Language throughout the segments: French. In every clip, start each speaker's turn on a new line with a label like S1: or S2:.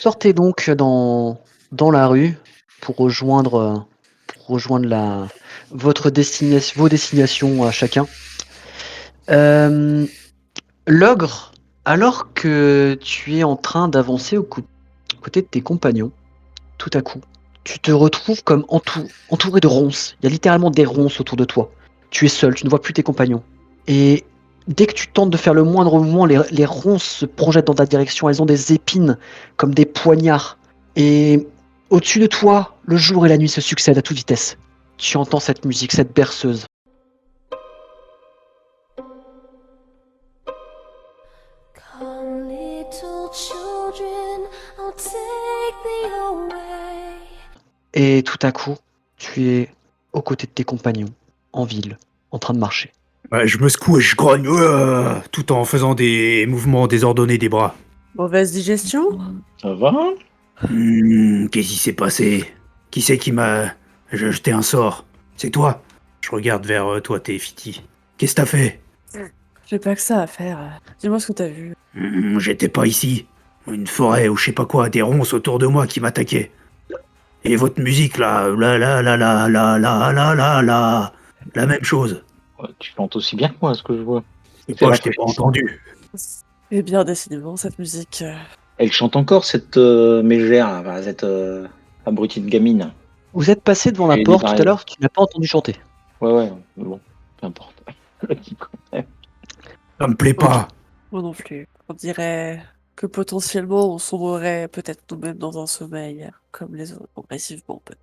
S1: sortez donc dans la rue pour rejoindre vos destinations à chacun. Euh, L'ogre, alors que tu es en train d'avancer aux côtés de tes compagnons, tout à coup, tu te retrouves comme entouré de ronces. Il y a littéralement des ronces autour de toi. Tu es seul, tu ne vois plus tes compagnons. Et dès que tu tentes de faire le moindre mouvement, les ronces se projettent dans ta direction. Elles ont des épines comme des poignards. Et au-dessus de toi, le jour et la nuit se succèdent à toute vitesse. Tu entends cette musique, cette berceuse.
S2: Come, little children, I'll take thee away.
S1: Et tout à coup, tu es aux côtés de tes compagnons, en ville, en train de marcher.
S3: Ouais, je me secoue et je grogne tout en faisant des mouvements désordonnés des bras.
S4: Mauvaise digestion?
S5: Ça va?
S3: Qu'est-ce qui s'est passé? Qui c'est qui m'a jeté un sort? C'est toi? Je regarde vers toi, Téfiti. Qu'est-ce que t'as fait?
S4: J'ai pas que ça à faire. Dis-moi ce que t'as vu.
S3: J'étais pas ici. Une forêt ou je sais pas quoi, des ronces autour de moi qui m'attaquaient. Et votre musique là, la même chose.
S5: Ouais, tu chantes aussi bien que moi, ce que je vois.
S3: Et toi, je t'ai pas entendu.
S4: Eh bien, décidément, cette musique.
S5: Elle chante encore, cette mégère, là, enfin, cette abrutie de gamine.
S1: Vous êtes passé devant la
S5: J'ai dit
S1: porte tout
S5: pareil.
S1: à l'heure, tu n'as pas entendu chanter.
S5: Ouais, mais bon, peu importe.
S3: Ça me plaît pas.
S4: Moi non plus. On dirait que potentiellement on sombrerait peut-être nous-mêmes dans un sommeil, comme les autres, progressivement peut-être.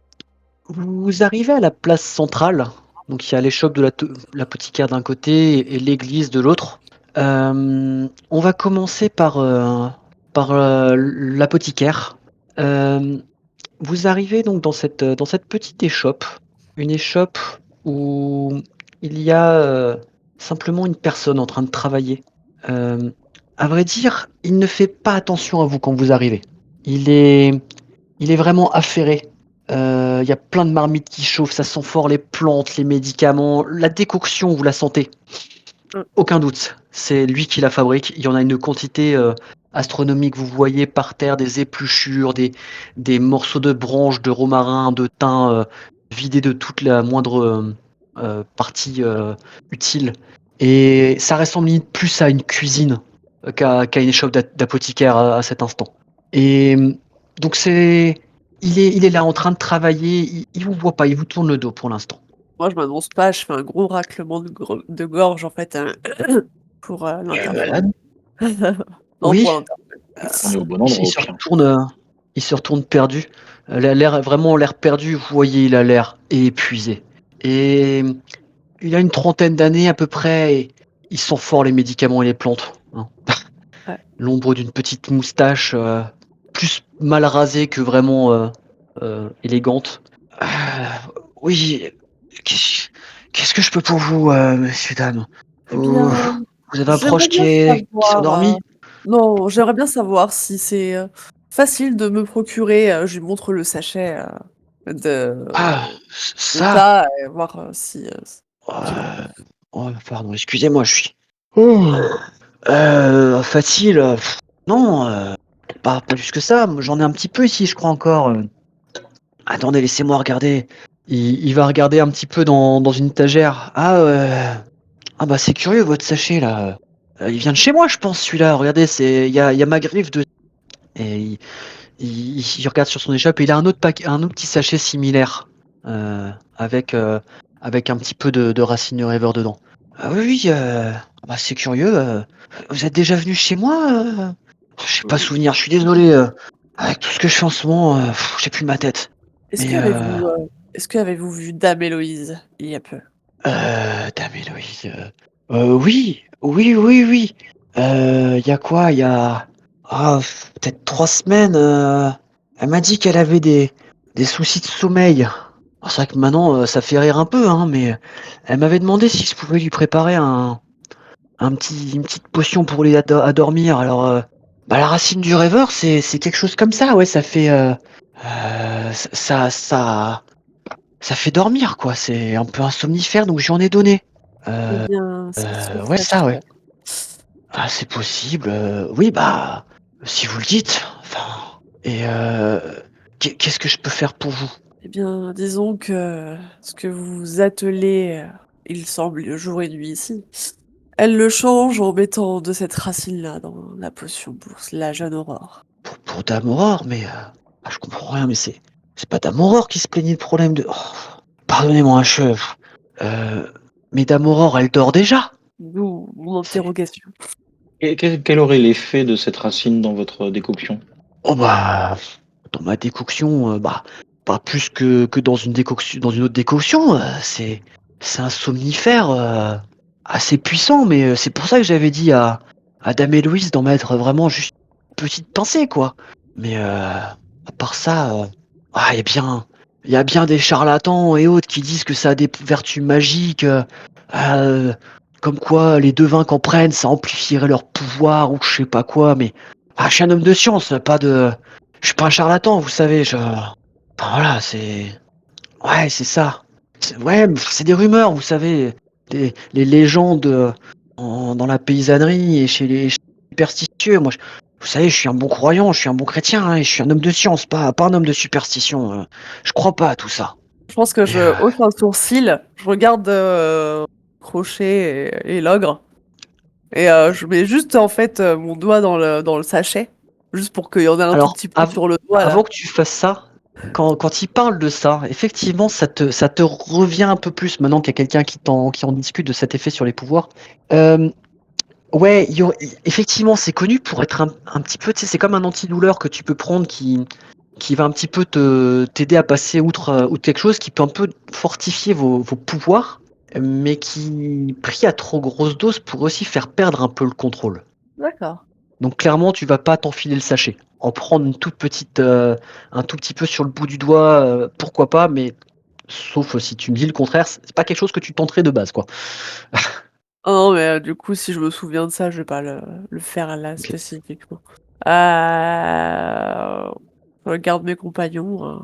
S1: Vous arrivez à la place centrale, donc il y a l'échoppe de l'apothicaire d'un côté et l'église de l'autre. On va commencer par l'apothicaire. Vous arrivez donc dans cette petite échoppe, une échoppe où il y a simplement une personne en train de travailler. Euh, à vrai dire, il ne fait pas attention à vous quand vous arrivez. Il est vraiment affairé. Il y a plein de marmites qui chauffent, ça sent fort les plantes, les médicaments, la décoction, vous la sentez. Aucun doute, c'est lui qui la fabrique. Il y en a une quantité astronomique. Vous voyez par terre des épluchures, des morceaux de branches, de romarin, de thym vidés de toute la moindre partie utile. Et ça ressemble limite plus à une cuisine qu'à une échoppe d'apothicaire à cet instant. Et donc il est là en train de travailler. Il vous voit pas, il vous tourne le dos pour l'instant.
S4: Moi, je m'annonce pas, je fais un gros raclement de gorge, en fait, pour l'interphone.
S1: Malade.
S4: Non,
S1: Oui.
S4: pour l'interphone.
S5: On est au bon endroit, au pire.
S1: Il se retourne perdu. L'air perdu. Vous voyez, il a l'air épuisé. Et il a une trentaine d'années à peu près. Et il sent fort les médicaments et les plantes. Hein.
S4: Ouais.
S1: L'ombre d'une petite moustache, plus mal rasée que vraiment élégante. Oui. Qu'est-ce que je peux pour vous, messieurs, dames?
S4: Eh bien,
S1: Vous avez un
S4: j'aimerais
S1: proche
S4: bien
S1: qui s'est
S4: savoir,
S1: endormi?
S4: non, j'aimerais bien savoir si c'est facile de me procurer. Je lui montre le sachet de,
S1: Ah,
S4: de
S1: ça.
S4: ça et voir si.
S1: Oh, pardon, excusez-moi, je suis. Facile. Non, pas plus que ça. Moi, j'en ai un petit peu ici, je crois encore. Attendez, laissez-moi regarder. Il va regarder un petit peu dans une étagère. Ah bah c'est curieux votre sachet là. Il vient de chez moi, je pense celui-là. Regardez, il y a ma griffe de. Et il regarde sur son échoppe et il a un autre petit sachet similaire avec un petit peu de racine de rêveur dedans. Ah oui, bah c'est curieux. Vous êtes déjà venu chez moi Je sais pas souvenir. Je suis désolé. Avec tout ce que je fais en ce moment, j'ai plus ma tête.
S4: Est-ce
S1: Mais
S4: que avez-vous vu Dame Héloïse il y a peu?
S1: Dame Héloïse. Oui. Il y a quoi? Il y a peut-être 3 semaines. Elle m'a dit qu'elle avait des soucis de sommeil. Alors, c'est vrai que maintenant, ça fait rire un peu, hein, mais elle m'avait demandé si je pouvais lui préparer une petite potion pour l'aider à dormir. Alors, bah, la racine du rêveur, c'est quelque chose comme ça, ouais, ça fait ça fait dormir, quoi. C'est un peu un somnifère, donc j'en ai donné.
S4: Eh
S1: Euh,
S4: bien, c'est ce
S1: ouais, ça, ouais.
S4: sachet.
S1: Ah, c'est possible. Oui, bah, si vous le dites. Enfin, Et qu'est-ce que je peux faire pour vous?
S4: Eh bien, disons que ce que vous vous attelez, il semble jour et nuit ici. Elle le change en mettant de cette racine-là dans la potion pour la jeune Aurore.
S1: Pour Damoror, mais je comprends rien, mais c'est pas Damoror qui se plaignait de problème de. Oh, pardonnez-moi, mais Damoror, elle dort déjà.
S4: D'où mon
S1: C'est-
S4: interrogation.
S5: Et quel aurait l'effet de cette racine dans votre décoction?
S1: Oh bah, dans ma décoction, pas plus que dans une décoction, dans une autre décoction. C'est un somnifère assez puissant, mais c'est pour ça que j'avais dit à Dame Héloïse d'en mettre vraiment juste une petite pincée, quoi. Mais à part ça, il y a bien des charlatans et autres qui disent que ça a des vertus magiques, euh, comme quoi les devins qu'en prennent, ça amplifierait leur pouvoir ou je sais pas quoi. Mais je suis un homme de science, je suis pas un charlatan, vous savez. Enfin, voilà, ouais, c'est ça. Ouais, c'est des rumeurs, vous savez, les légendes dans la paysannerie et chez les superstitieux. Moi, vous savez, je suis un bon croyant, je suis un bon chrétien, hein, et je suis un homme de science, pas un homme de superstition. Je crois pas à tout ça.
S4: Je pense que
S1: Et,
S4: je hausse un sourcil, je regarde Crochet et l'ogre, et je mets juste en fait mon doigt dans le sachet, juste pour qu'il y en ait un tout
S1: alors,
S4: petit peu sur le doigt là.
S1: avant que tu fasses ça, quand il parle de ça, effectivement, ça te revient un peu plus maintenant qu'il y a quelqu'un qui en discute de cet effet sur les pouvoirs. Ouais, effectivement, c'est connu pour être un petit peu, tu sais, c'est comme un antidouleur que tu peux prendre qui va un petit peu t'aider à passer outre quelque chose qui peut un peu fortifier vos pouvoirs, mais qui, pris à trop grosse dose, pourrait aussi faire perdre un peu le contrôle.
S4: D'accord.
S1: Donc clairement, tu vas pas t'enfiler le sachet. En prendre une toute petite, un tout petit peu sur le bout du doigt, pourquoi pas, mais sauf si tu me dis le contraire, c'est pas quelque chose que tu tenterais de base, quoi.
S4: Ah non, mais du coup, si je me souviens de ça, je vais pas le faire là
S1: Ok.
S4: spécifiquement. Je regarde mes compagnons.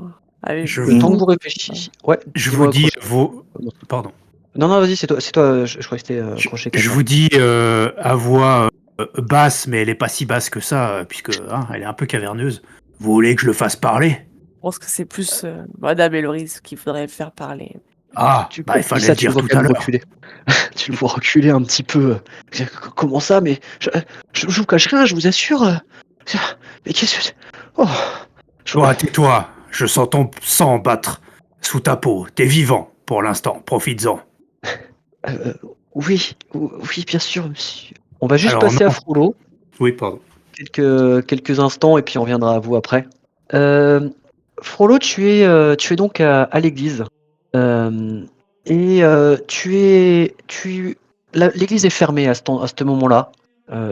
S3: Je
S1: Le temps que
S3: vous,
S1: vous réfléchissiez. Ouais,
S3: je vous
S1: dis-moi,
S3: dis
S1: Crochet.
S3: Pardon.
S1: Non, non, vas-y, c'est toi, je crois que c'était Crochet qui a
S3: Je
S1: ça.
S3: vous dis à voix basse, mais elle est pas si basse que ça, puisque elle est un peu caverneuse. Vous voulez que je le fasse parler?
S4: Je pense que c'est plus Madame Héloïse qu'il faudrait faire parler.
S3: Ah,
S1: Quand
S3: il
S1: tu dis
S3: fallait le
S1: ça, tu le
S3: dire
S1: vois
S3: tout
S1: quand
S3: à
S1: même
S3: l'heure.
S1: reculer. Tu le vois reculer un petit peu. Comment ça? Mais je vous cache rien, je vous assure. Mais qu'est-ce que c'est? Oh, je-
S3: Toi, tais-toi. Je sens ton sang battre sous ta peau. T'es vivant pour l'instant. Profites-en.
S1: euh, oui, bien sûr, monsieur. On va juste
S3: Alors
S1: passer à
S3: non.
S1: Frollo
S3: Oui, pardon.
S1: quelques instants et puis on viendra à vous après. Euh, Frollo, tu es donc à l'église. Euh, et l'église est fermée à ce moment-là.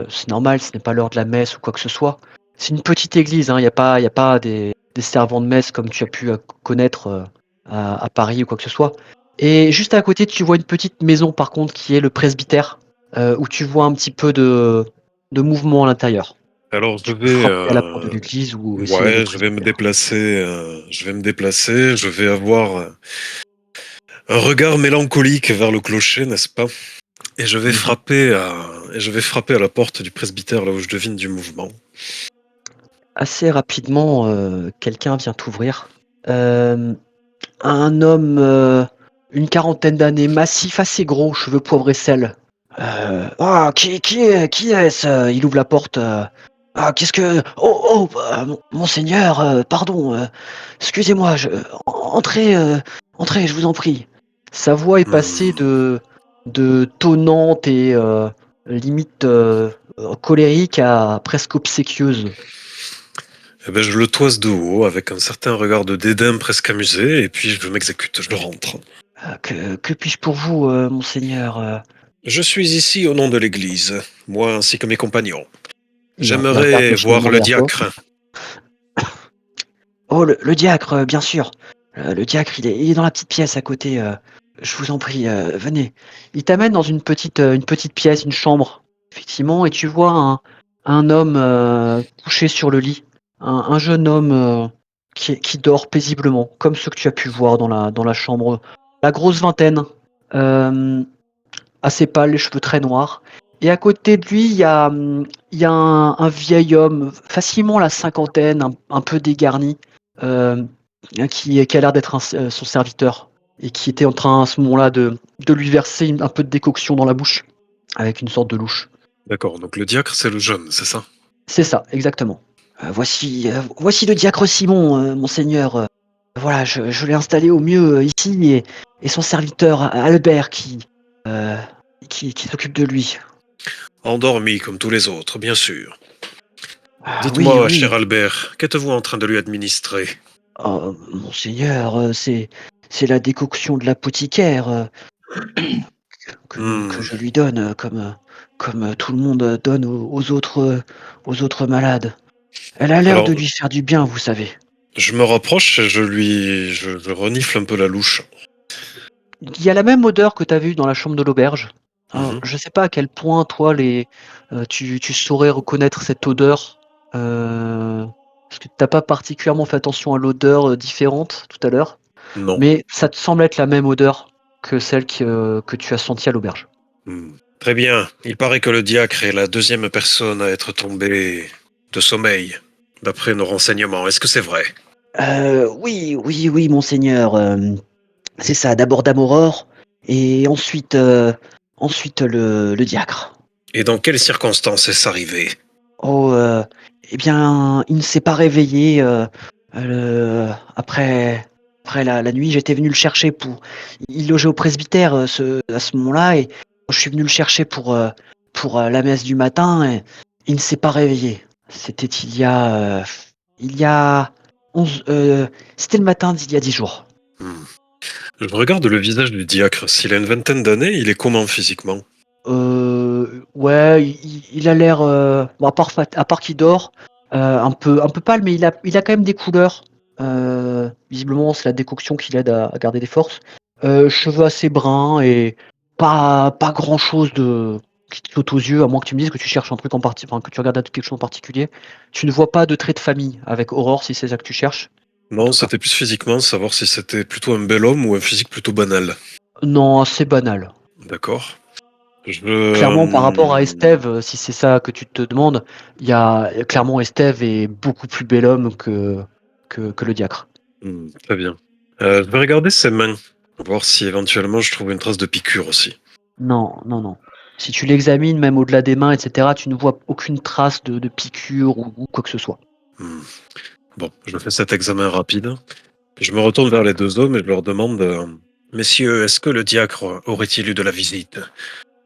S1: C'est normal, ce n'est pas l'heure de la messe ou quoi que ce soit. C'est une petite église, hein, y a pas des servants de messe comme tu as pu connaître à Paris ou quoi que ce soit. Et juste à côté, tu vois une petite maison par contre qui est le presbytère, où tu vois un petit peu de mouvement à l'intérieur.
S6: Alors
S1: Tu peux frapper à la porte de l'église ou essayer d'aller au
S6: je vais me
S1: presbytère.
S6: déplacer, je vais avoir un regard mélancolique vers le clocher, n'est-ce pas? Et
S1: Mhm.
S6: je vais frapper à la porte du presbytère là où je devine du mouvement.
S1: Assez rapidement, quelqu'un vient t'ouvrir. Euh, un homme, une quarantaine d'années, massif, assez gros, cheveux poivre et sel. Qui est-ce? Il ouvre la porte. Qu'est-ce que... Monseigneur, pardon, excusez-moi, entrez, entrez, je vous en prie. Sa voix est passée
S6: Hmm.
S1: de tonnante et limite colérique à presque obséquieuse.
S6: Eh ben, je le toise de haut avec un certain regard de dédain presque amusé et puis je m'exécute, je rentre.
S1: Que puis-je pour vous, monseigneur?
S6: Je suis ici au nom de l'église, moi ainsi que mes compagnons.
S1: Il regarde
S6: J'aimerais voir
S1: machinalement
S6: le
S1: vers toi.
S6: diacre.
S1: Oh, le diacre, bien sûr. Le diacre, il est dans la petite pièce à côté. Je vous en prie, venez. Il t'amène dans une petite pièce, une chambre, effectivement, et tu vois un homme couché sur le lit. Un jeune homme qui dort paisiblement, comme ceux que tu as pu voir dans la chambre. La grosse vingtaine, euh, assez pâle, les cheveux très noirs. Et à côté de lui, il y a un vieil homme, facilement la cinquantaine, un peu dégarni, qui a l'air d'être son serviteur et qui était en train à ce moment-là de lui verser un peu de décoction dans la bouche avec une sorte de louche.
S6: D'accord, donc le diacre, c'est le jeune, c'est ça?
S1: C'est ça, exactement. Voici le diacre Simon, monseigneur. Voilà, je l'ai installé au mieux ici et son serviteur Albert euh, qui s'occupe de lui.
S6: Endormi comme tous les autres, bien sûr.
S1: Oui,
S6: Dites-moi,
S1: oui.
S6: cher Albert, qu'êtes-vous en train de lui administrer?
S1: Oh, monseigneur, c'est la décoction de l'apothicaire que
S6: Hmm.
S1: je lui donne, comme tout le monde donne aux autres malades. Elle a l'air
S6: Alors,
S1: de lui faire du bien, vous savez.
S6: je me rapproche et je renifle un peu la louche.
S1: Il y a la même odeur que tu as vue dans la chambre de l'auberge. Alors,
S6: Mhm.
S1: je sais pas à quel point, toi, tu saurais reconnaître cette odeur. Parce que t'as pas particulièrement fait attention à l'odeur différente tout à l'heure.
S6: Non.
S1: Mais ça te semble être la même odeur que celle que tu as sentie à l'auberge.
S6: Hmm. Très bien. Il paraît que le diacre est la deuxième personne à être tombée de sommeil, d'après nos renseignements. Est-ce que c'est vrai?
S1: Oui, monseigneur. C'est ça, d'abord Damoror, et ensuite le diacre.
S6: Et dans quelles circonstances est-ce arrivé?
S1: Oh, eh bien, il ne s'est pas réveillé après la nuit. J'étais venu le chercher il logeait au presbytère à ce moment-là, et je suis venu le chercher pour la messe du matin, et il ne s'est pas réveillé. C'était il y a 11, c'était le matin d'il y a 10 jours.
S6: Hmm. Je regarde le visage du diacre. S'il a une vingtaine d'années, il est comment physiquement?
S1: Ouais, il a l'air, bon, à part qu'il dort, un peu pâle, mais il a quand même des couleurs. Visiblement, c'est la décoction qui l'aide à garder des forces. Cheveux assez bruns et pas grand chose qui te saute aux yeux, à moins que tu me dises que tu cherches un truc enfin, que tu regardes quelque chose en particulier. Tu ne vois pas de traits de famille avec Aurore, si c'est ça que tu cherches, en
S6: Non,
S1: tout cas.
S6: c'était plus physiquement, savoir si c'était plutôt un bel homme ou un physique plutôt banal.
S1: Non, c'est banal.
S6: D'accord. Je...
S1: Clairement, par rapport à Estève, si c'est ça que tu te demandes, clairement Estève est beaucoup plus bel homme que le diacre.
S6: Très bien. Je vais regarder ses mains, voir si éventuellement je trouve une trace de piqûre aussi.
S1: Non. Si tu l'examines, même au-delà des mains, etc., tu ne vois aucune trace de piqûre ou quoi que ce soit.
S6: Hmm. Bon, je fais cet examen rapide. Je me retourne vers les deux hommes et je leur demande Messieurs, est-ce que le diacre aurait-il eu de la visite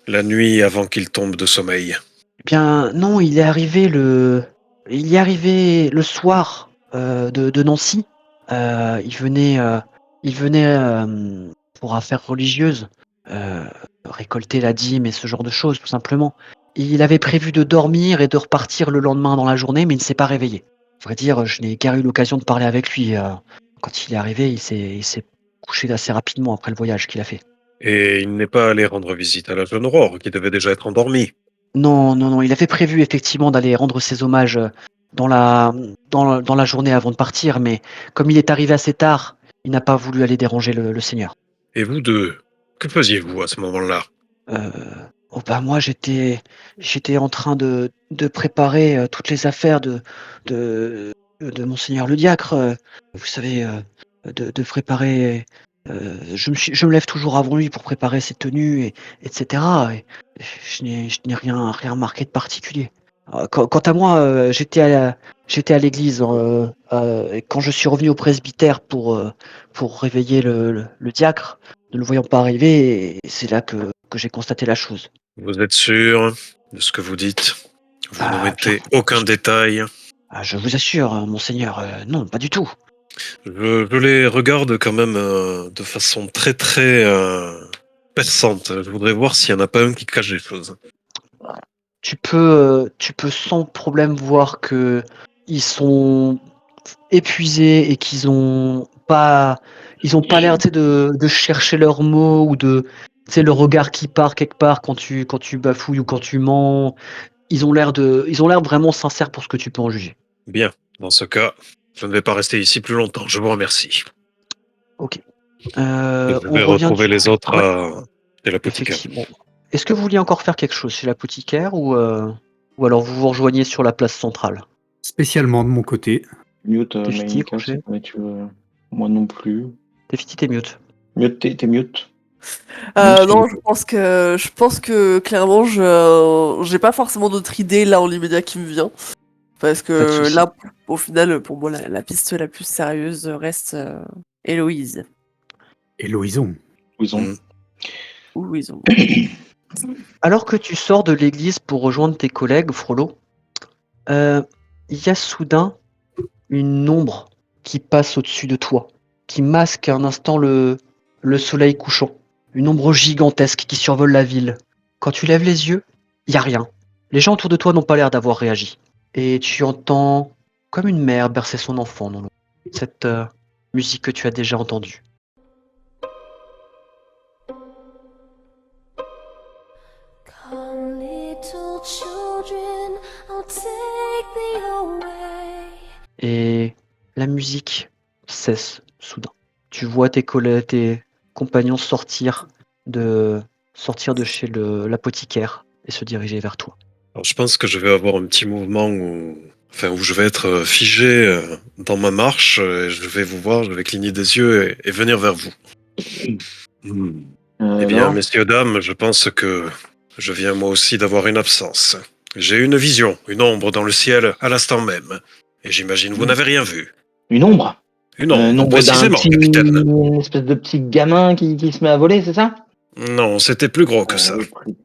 S6: la nuit avant qu'il tombe de sommeil?
S1: Eh bien, non, il est arrivé le soir de Nancy. Il venait pour affaires religieuses, euh, récolter la dîme et ce genre de choses, tout simplement. Il avait prévu de dormir et de repartir le lendemain dans la journée, mais il ne s'est pas réveillé. À vrai dire, je n'ai guère eu l'occasion de parler avec lui. Quand il est arrivé, il s'est couché assez rapidement après le voyage qu'il a fait.
S6: Et il n'est pas allé rendre visite à la jeune Aurore, qui devait déjà être endormie.
S1: Non, il avait prévu effectivement d'aller rendre ses hommages dans la journée avant de partir, mais comme il est arrivé assez tard, il n'a pas voulu aller déranger le Seigneur.
S6: Et vous deux, que faisiez-vous à ce moment-là?
S1: Euh, oh bah moi j'étais en train de préparer toutes les affaires de Monseigneur le diacre. Vous savez, de préparer. Je me lève toujours avant lui pour préparer ses tenues, etc. Et je n'ai rien remarqué de particulier. Quant à moi, j'étais à l'église et quand je suis revenu au presbytère pour réveiller le diacre, ne le voyant pas arriver, et c'est là que j'ai constaté la chose.
S6: Vous êtes sûr de ce que vous dites? Vous
S1: Ah, bien,
S6: n'omettez aucun détail.
S1: je vous assure, monseigneur, non, pas du tout.
S6: Je les regarde quand même de façon très très perçante. Je voudrais voir s'il n'y en a pas un qui cache des choses.
S1: Tu peux sans problème voir que ils sont épuisés et ils ont pas l'air, tu sais, de chercher leurs mots ou tu sais, le regard qui part quelque part quand tu bafouilles ou quand tu mens. Ils ont l'air vraiment sincères pour ce que tu peux en juger.
S6: Bien, dans ce cas, je ne vais pas rester ici plus longtemps. Je vous remercie.
S1: Ok.
S6: Je
S1: On
S6: vais
S1: revient
S6: retrouver les autres
S1: Ouais,
S6: chez l'apothicaire.
S1: effectivement. Est-ce que vous vouliez encore faire quelque chose chez l'apothicaire ou ou alors vous vous rejoignez sur la place centrale?
S3: Spécialement de mon côté.
S5: Mute,
S1: T'es fiti,
S5: Maïnika,
S1: Crochet?
S5: si jamais tu veux. Moi non plus.
S1: T'es mute.
S5: Mute, t'es mute. Même
S4: Non,
S5: si-
S4: je pense que clairement, j'ai pas forcément d'autre idée là en l'immédiat qui me vient. Parce
S1: Pas de
S4: que
S1: souci.
S4: là, au final, pour moi, la piste la plus sérieuse reste Héloïse.
S3: Et Louison.
S5: Ils ont.
S6: Mm.
S4: Ou Louison.
S1: Alors que tu sors de l'église pour rejoindre tes collègues, Frollo, il y a soudain une ombre qui passe au-dessus de toi, qui masque un instant le soleil couchant. Une ombre gigantesque qui survole la ville. Quand tu lèves les yeux, il n'y a rien. Les gens autour de toi n'ont pas l'air d'avoir réagi. Et tu entends comme une mère bercer son enfant dans l'eau. Cette musique que tu as déjà entendue.
S2: Come, little children, I'll take thee away.
S1: Et la musique cesse soudain. Tu vois tes compagnons sortir de chez l'apothicaire et se diriger vers toi.
S6: Alors, je pense que je vais avoir un petit mouvement où je vais être figé dans ma marche. Et je vais vous voir, je vais cligner des yeux et venir vers vous. Eh bien,
S5: non.
S6: messieurs, dames, je pense que je viens moi aussi d'avoir une absence. J'ai une vision, une ombre dans le ciel à l'instant même. Et j'imagine vous n'avez rien vu.
S5: Une ombre.
S6: Une ombre,
S5: Nombre d'un
S6: précisément,
S5: petit,
S6: capitaine.
S5: une espèce de petit gamin qui se met à voler, c'est ça?
S6: Non, c'était plus gros que ça.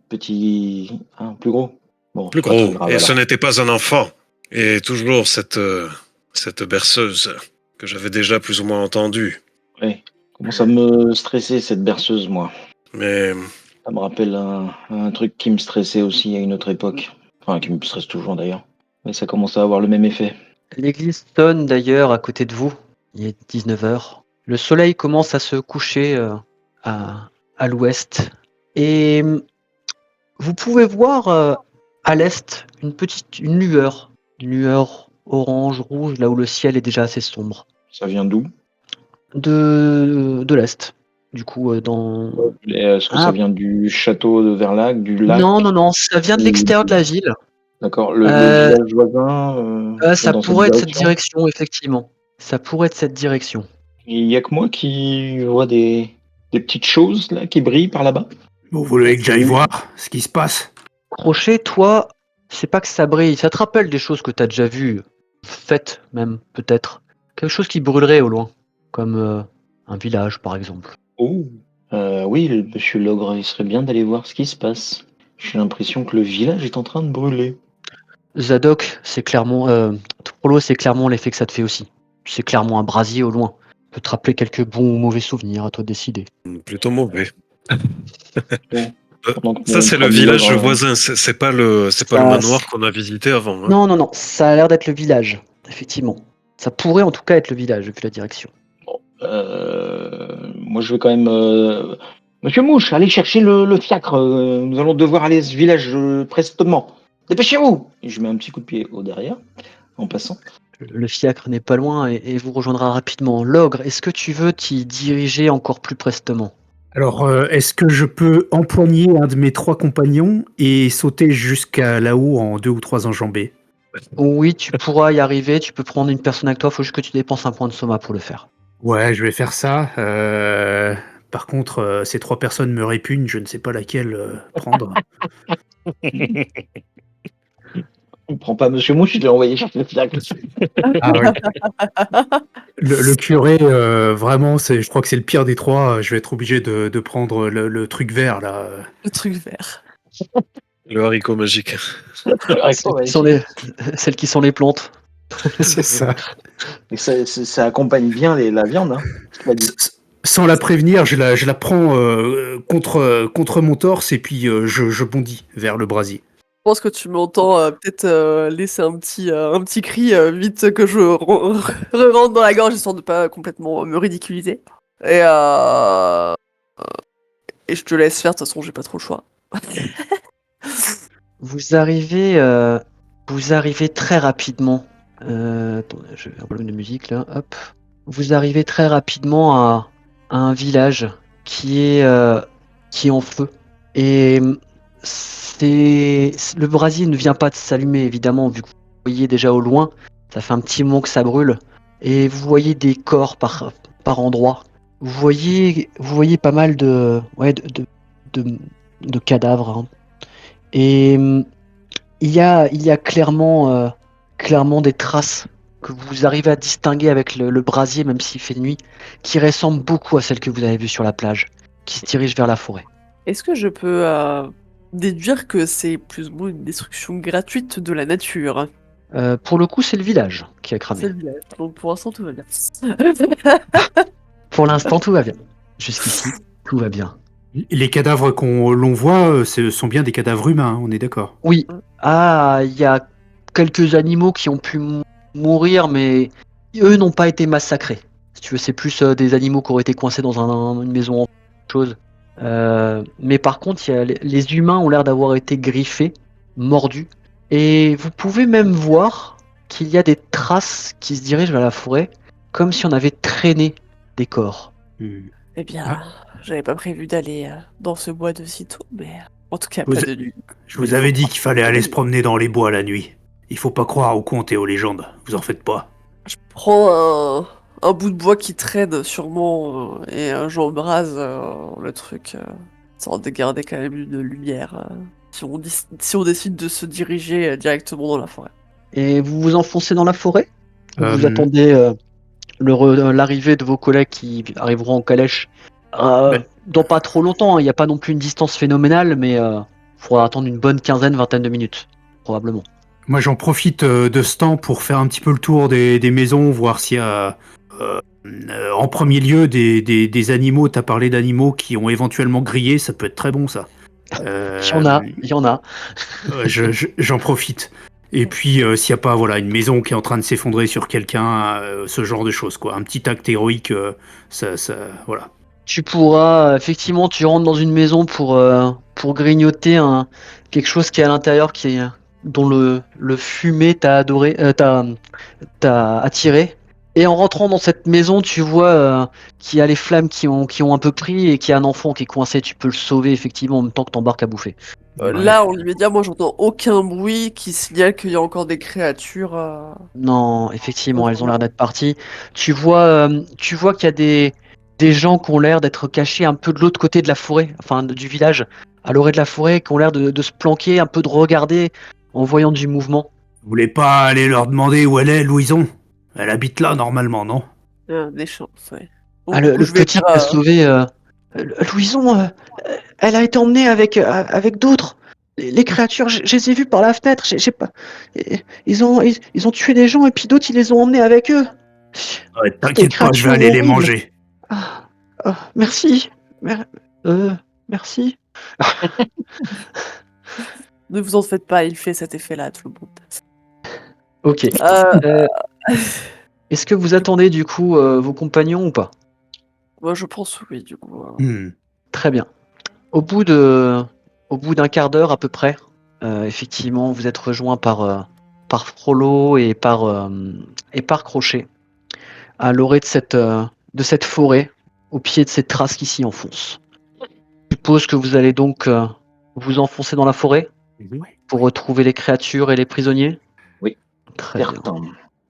S5: Petit, plus gros. Bon,
S6: Plus
S5: c'est pas très
S6: gros.
S5: grave,
S6: Et ce
S5: alors.
S6: n'était pas un enfant. Et toujours cette berceuse que j'avais déjà plus ou moins entendue.
S5: Ouais. Commence à me stresser cette berceuse, moi.
S6: Mais
S5: Ça me rappelle un truc qui me stressait aussi à une autre époque. Enfin, qui me stresse toujours d'ailleurs. Mais ça commence à avoir le même effet.
S1: L'église sonne d'ailleurs à côté de vous. Il est 19h. Le soleil commence à se coucher à l'ouest. Et vous pouvez voir à l'est une lueur. Une lueur orange, rouge, là où le ciel est déjà assez sombre.
S5: Ça vient d'où?
S1: De l'est. Du coup,
S5: Est-ce que ça vient du château de Verlac, du lac?
S1: Non, ça vient de l'extérieur de la ville.
S5: D'accord. Le village voisin
S1: Ça
S5: dans cette
S1: pourrait être cette
S5: direction?
S1: direction, effectivement. Ça pourrait être cette direction.
S5: Il y a que moi qui vois des petites choses là qui brillent par là-bas.
S3: Bon, vous voulez que j'aille voir ce qui se passe?
S1: Crochet, toi, c'est pas que ça brille, ça te rappelle des choses que t'as déjà vues, faites même, peut-être. Quelque chose qui brûlerait au loin, comme un village, par exemple.
S5: Oh. Oui, monsieur l'ogre, il serait bien d'aller voir ce qui se passe. J'ai l'impression que le village est en train de brûler.
S1: Zadok, c'est clairement... Trollo, c'est clairement l'effet que ça te fait aussi. C'est clairement un brasier au loin. Peut te rappeler quelques bons ou mauvais souvenirs, à toi de décider.
S6: plutôt mauvais.
S5: Pendant que
S6: Ça,
S5: mon
S6: c'est le
S5: ami
S6: village
S5: l'ogre,
S6: voisin. C'est pas le manoir qu'on a visité avant. Hein.
S1: Non, ça a l'air d'être le village, effectivement. Ça pourrait en tout cas être le village, vu la direction.
S5: moi, je vais quand même... Monsieur Mouche, allez chercher le fiacre. Nous allons devoir aller à ce village prestement. Dépêchez-vous! Et je mets un petit coup de pied au derrière, en passant.
S1: Le fiacre n'est pas loin et vous rejoindra rapidement. L'ogre, est-ce que tu veux t'y diriger encore plus prestement?
S3: Alors, est-ce que je peux empoigner un de mes 3 compagnons et sauter jusqu'à là-haut en 2 ou 3 enjambées?
S1: Oui, tu pourras y arriver, tu peux prendre une personne avec toi, il faut juste que tu dépenses un point de soma pour le faire.
S3: Ouais, je vais faire ça. Par contre, ces 3 personnes me répugnent, je ne sais pas laquelle prendre.
S5: On prend pas Monsieur Mouche, je l'ai envoyé chercher le fiacre.
S3: Ah ouais. Le curé, vraiment, je crois que c'est le pire des 3. Je vais être obligé de prendre le truc vert, là.
S4: Le truc vert.
S6: Le haricot magique.
S1: Celles qui sont les plantes.
S3: C'est ça.
S5: Et ça accompagne bien la viande. Hein, tu m'as dit.
S3: Sans la prévenir, je la prends contre mon torse et puis je bondis vers le brasier.
S4: Je pense que tu m'entends peut-être laisser un petit cri vite que je rentre dans la gorge histoire de pas complètement me ridiculiser. Et je te laisse faire, de toute façon j'ai pas trop le choix.
S1: Vous arrivez très rapidement. Attendez, je vais un problème de musique là. Hop. Vous arrivez très rapidement à un village qui est en feu. Et le brasier ne vient pas de s'allumer, évidemment, vu que vous voyez déjà au loin. Ça fait un petit moment que ça brûle. Et vous voyez des corps par endroits. Vous voyez pas mal de cadavres, hein. Et il y a clairement des traces que vous arrivez à distinguer avec le brasier, même s'il fait nuit, qui ressemblent beaucoup à celles que vous avez vues sur la plage, qui se dirigent vers la forêt.
S4: Est-ce que je peux déduire que c'est plus ou moins une destruction gratuite de la nature?
S1: Pour le coup, c'est le village qui a
S4: C'est
S1: cramé.
S4: le village, donc pour l'instant tout va bien.
S1: Pour l'instant, tout va bien. Jusqu'ici, tout va bien.
S3: Les cadavres l'on voit, ce sont bien des cadavres humains, on est d'accord.
S1: Oui. Ah, il y a quelques animaux qui ont pu mourir, mais eux n'ont pas été massacrés. Si tu veux, c'est plus des animaux qui auraient été coincés dans une maison en chose. Mais par contre, les humains ont l'air d'avoir été griffés, mordus. Et vous pouvez même voir qu'il y a des traces qui se dirigent vers la forêt, comme si on avait traîné des corps.
S3: Hmm.
S4: Eh bien,
S3: Ah.
S4: j'avais pas prévu d'aller dans ce bois de sitôt, mais en tout cas
S3: Vous
S4: pas
S3: a-
S4: de nuit.
S3: Je vous avais dit qu'il fallait aller se promener dans les bois la nuit. Il faut pas croire aux contes et aux légendes, vous en faites pas.
S4: Je prends un bout de bois qui traîne sûrement et j'embrase le truc, histoire de garder quand même une lumière si on décide de se diriger directement dans la forêt.
S1: Et vous vous enfoncez dans la forêt? Ou vous
S3: Euh,
S1: attendez l'arrivée de vos collègues qui arriveront en calèche
S3: Ben-
S1: dans pas trop longtemps, hein. Il n'y a pas non plus une distance phénoménale, mais il faudra attendre une bonne vingtaine de minutes, probablement.
S3: Moi j'en profite de ce temps pour faire un petit peu le tour des maisons, voir s'il y a en premier lieu des animaux. T'as parlé d'animaux qui ont éventuellement grillé, ça peut être très bon ça.
S1: Il y en a.
S3: J'en profite. Et puis s'il n'y a pas une maison qui est en train de s'effondrer sur quelqu'un, ce genre de choses quoi. Un petit acte héroïque, voilà.
S1: Tu pourras, effectivement, tu rentres dans une maison pour grignoter quelque chose qui est à l'intérieur, dont le fumet t'a attiré. Et en rentrant dans cette maison, tu vois qu'il y a les flammes qui ont un peu pris et qu'il y a un enfant qui est coincé. Tu peux le sauver, effectivement, en même temps que t'embarques à bouffer.
S3: Ouais.
S4: Là, en immédiat, moi j'entends aucun bruit qui signale qu'il y a encore des créatures.
S1: Non, effectivement, elles ont l'air d'être parties. Tu vois qu'il y a des gens qui ont l'air d'être cachés un peu de l'autre côté de la forêt, enfin du village, à l'orée de la forêt, qui ont l'air de se planquer, un peu de regarder en voyant du mouvement.
S3: Vous voulez pas aller leur demander où elle est, Louison? Elle habite là normalement, non?
S4: Des chances, ouais. Donc,
S1: Ah,
S4: du coup,
S1: le
S4: je vais
S1: petit
S4: dire,
S1: qui a sauvé Louison, elle a été emmenée avec d'autres. Les créatures, je les ai vues par la fenêtre. J'ai pas. Ils ont tué des gens et puis d'autres, ils les ont emmenés avec eux.
S3: Ouais,
S1: Des
S3: t'inquiète pas, je vais
S1: créatures
S3: aller les
S1: horribles.
S3: manger.
S1: Merci. Merci.
S4: Ne vous en faites pas, il fait cet effet-là à tout le monde.
S1: Ok. Est-ce que vous attendez du coup vos compagnons ou pas?
S4: Moi, je pense oui, du coup.
S1: Très bien. Au bout d'un quart d'heure à peu près, effectivement, vous êtes rejoint par Frollo et par Crochet à l'orée de cette forêt, au pied de ces traces qui s'y enfoncent. Je suppose que vous allez donc vous enfoncer dans la forêt pour retrouver les créatures et les prisonniers?
S5: Oui.
S1: Très bien.
S5: Certain.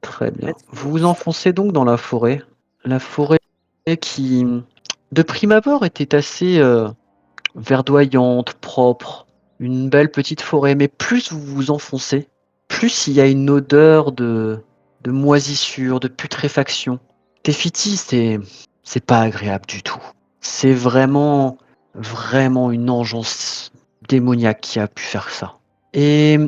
S1: Très bien. Vous vous enfoncez donc dans la forêt. La forêt qui, de prime abord, était assez verdoyante, propre. Une belle petite forêt. Mais plus vous vous enfoncez, plus il y a une odeur de moisissure, de putréfaction. Tefiti, c'est pas agréable du tout. C'est vraiment une engeance démoniaque qui a pu faire ça. Et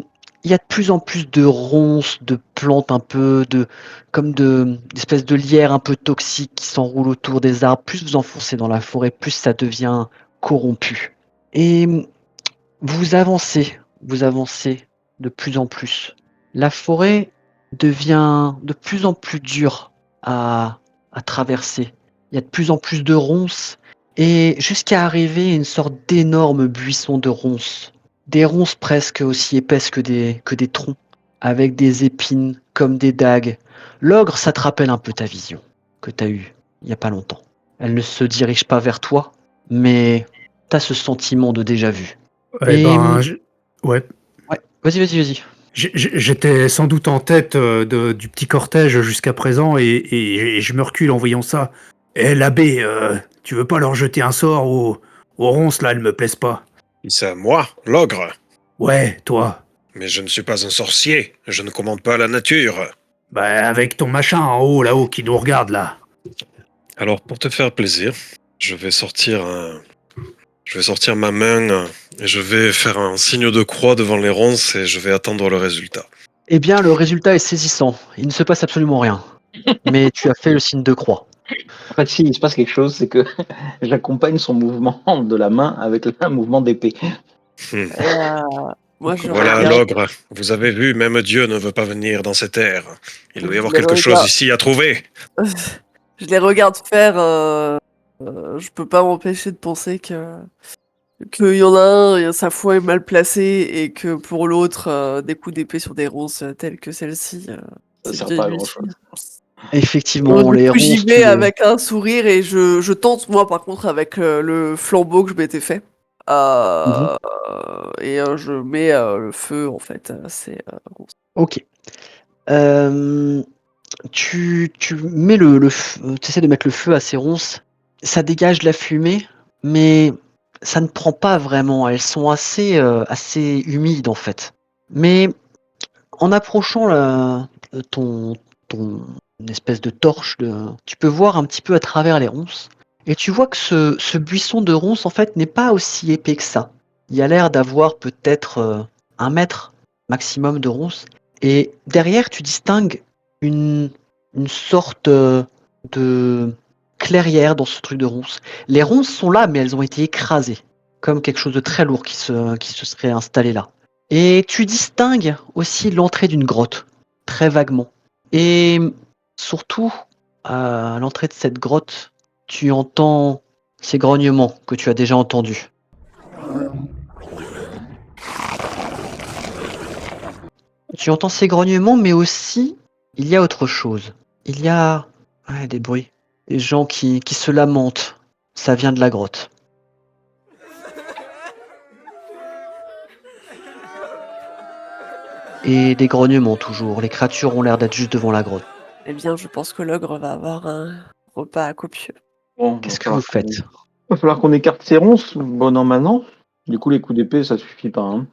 S1: il y a de plus en plus de ronces, de plantes un peu, d'espèces de lierre un peu toxiques qui s'enroulent autour des arbres. Plus vous enfoncez dans la forêt, plus ça devient corrompu. Et vous avancez de plus en plus. La forêt devient de plus en plus dure à traverser. Il y a de plus en plus de ronces et jusqu'à arriver à une sorte d'énorme buisson de ronces. Des ronces presque aussi épaisses que des troncs, avec des épines comme des dagues. L'ogre, ça te rappelle un peu ta vision que tu as eue il n'y a pas longtemps. Elle ne se dirige pas vers toi, mais tu as ce sentiment de déjà-vu.
S3: Eh
S1: Et
S3: ben, ouais.
S1: ouais, vas-y.
S3: J'étais sans doute en tête du petit cortège jusqu'à présent et je me recule en voyant ça. Eh, l'abbé, tu veux pas leur jeter un sort aux ronces là, elles me plaisent pas.
S6: Qui ça, moi, l'ogre?
S3: Ouais, toi.
S6: Mais je ne suis pas un sorcier, je ne commande pas la nature.
S3: Bah, avec ton machin en haut, là-haut, qui nous regarde là.
S6: Alors, pour te faire plaisir, je vais sortir ma main et je vais faire un signe de croix devant les ronces et je vais attendre le résultat.
S1: eh bien, le résultat est saisissant. Il ne se passe absolument rien. Mais tu as fait le signe de croix.
S5: En fait, si, il se passe quelque chose, c'est que j'accompagne son mouvement de la main avec un mouvement d'épée.
S6: Hmm.
S4: Et, moi, je
S6: Voilà
S4: regarde,
S6: l'ogre. Vous avez vu, même Dieu ne veut pas venir dans cette terre. Il doit y
S4: je
S6: avoir
S4: les
S6: quelque chose
S4: regarde,
S6: ici à trouver.
S4: je les regarde faire. Je peux pas m'empêcher de penser qu'il y en a un, et sa foi est mal placée, et que pour l'autre, des coups d'épée sur des ronces telles que celle-ci,
S5: Ça
S4: c'est
S5: sert
S4: bien
S5: pas à
S4: inutile.
S5: grand-chose.
S1: Effectivement,
S4: Du
S1: les
S4: coup, j'y
S1: ronces, tu
S4: vais
S1: les...
S4: avec un sourire et je tente, moi, par contre, avec le flambeau que je m'étais fait.
S1: Mhm.
S4: Je mets le feu, en fait, à ces ronces.
S1: Ok. Tu mets tu essaies de mettre le feu à ces ronces. Ça dégage de la fumée, mais ça ne prend pas vraiment. Elles sont assez humides en fait. Mais en approchant ton, ton espèce de torche, tu peux voir un petit peu à travers les ronces. Et tu vois que ce buisson de ronces en fait n'est pas aussi épais que ça. Il y a l'air d'avoir peut-être 1 mètre maximum de ronces. Et derrière, tu distingues une, une sorte de clairière dans ce truc de ronces. Les ronces sont là, mais elles ont été écrasées, comme quelque chose de très lourd qui se serait installé là. Et tu distingues aussi l'entrée d'une grotte, très vaguement. Et surtout, à l'entrée de cette grotte, tu entends ces grognements que tu as déjà entendus. Tu entends ces grognements, mais aussi, il y a autre chose. Il y a des bruits. Des gens qui se lamentent. Ça vient de la grotte. Et des grognements toujours. Les créatures ont l'air d'être juste devant la grotte.
S4: Eh bien, je pense que l'ogre va avoir un repas copieux.
S5: Bon,
S1: Qu'est-ce que vous faites?
S5: va falloir qu'on écarte ces ronces, bon an, maintenant. Du coup, les coups d'épée, ça suffit pas. Hein.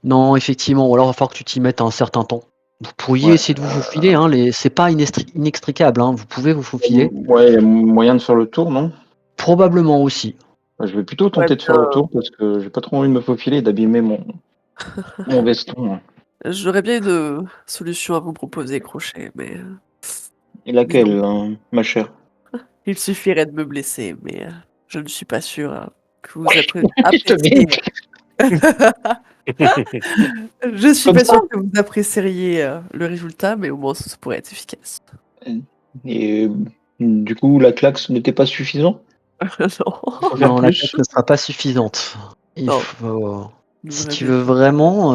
S1: Non, effectivement, ou alors il va falloir que tu t'y mettes un certain temps. Vous pourriez
S5: Ouais,
S1: essayer de vous faufiler, hein, c'est pas inextricable, hein, vous pouvez vous faufiler.
S5: ouais, il y a moyen de faire le tour, non?
S1: Probablement aussi.
S5: Bah, je vais plutôt
S4: Ouais,
S5: tenter de faire le tour parce que j'ai pas trop envie de me faufiler et d'abîmer mon veston. Hein.
S4: j'aurais bien une solution à vous proposer, Crochet, mais
S5: Et
S4: disons,
S5: laquelle, hein, ma chère?
S4: il suffirait de me blesser, mais je ne suis pas sûr que vous
S5: Je te
S4: appréciez.
S5: dis.
S4: Je suis
S5: Comme
S4: pas
S5: ça?
S4: sûre que vous apprécieriez le résultat, mais au moins ça pourrait être efficace.
S5: Et du coup, la claque, ce n'était pas suffisant?
S4: Non,
S5: Il faut faire
S1: Non, la
S5: plus?
S1: quête ne sera pas suffisante. Il
S4: non,
S1: faut,
S4: vous
S1: si
S4: m'avez
S1: tu
S4: dit.
S1: veux vraiment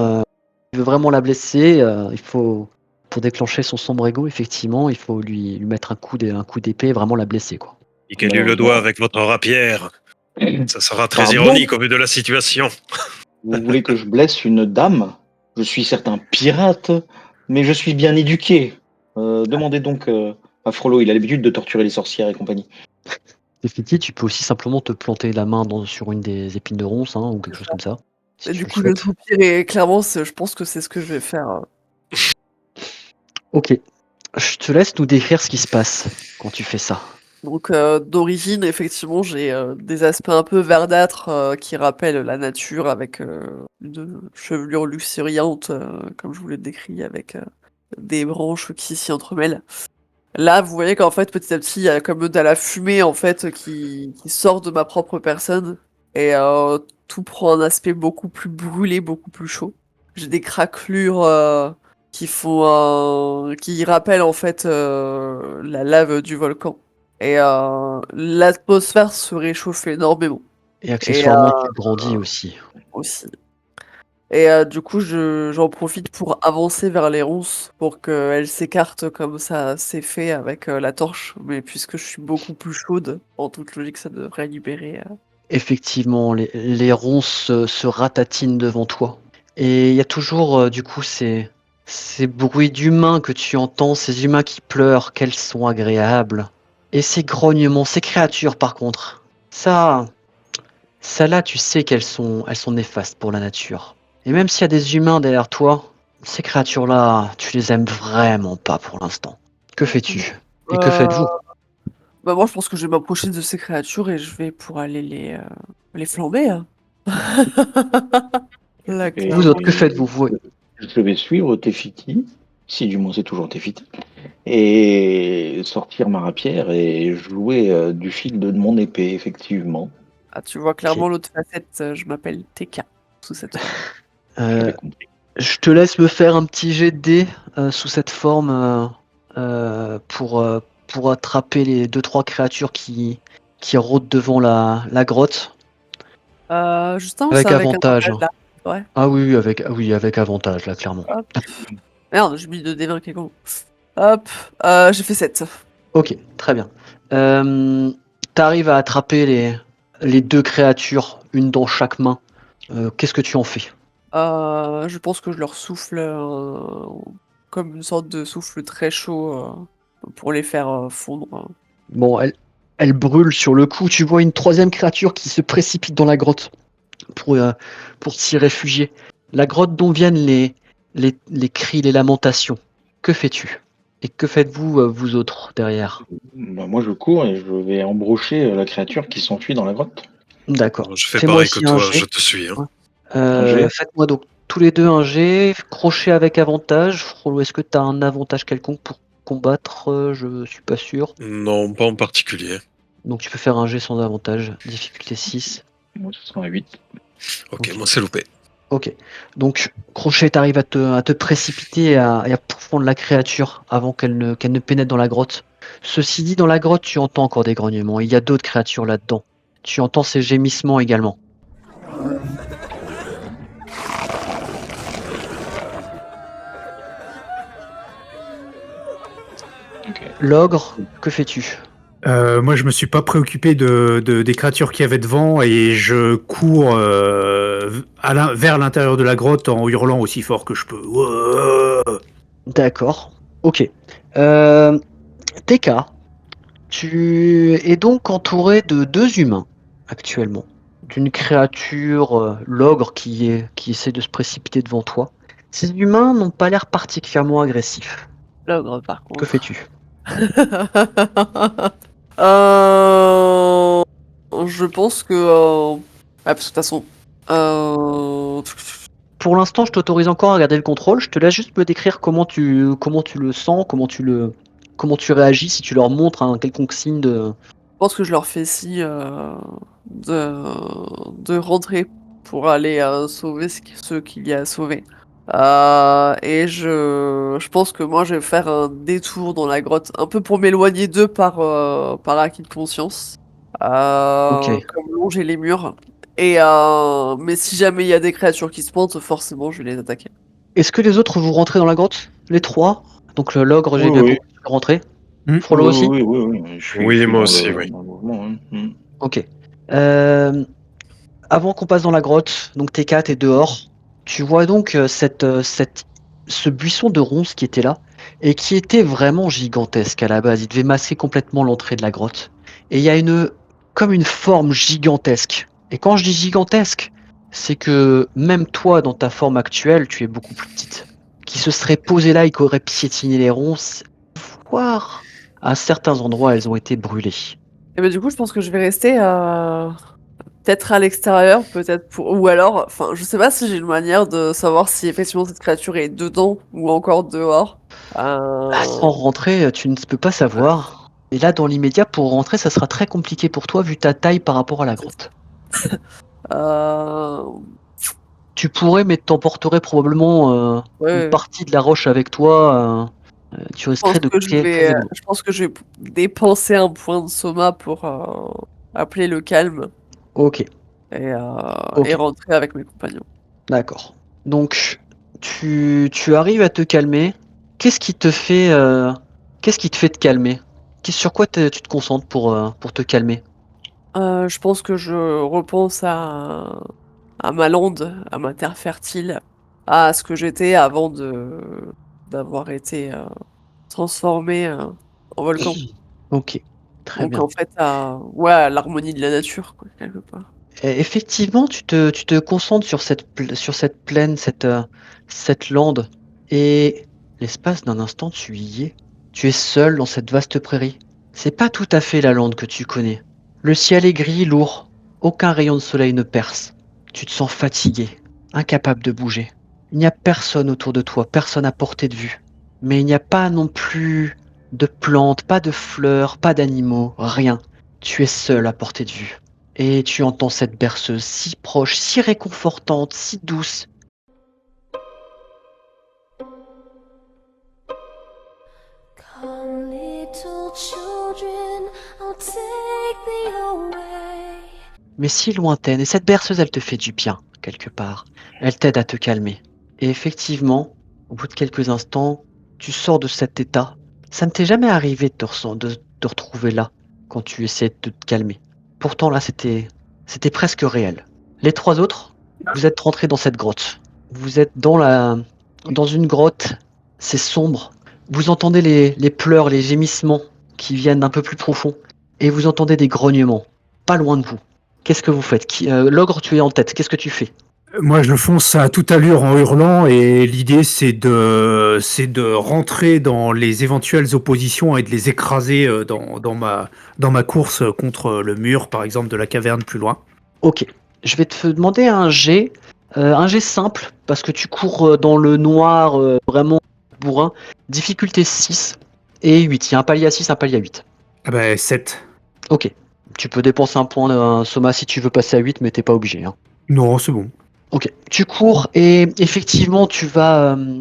S1: la blesser, il faut, pour déclencher son sombre ego, effectivement, il faut lui mettre un coup d'épée et vraiment la blesser, quoi.
S6: Piquez-lui le doigt avec votre rapière. Ça sera très
S5: Pardon?
S6: ironique au vu de la situation.
S5: Vous voulez que je blesse une dame? Je suis certes un pirate, mais je suis bien éduqué. Demandez donc à Frollo, il a l'habitude de torturer les sorcières et compagnie.
S1: Effectivement, tu peux aussi simplement te planter la main sur une des épines de ronce, hein, ou quelque chose comme ça, si
S4: Et
S1: tu
S4: du
S1: le
S4: coup, le
S1: souhaites.
S4: soupir est clairement, je pense que c'est ce que je vais faire.
S1: Ok, je te laisse nous décrire ce qui se passe quand tu fais ça.
S4: Donc, d'origine, effectivement, j'ai des aspects un peu verdâtres qui rappellent la nature avec une chevelure luxuriante, comme je vous l'ai décrit, avec des branches qui s'y entremêlent. Là, vous voyez qu'en fait, petit à petit, il y a comme de la fumée en fait qui sort de ma propre personne et tout prend un aspect beaucoup plus brûlé, beaucoup plus chaud. J'ai des craquelures qui rappellent en fait la lave du volcan. Et l'atmosphère se réchauffe énormément.
S1: Et
S4: Et
S1: accessoirement, tu grandis aussi.
S4: aussi. Et du coup, j'en profite pour avancer vers les ronces pour qu'elles s'écartent comme ça c'est fait avec la torche. Mais puisque je suis beaucoup plus chaude, en toute logique, ça devrait libérer.
S1: Effectivement, les ronces se ratatinent devant toi. Et il y a toujours, du coup, ces bruits d'humains que tu entends, ces humains qui pleurent, qu'elles sont agréables. Et ces grognements, ces créatures, par contre, ça là, tu sais elles sont néfastes pour la nature. Et même s'il y a des humains derrière toi, ces créatures-là, tu les aimes vraiment pas pour l'instant. Que fais-tu? Et que
S4: Euh,
S1: faites-vous?
S4: Bah moi, je pense que je vais m'approcher de ces créatures et je vais pour aller les flamber. Hein. Là,
S5: Et
S1: Vous autres, que
S4: clairement.
S1: faites-vous? Vous,
S5: je vais suivre Tefiti, si du moins c'est toujours Tefiti, et sortir ma rapière et jouer du fil de mon épée, effectivement.
S4: Ah, tu vois
S1: ok.
S4: clairement l'autre facette, je m'appelle TK sous cette forme.
S5: J'avais
S1: Euh,
S5: compris.
S1: je te laisse me faire un petit jet de dés sous cette forme pour attraper les deux trois créatures qui rôdent devant la grotte
S4: Justement, c'est
S1: avec
S4: avec
S1: avantage.
S4: avantage là. Ouais.
S1: Ah oui, avec avantage là, clairement.
S4: Hop. Merde, j'ai mis 2 D20 qui est con. Hop, j'ai fait 7.
S1: Ok, très bien. T'arrives à attraper les deux créatures, une dans chaque main. Qu'est-ce que tu en fais?
S4: Je pense que je leur souffle comme une sorte de souffle très chaud pour les faire fondre.
S1: Bon, elle brûle sur le coup. Tu vois une troisième créature qui se précipite dans la grotte pour s'y réfugier. La grotte dont viennent les cris, les lamentations. Que fais-tu? Et que faites-vous, vous autres, derrière?
S5: Bah, moi, je cours et je vais embrocher la créature qui s'enfuit dans la grotte.
S1: D'accord.
S6: Je fais
S1: Fais-moi
S6: pareil que
S1: aussi un
S6: toi, je
S1: jet.
S6: te suis. Hein.
S1: Ouais.
S5: Un jet.
S1: Faites-moi donc tous les deux un jet. Crochet avec avantage. Frollo, est-ce que tu as un avantage quelconque pour combattre? Je suis pas sûr.
S6: Non, pas en particulier.
S1: Donc tu peux faire un jet sans avantage. Difficulté 6.
S5: Moi, ce sera un 8.
S6: Ok,
S1: Ok.
S6: moi c'est loupé.
S1: Ok. Donc, Crochet, t'arrives à te précipiter et à pourfendre la créature avant qu'elle ne pénètre dans la grotte. Ceci dit, dans la grotte, tu entends encore des grognements. Il y a d'autres créatures là-dedans. Tu entends ces gémissements également.
S5: Ok.
S1: L'ogre, que fais-tu?
S3: Moi, je me suis pas préoccupé des créatures qu'il y avait devant et je cours vers l'intérieur de la grotte en hurlant aussi fort que je peux. Ouah.
S1: D'accord. Ok. TK, tu es donc entouré de deux humains actuellement. D'une créature, l'ogre, qui essaie de se précipiter devant toi. Ces humains n'ont pas l'air particulièrement agressifs.
S4: L'ogre, par
S1: Que
S4: contre.
S1: fais-tu?
S4: Euh, Je pense que. Parce que de toute façon. Euh...
S1: Pour l'instant, je t'autorise encore à garder le contrôle. Je te laisse juste me décrire comment tu le sens, comment tu réagis si tu leur montres un quelconque signe de.
S4: Je pense que je leur fais signe de rentrer pour aller sauver ceux qu'il y a à sauver. Et je pense que moi je vais faire un détour dans la grotte, un peu pour m'éloigner d'eux par acquis de conscience.
S1: Ok.
S4: Comme longer les murs. Mais si jamais il y a des créatures qui se pointent, forcément je vais les attaquer.
S1: Est-ce que les autres vous rentrez dans la grotte? Les trois? Donc l'ogre, j'ai
S5: Oui,
S1: bien
S5: oui.
S1: compris, rentrer.
S3: Hmm.
S1: Frollo aussi?
S5: Oui. Je
S6: Oui,
S5: suis
S6: moi
S5: dans
S6: aussi,
S5: le,
S6: oui.
S5: dans le mouvement. Hein.
S1: Ok. Avant qu'on passe dans la grotte, donc T4 est dehors. Tu vois donc ce buisson de ronces qui était là et qui était vraiment gigantesque à la base. Il devait masquer complètement l'entrée de la grotte. Et il y a comme une forme gigantesque. Et quand je dis gigantesque, c'est que même toi, dans ta forme actuelle, tu es beaucoup plus petite. Qui se serait posée là et qui aurait piétiné les ronces, voire à certains endroits, elles ont été brûlées.
S4: Et ben du coup je pense que je vais rester peut-être à l'extérieur, peut-être pour... Ou alors, enfin, je sais pas si j'ai une manière de savoir si effectivement cette créature est dedans ou encore dehors.
S1: Sans rentrer, tu ne peux pas savoir. Et là, dans l'immédiat, pour rentrer, ça sera très compliqué pour toi vu ta taille par rapport à la grotte.
S4: Euh...
S1: Tu pourrais, mais t'emporterais probablement une
S4: Ouais,
S1: partie de la roche avec toi. Tu risquerais de casser le bout.
S4: je pense que je vais dépenser un point de soma pour appeler le calme
S1: Ok,
S4: et
S1: ok,
S4: rentrer avec mes compagnons.
S1: d'accord. Donc, tu arrives à te calmer. Qu'est-ce qui te fait, qu'est-ce qui te fait te calmer? Sur quoi tu te concentres pour te calmer?
S4: Je pense que je repense à ma lande, à ma terre fertile, à ce que j'étais avant d'avoir été transformée en volcan.
S1: Ok, très
S4: Donc
S1: bien.
S4: en fait, à l'harmonie de la nature, quoi, quelque part.
S1: Effectivement, tu te concentres sur cette plaine, cette lande, et l'espace d'un instant, tu y es. Tu es seul dans cette vaste prairie. C'est pas tout à fait la lande que tu connais. Le ciel est gris, lourd. Aucun rayon de soleil ne perce. Tu te sens fatigué, incapable de bouger. Il n'y a personne autour de toi, personne à portée de vue. Mais il n'y a pas non plus de plantes, pas de fleurs, pas d'animaux, rien. Tu es seul à portée de vue. Et tu entends cette berceuse si proche, si réconfortante, si douce.
S2: Come, little children, I'll take thee away.
S1: Mais si lointaine, et cette berceuse, elle te fait du bien, quelque part. Elle t'aide à te calmer. Et effectivement, au bout de quelques instants, tu sors de cet état. Ça ne t'est jamais arrivé de te retrouver là, quand tu essaies de te calmer. Pourtant là, c'était presque réel. Les trois autres, vous êtes rentrés dans cette grotte. Vous êtes dans une grotte, c'est sombre. Vous entendez les pleurs, les gémissements qui viennent d'un peu plus profond. Et vous entendez des grognements, pas loin de vous. Qu'est-ce que vous faites? L'ogre, tu es en tête. Qu'est-ce que tu fais?
S3: Moi, je fonce à toute allure en hurlant et l'idée, c'est de rentrer dans les éventuelles oppositions et de les écraser dans ma course contre le mur, par exemple, de la caverne plus loin.
S1: Ok. Je vais te demander un jet simple, parce que tu cours dans le noir, vraiment bourrin. Difficulté 6 et 8. Il y a un palier à 6, un palier à 8.
S3: Ah bah, 7.
S1: Ok. Tu peux dépenser un point d'un soma si tu veux passer à 8, mais t'es pas obligé, hein.
S3: Non, c'est bon.
S1: Ok. Tu cours et effectivement, d'un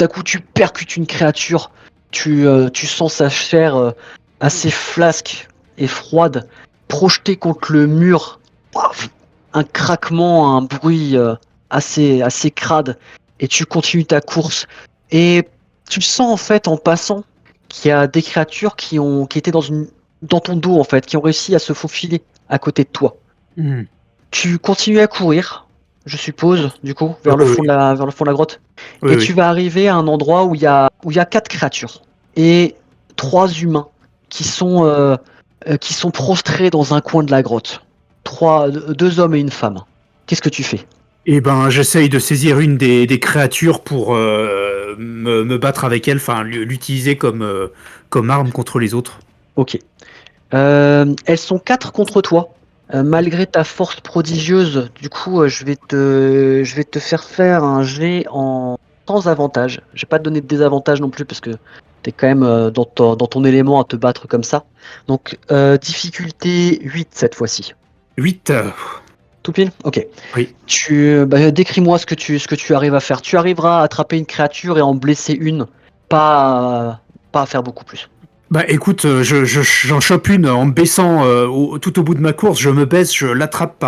S1: coup, tu percutes une créature. Tu sens sa chair assez flasque et froide projetée contre le mur. Paf, un craquement, un bruit assez crade. Et tu continues ta course. Et tu sens en fait en passant qu'il y a des créatures qui étaient dans ton dos en fait, qui ont réussi à se faufiler à côté de toi.
S3: Hmm.
S1: Tu continues à courir, je suppose, du coup, vers le
S3: Oui,
S1: fond de vers le fond de la grotte.
S3: oui,
S1: Et
S3: oui.
S1: tu vas arriver à un endroit où il y a 4 créatures et 3 humains qui sont prostrés dans un coin de la grotte. 2 hommes et une femme. Qu'est-ce que tu fais?
S3: Eh ben, j'essaye de saisir une des créatures pour me battre avec elle, enfin l'utiliser comme arme contre les autres.
S1: Ok. Elles sont 4 contre toi. Malgré ta force prodigieuse, du coup, je vais te faire un jet sans avantage. Je vais pas te donner de désavantage non plus parce que t'es quand même dans ton élément à te battre comme ça. Donc, difficulté 8 cette fois-ci.
S3: 8.
S1: Tout pile? Ok.
S3: Oui.
S1: Décris-moi ce que tu arrives à faire. Tu arriveras à attraper une créature et en blesser une, pas à faire beaucoup plus.
S3: Bah écoute, j'en chope une en me baissant tout au bout de ma course, je me baisse, je l'attrape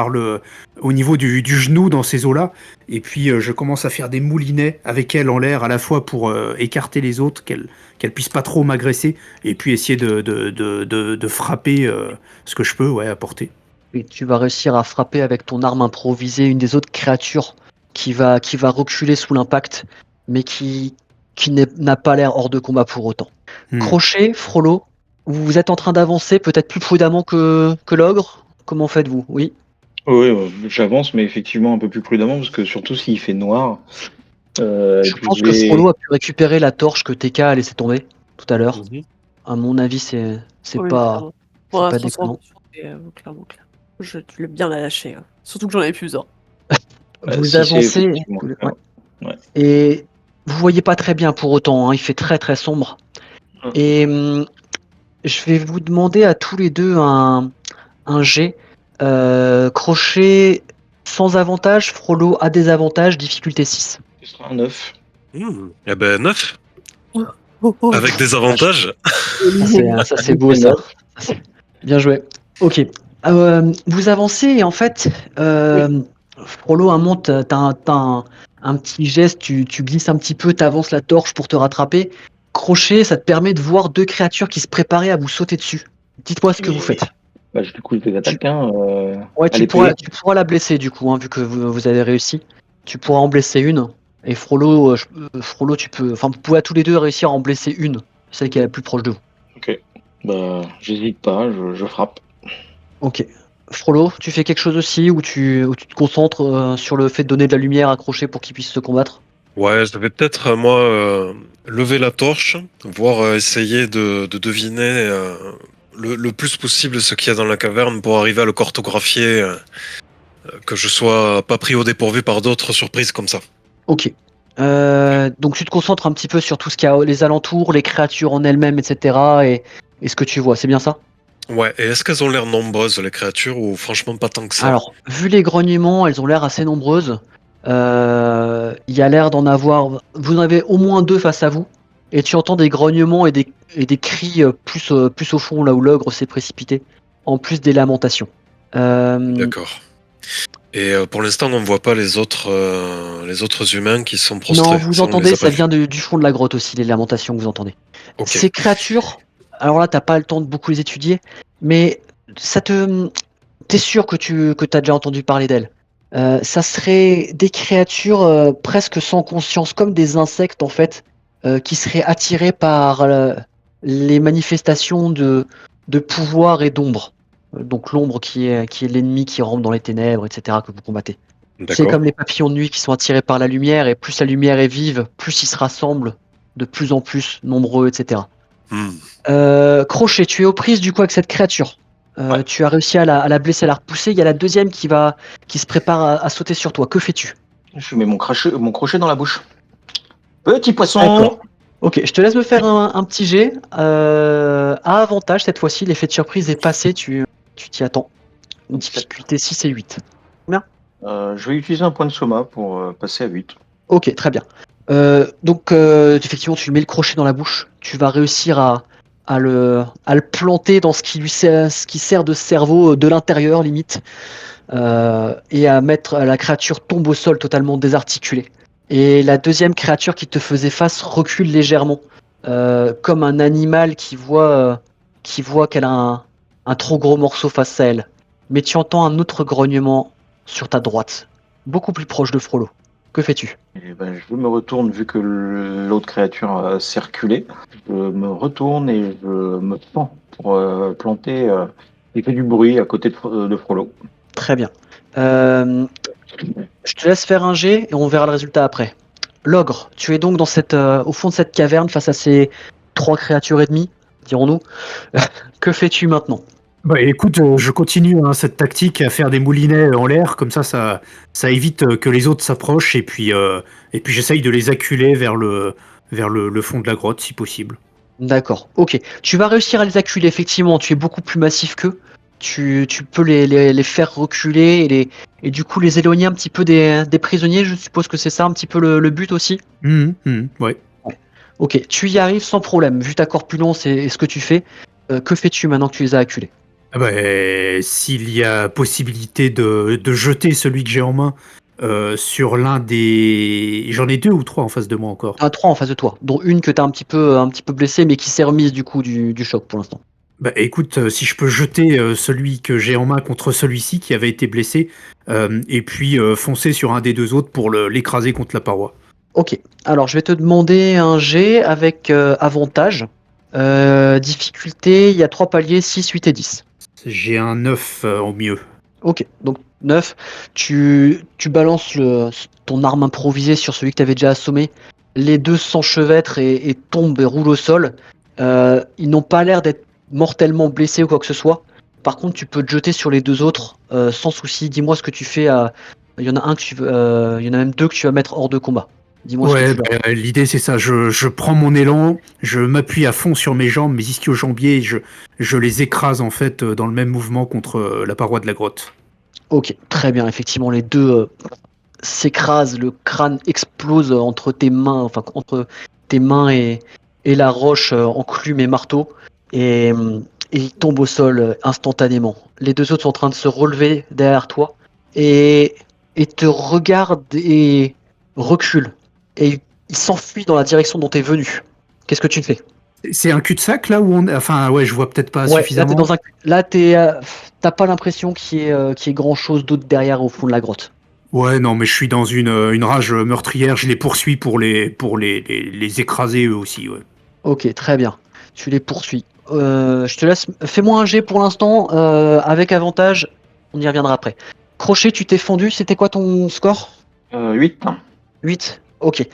S3: au niveau du genou dans ces eaux-là, et puis je commence à faire des moulinets avec elle en l'air à la fois pour écarter les autres, qu'elle puisse pas trop m'agresser, et puis essayer de frapper ce que je peux, ouais, à portée.
S1: Et tu vas réussir à frapper avec ton arme improvisée une des autres créatures qui va reculer sous l'impact, mais qui n'a pas l'air hors de combat pour autant. Crochet, Frollo, vous êtes en train d'avancer peut-être plus prudemment que l'ogre. Comment faites-vous? Oui.
S5: Oui, j'avance, mais effectivement un peu plus prudemment, parce que surtout s'il fait noir.
S1: Je pense que Frollo a pu récupérer la torche que TK a laissé tomber tout à l'heure.
S6: Mhm.
S1: À mon avis, c'est
S4: Oui,
S1: pas
S4: clairement. Pour la
S1: pas déconnant.
S4: transformation, c'est clairement clair. Je l'ai bien la lâcher, hein. Surtout que j'en ai plus besoin.
S1: Vous
S5: Si c'est
S1: avancez
S5: effectivement ça.
S1: ouais.
S5: Ouais.
S1: Et vous voyez pas très bien pour autant, hein, il fait très très sombre.
S5: Ouais.
S1: Et je vais vous demander à tous les deux un jet. Crochet sans avantage, Frollo à désavantage, difficulté 6.
S5: Ce sera un 9.
S6: Eh ben 9,
S4: Oh,
S6: avec des avantages.
S1: Ça c'est beau ça. Bien joué. Ok. Vous avancez et en fait, Frollo, t'as un petit geste, tu glisses un petit peu, t'avances la torche pour te rattraper. Crochet, ça te permet de voir 2 créatures qui se préparaient à vous sauter dessus. Dites-moi ce que vous faites.
S5: Bah, du coup, je les attaque. Hein,
S1: Ouais,
S5: à l'épée.
S1: tu pourras la blesser du coup, hein, vu que vous avez réussi. Tu pourras en blesser une. Et Frollo, Frollo, tu peux. Enfin, vous pouvez à tous les deux réussir à en blesser une, celle qui est la plus proche de vous.
S5: Ok. Bah, j'hésite pas, je frappe.
S1: Ok. Frollo, tu fais quelque chose aussi ou ou tu te concentres sur le fait de donner de la lumière accrochée pour qu'ils puissent se combattre?
S6: Ouais, je vais peut-être, moi, lever la torche, voire essayer de deviner le plus possible ce qu'il y a dans la caverne pour arriver à le cartographier, que je sois pas pris au dépourvu par d'autres surprises comme ça.
S1: Ok. Donc tu te concentres un petit peu sur tout ce qu'il y a les alentours, les créatures en elles-mêmes, etc. Et ce que tu vois, c'est bien ça?
S6: Ouais, et est-ce qu'elles ont l'air nombreuses, les créatures, ou franchement pas tant que ça?
S1: Alors, vu les grognements, elles ont l'air assez nombreuses. Il y a l'air d'en avoir. Vous en avez au moins deux face à vous. Et tu entends des grognements et des cris plus au fond, là où l'ogre s'est précipité. En plus des lamentations.
S6: D'accord. Et pour l'instant, on ne voit pas les autres humains qui sont
S1: Non,
S6: prostrés.
S1: vous
S6: Ça, on les
S1: entendez,
S6: a pas
S1: ça
S6: vus.
S1: vient du fond de la grotte aussi, les lamentations que vous entendez.
S6: Ok.
S1: Ces créatures, alors là, t'as pas le temps de beaucoup les étudier, mais t'es sûr que t'as déjà entendu parler d'elles. Ça serait des créatures presque sans conscience, comme des insectes en fait, qui seraient attirés par les manifestations de pouvoir et d'ombre. Donc l'ombre qui est l'ennemi qui rentre dans les ténèbres, etc., que vous combattez. C'est
S6: D'accord.
S1: comme les papillons de nuit qui sont attirés par la lumière, et plus la lumière est vive, plus ils se rassemblent de plus en plus nombreux, etc.
S6: Hmm.
S1: Crochet, tu es aux prises du coup avec cette créature.
S5: Ouais.
S1: Tu as réussi à la blesser, à la repousser. Il y a la deuxième qui se prépare à sauter sur toi. Que fais-tu?
S5: Je mets mon crochet dans la bouche. Petit poisson.
S1: D'accord. Ok, je te laisse me faire un petit jet. À avantage cette fois-ci, l'effet de surprise est passé, tu t'y attends. Difficulté 6 et 8.
S5: Je vais utiliser un point de soma pour passer à 8.
S1: Ok, très bien. Donc, effectivement, tu lui mets le crochet dans la bouche. Tu vas réussir à le planter dans ce qui sert de cerveau de l'intérieur, limite, et à mettre la créature tombe au sol totalement désarticulée. Et la deuxième créature qui te faisait face recule légèrement, comme un animal qui voit qu'elle a un trop gros morceau face à elle. Mais tu entends un autre grognement sur ta droite, beaucoup plus proche de Frollo. Que fais-tu?
S5: Et ben, je me retourne vu que l'autre créature a circulé. Je me retourne et je me pends pour planter. Il fait du bruit à côté de Frollo.
S1: Très bien. Je te laisse faire un jet et on verra le résultat après. L'ogre, tu es donc au fond de cette caverne face à ces trois créatures ennemies, dirons-nous. Que fais-tu maintenant?
S3: Bah écoute, je continue hein, cette tactique à faire des moulinets en l'air, comme ça évite que les autres s'approchent et puis j'essaye de les acculer vers le fond de la grotte si possible.
S1: D'accord, ok. Tu vas réussir à les acculer, effectivement, tu es beaucoup plus massif qu'eux. Tu peux les faire reculer et du coup les éloigner un petit peu des prisonniers, je suppose que c'est ça un petit peu le but aussi.
S3: Ouais.
S1: Ok, tu y arrives sans problème, vu ta corpulence et ce que tu fais. Que fais-tu maintenant que tu les as acculés?
S3: Ah bah, s'il y a possibilité de jeter celui que j'ai en main sur l'un des... J'en ai 2 ou 3 en face de moi encore.
S1: Un 3 en face de toi, dont une que t'as un petit peu blessée, mais qui s'est remise du coup du choc pour l'instant.
S3: Bah écoute, si je peux jeter celui que j'ai en main contre celui-ci qui avait été blessé, et puis foncer sur un des deux autres pour l'écraser contre la paroi.
S1: Ok, alors je vais te demander un jet avec avantage. Difficulté, il y a 3 paliers, 6, 8 et 10.
S3: J'ai un 9 au mieux.
S1: Ok, donc 9, tu balances ton arme improvisée sur celui que tu avais déjà assommé. Les deux s'enchevêtrent et tombent et roulent au sol. Ils n'ont pas l'air d'être mortellement blessés ou quoi que ce soit. Par contre, tu peux te jeter sur les deux autres sans souci. Dis-moi ce que tu fais. Il y en a un que tu veux, il y en a même deux que tu vas mettre hors de combat. Dis-moi ce que
S3: Ouais,
S1: tu
S3: bah, l'idée c'est ça, je prends mon élan, je m'appuie à fond sur mes jambes, mes ischio-jambiers, et je les écrase en fait dans le même mouvement contre la paroi de la grotte.
S1: Ok, très bien. Effectivement, les deux s'écrasent, le crâne explose entre tes mains, enfin entre tes mains et la roche enclume et marteau, et il tombe au sol instantanément. Les deux autres sont en train de se relever derrière toi et te regardent et reculent. Et ils s'enfuient dans la direction dont tu es venu. Qu'est-ce que tu fais?
S3: C'est un cul-de-sac là où on. Enfin, ouais, je vois peut-être pas
S1: Ouais, là,
S3: suffisamment.
S1: t'as pas l'impression qu'il y ait grand chose d'autre derrière au fond de la grotte.
S3: Ouais, non, mais je suis dans une rage meurtrière. Je les poursuis pour les écraser eux aussi, ouais.
S1: Ok, très bien. Tu les poursuis. Je te laisse. Fais-moi un jet pour l'instant, avec avantage. On y reviendra après. Crochet, tu t'es fendu. C'était quoi ton score?
S5: 8.
S1: 8. Ok.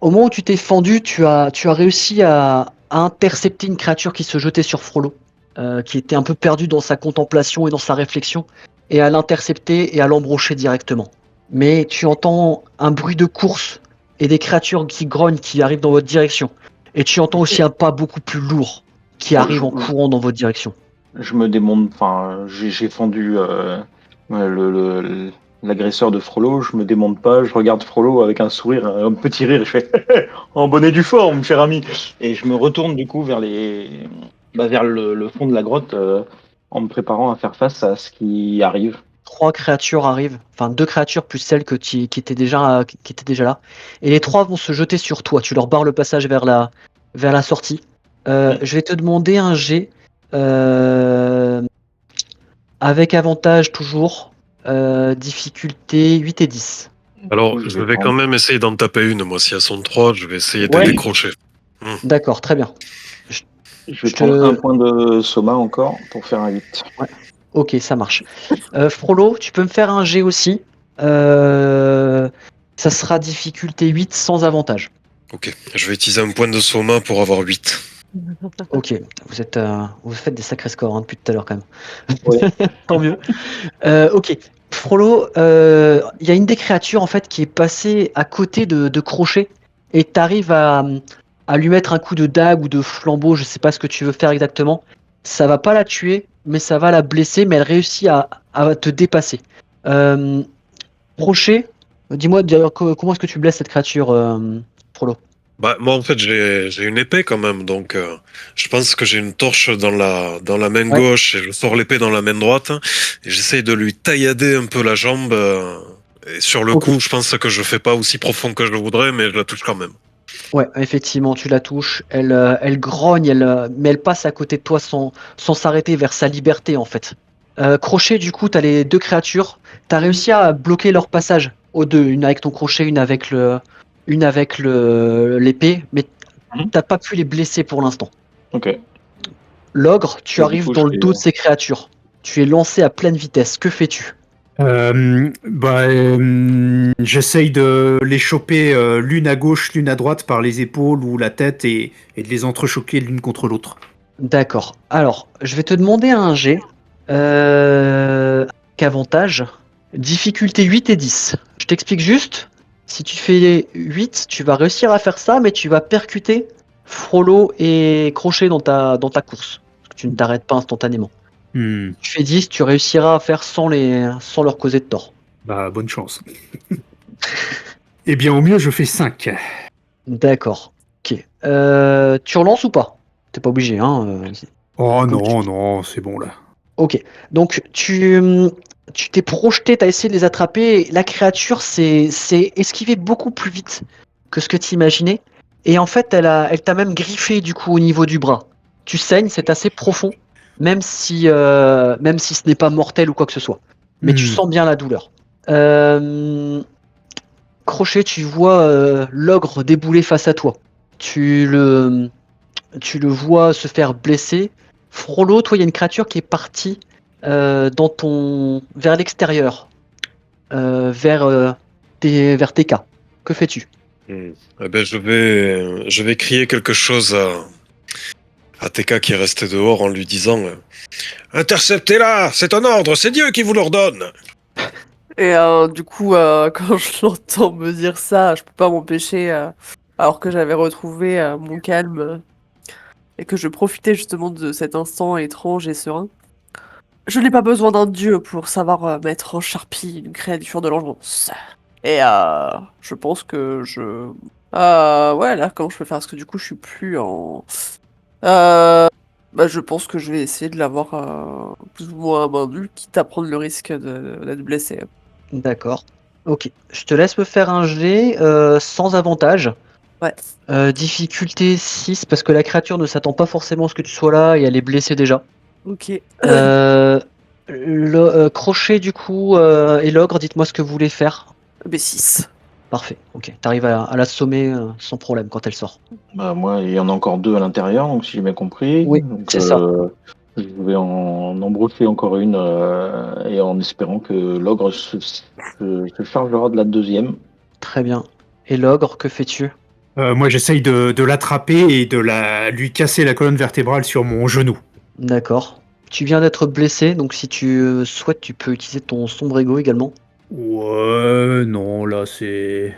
S1: Au moment où tu t'es fendu, tu as réussi à intercepter une créature qui se jetait sur Frollo, qui était un peu perdu dans sa contemplation et dans sa réflexion, et à l'intercepter et à l'embrocher directement. Mais tu entends un bruit de course et des créatures qui grognent qui arrivent dans votre direction. Et tu entends aussi un pas beaucoup plus lourd qui
S5: Bon,
S1: arrive en courant dans votre direction.
S5: je me démonte, enfin, j'ai fendu l'agresseur de Frollo, je me démonte pas, je regarde Frollo avec un sourire, un petit rire, je fais en bonne et due forme, cher ami. Et je me retourne du coup vers vers le fond de la grotte en me préparant à faire face à ce qui arrive.
S1: 3 créatures arrivent, enfin 2 créatures plus celles qui étaient déjà là. Et les 3 vont se jeter sur toi. Tu leur barres le passage vers la sortie. Je vais te demander un jet avec avantage toujours. Difficulté 8 et 10.
S6: Alors,
S5: Du coup,
S6: je vais quand même essayer d'en taper une, moi. Si elles sont 3, je vais essayer de
S1: Ouais.
S6: les décrocher.
S1: D'accord, très bien.
S5: Je vais
S1: Je
S5: prendre
S1: te-
S5: un point de soma encore pour faire un 8.
S1: Ok, ça marche. Frollo, tu peux me faire un jet aussi. Ça sera difficulté 8 sans avantage.
S6: Ok, je vais utiliser un point de soma pour avoir 8.
S1: Ok, vous faites des sacrés scores hein, depuis tout à l'heure quand même.
S5: Ouais.
S1: Tant mieux. Ok, Frollo, il y a une des créatures en fait qui est passée à côté de Crochet et t'arrives à lui mettre un coup de dague ou de flambeau, je sais pas ce que tu veux faire exactement. Ça va pas la tuer, mais ça va la blesser, mais elle réussit à te dépasser. Euh, Crochet, dis-moi d'ailleurs comment est-ce que tu blesses cette créature, Frollo?
S6: Bah, moi, en fait, j'ai une épée quand même, donc je pense que j'ai une torche dans la main
S1: Ouais.
S6: gauche et je sors l'épée dans la main droite et j'essaye de lui taillader un peu la jambe. Et sur le
S1: Ok.
S6: coup, je pense que je fais pas aussi profond que je le voudrais, mais je la touche quand même.
S1: Ouais, effectivement, tu la touches. Elle grogne, mais elle passe à côté de toi sans s'arrêter vers sa liberté en fait. Crochet, du coup, t'as les 2 créatures. T'as réussi à bloquer leur passage aux 2, une avec ton crochet, une avec l'épée, mais
S5: Mhm.
S1: t'as pas pu les blesser pour l'instant.
S5: Ok.
S1: L'ogre, tu
S5: Et du
S1: arrives
S5: coup,
S1: dans
S5: je
S1: le
S5: fais,
S1: dos de ces créatures. Tu es lancé à pleine vitesse. Que fais-tu?
S3: J'essaye de les choper l'une à gauche, l'une à droite par les épaules ou la tête et de les entrechoquer l'une contre l'autre.
S1: D'accord. Alors, je vais te demander un jet. Qu'avantage? Difficulté 8 et 10. Je t'explique juste. Si tu fais 8, tu vas réussir à faire ça, mais tu vas percuter Frollo et Crochet dans ta course. Parce que tu ne t'arrêtes pas instantanément.
S3: Hmm,
S1: Tu fais 10, tu réussiras à faire sans leur causer de tort.
S3: bah, bonne chance. Eh bien, au mieux, je fais 5.
S1: D'accord. Ok. Tu relances ou pas? T'es pas obligé, hein.
S3: Oh
S1: Comme tu-
S3: non, non, c'est bon là.
S1: Ok, donc tu t'es projeté, t'as essayé de les attraper. Et la créature s'est esquivée beaucoup plus vite que ce que tu imaginais. Et en fait, elle t'a même griffé du coup au niveau du bras. Tu saignes, c'est assez profond, même si ce n'est pas mortel ou quoi que ce soit. Mais tu
S3: Hmm,
S1: sens bien la douleur. Euh, Crochet, tu vois l'ogre débouler face à toi. Tu le, tu le vois se faire blesser. Frollo, toi, il y a une créature qui est partie vers l'extérieur, vers TK. Que fais-tu?
S6: Eh ben, je vais crier quelque chose à TK qui est resté dehors en lui disant Interceptez-la, c'est un ordre, c'est Dieu qui vous l'ordonne.
S4: Et du coup, quand je l'entends me dire ça, je peux pas m'empêcher, alors que j'avais retrouvé mon calme et que je profitais justement de cet instant étrange et serein. Je n'ai pas besoin d'un dieu pour savoir mettre en charpie une créature de l'engeance. Et je pense que ouais, là, comment je peux faire? Parce que du coup, je suis plus en... je pense que je vais essayer de l'avoir plus ou moins à main nue, quitte à prendre le risque de la blesser.
S1: D'accord. Ok. Je te laisse me faire un jet sans avantage.
S4: Ouais.
S1: Difficulté 6, parce que la créature ne s'attend pas forcément à ce que tu sois là et elle est blessée déjà.
S4: Ok.
S1: Crochet du coup et l'ogre, dites-moi ce que vous voulez faire.
S4: B6.
S1: Parfait, ok. T'arrives à l'assommer sans problème quand elle sort.
S5: Bah, moi, il y en a encore 2 à l'intérieur, donc si j'ai bien compris.
S1: Oui,
S5: Donc,
S1: c'est ça.
S5: je vais en embrocher encore une et en espérant que l'ogre se chargera de la deuxième.
S1: Très bien. Et l'ogre, que fais-tu?
S3: Moi, j'essaye de l'attraper et de lui casser la colonne vertébrale sur mon genou.
S1: D'accord. Tu viens d'être blessé, donc si tu souhaites, tu peux utiliser ton sombre ego également.
S3: Ouais, non, là, c'est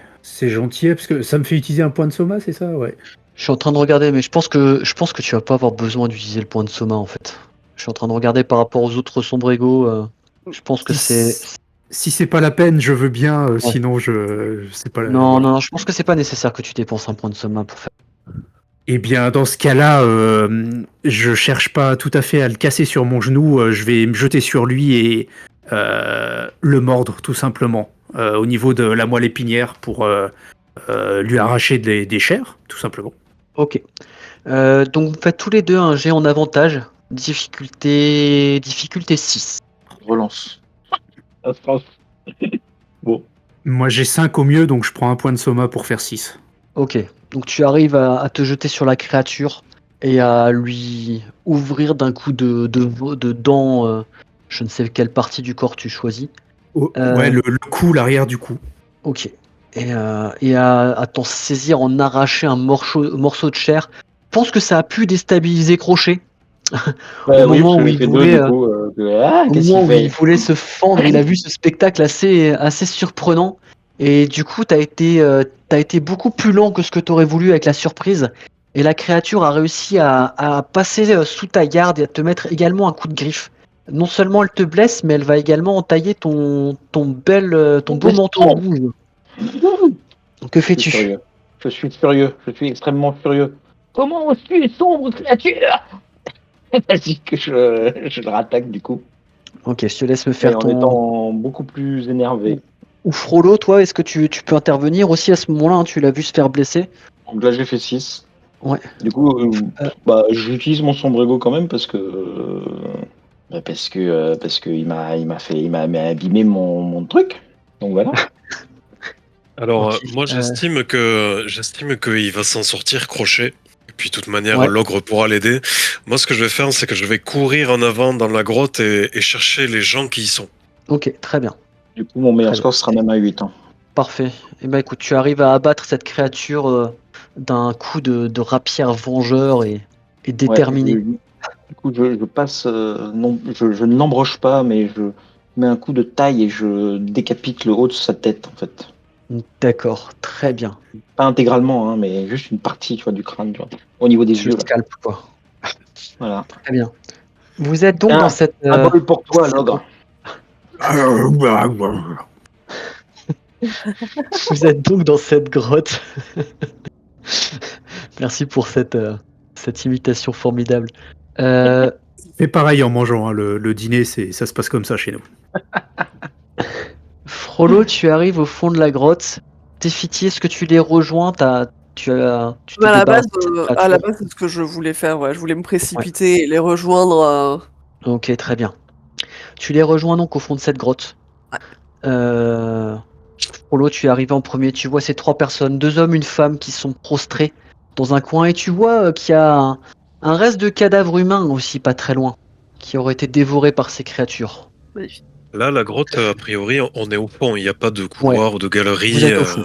S3: gentil, parce que ça me fait utiliser un point de soma, c'est ça? Ouais.
S1: Je suis en train de regarder, mais je pense que tu vas pas avoir besoin d'utiliser le point de soma en fait. Je suis en train de regarder par rapport aux autres sombres égaux. Je pense que c'est.
S3: Si c'est pas la peine, je veux bien,
S1: Ouais.
S3: sinon c'est pas la...
S1: Non,
S3: voilà.
S1: non, je pense que c'est pas nécessaire que tu dépenses un point de soma pour faire.
S3: Eh bien, dans ce cas-là, je cherche pas tout à fait à le casser sur mon genou, je vais me jeter sur lui et le mordre, tout simplement, au niveau de la moelle épinière pour lui arracher des chairs, tout simplement.
S1: Ok. Donc vous faites tous les deux un jet en avantage. Difficulté 6.
S5: Relance. Ça se passe. Bon.
S3: Moi, j'ai 5 au mieux, donc je prends un point de soma pour faire 6.
S1: Ok. Donc tu arrives à te jeter sur la créature et à lui ouvrir d'un coup de dents. Je ne sais quelle partie du corps tu choisis.
S3: Ouais, le cou, l'arrière du cou.
S1: Ok. Et à t'en saisir, en arracher un morceau de chair. Je pense que ça a pu déstabiliser Crochet.
S5: Oui, parce
S1: Moment
S5: que
S1: où
S5: j'ai
S1: il
S5: fait 2
S1: voulait,
S5: du coup.
S1: au
S5: Qu'est-ce
S1: moment
S5: qu'il
S1: où il
S5: fait?
S1: voulait se fendre, il a vu ce spectacle assez surprenant. Et du coup, t'as été beaucoup plus lent que ce que t'aurais voulu avec la surprise. Et la créature a réussi à passer sous ta garde et à te mettre également un coup de griffe. Non seulement elle te blesse, mais elle va également entailler ton beau manteau rouge. Que
S5: Je suis
S1: fais-tu?
S5: furieux. Je suis furieux. Je suis extrêmement furieux. Comment suis sombre créature? Vas-y que je le rattaque du coup.
S1: Ok, je te laisse me
S5: Et
S1: faire
S5: en
S1: ton.
S5: étant beaucoup plus énervé.
S1: Ou Frollo, toi, est-ce que tu peux intervenir aussi à ce moment-là, hein, tu l'as vu se faire blesser?
S5: Donc là j'ai fait 6.
S1: Ouais.
S5: Du coup,
S1: Euh.
S5: j'utilise mon sombre ego quand même parce que il m'a abîmé mon truc. Donc voilà.
S6: Alors,
S1: Ok.
S6: moi, j'estime qu'il va s'en sortir Crochet. Et puis, de toute manière,
S1: Ouais.
S6: l'ogre pourra l'aider. Moi, ce que je vais faire, c'est que je vais courir en avant dans la grotte et chercher les gens qui y sont.
S1: Ok, très bien.
S5: Du coup, mon meilleur
S1: Très
S5: score
S1: bien.
S5: sera même à 8. Hein.
S1: Parfait. Et ben écoute, tu arrives à abattre cette créature d'un coup de rapière vengeur et
S5: Ouais,
S1: déterminé.
S5: du coup, je passe. Non, je ne l'embroche pas, mais je mets un coup de taille et je décapite le haut de sa tête, en fait.
S1: D'accord, très bien.
S5: Pas intégralement, hein, mais juste une partie, tu vois, du crâne, tu vois, au niveau des
S1: Tu le
S5: yeux, là.
S1: scalpes, quoi.
S5: Voilà.
S1: Très bien. Vous êtes donc dans
S5: Tiens,
S1: cette.
S5: un bol pour toi, l'ogre.
S1: Vous êtes donc dans cette grotte. Merci pour cette imitation formidable.
S3: Fais pareil en mangeant, hein, le dîner, ça se passe comme ça chez nous.
S1: Frollo, tu arrives au fond de la grotte. Tefiti, est-ce que tu les rejoins? Tu t'es
S4: À la base,
S1: débarrassé de cette
S4: à la
S1: créature.
S4: base, c'est ce que je voulais faire. Ouais. Je voulais me précipiter et les rejoindre.
S1: Ok, très bien. Tu les rejoins donc au fond de cette grotte. Euh, Frollo, tu es arrivé en premier. Tu vois ces 3 personnes, 2 hommes, une femme qui sont prostrés dans un coin. Et tu vois qu'il y a un reste de cadavre humain aussi pas très loin, qui aurait été dévoré par ces créatures.
S4: Magnifique.
S6: Là, la grotte, a priori, on est au fond. Il n'y a pas de
S1: Ouais,
S6: couloir ou de galerie.
S1: vous êtes au fond.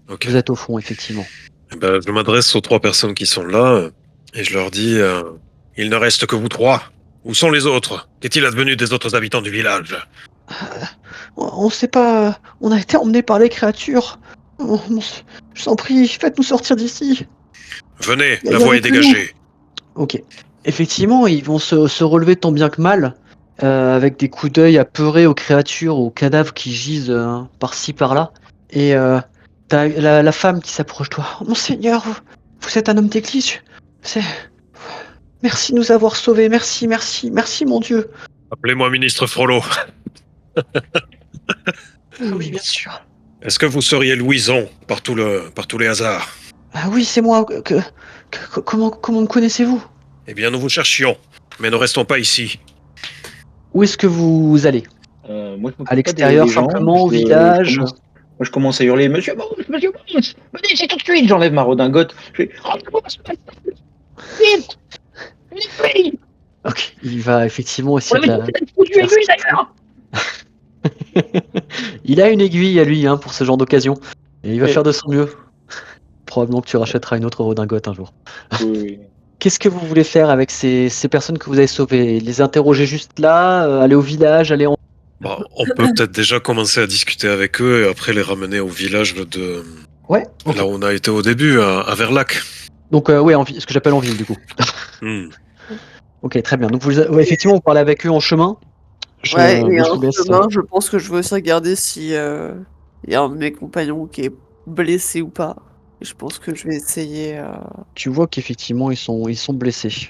S6: Ok.
S1: Vous êtes au fond, effectivement.
S6: Eh ben, je m'adresse aux 3 personnes qui sont là et je leur dis il ne reste que vous 3. Où sont les autres? Qu'est-il advenu des autres habitants du village?
S1: On sait pas. On a été emmenés par les créatures. Je t'en prie, faites-nous sortir d'ici.
S6: Venez,
S1: Il y
S6: la voie
S1: avait
S6: est
S1: que nous.
S6: dégagée.
S1: Ok. Effectivement, ils vont se relever tant bien que mal, avec des coups d'œil apeurés aux créatures, aux cadavres qui gisent par-ci par-là. Et t'as la femme qui s'approche de toi. Oh, Monseigneur, vous êtes un homme d'église. C'est... Merci de nous avoir sauvés. Merci, merci, merci, mon Dieu.
S6: Appelez-moi ministre Frollo.
S1: Oui, bien sûr.
S6: Est-ce que vous seriez Louison par tous les hasards?
S1: Ah oui, c'est moi. Comment me connaissez-vous?
S6: Eh bien, nous vous cherchions, mais ne restons pas ici.
S1: Où est-ce que vous allez?
S5: Moi, je
S1: À
S5: m'occupe pas
S1: l'extérieur
S5: des gens.
S1: simplement, au village?
S5: Je commence à hurler, Monsieur Bones, venez ici tout de suite. J'enlève ma redingote. Je fais, rentrez-moi, vite, vite,
S1: Ok, il va effectivement
S5: on
S1: essayer de
S5: avait
S1: la...
S5: peut-être foutu
S1: faire ce
S5: aiguille
S1: qu'il faut.
S5: d'ailleurs.
S1: Il a une aiguille à lui pour ce genre d'occasion. Et il va
S5: Oui.
S1: faire de son mieux. Probablement que tu rachèteras une autre redingote un jour.
S5: Oui.
S1: Qu'est-ce que vous voulez faire avec ces personnes que vous avez sauvées? Les interroger juste là, aller au village, aller en...
S6: Bah, on peut peut-être déjà commencer à discuter avec eux et après les ramener au village de
S1: Ouais, ok.
S6: là où on a été au début, à Verlac.
S1: Donc ouais, ce que j'appelle en ville du coup.
S6: Hmm.
S1: Ok, très bien. Donc ouais, effectivement, vous parlez avec eux en chemin.
S4: Ouais, et
S1: Moi, je
S4: en
S1: vous laisse.
S4: chemin, je pense que je vais aussi regarder si il y a un de mes compagnons qui est blessé ou pas. Et je pense que je vais essayer.
S1: Tu vois qu'effectivement, ils sont blessés.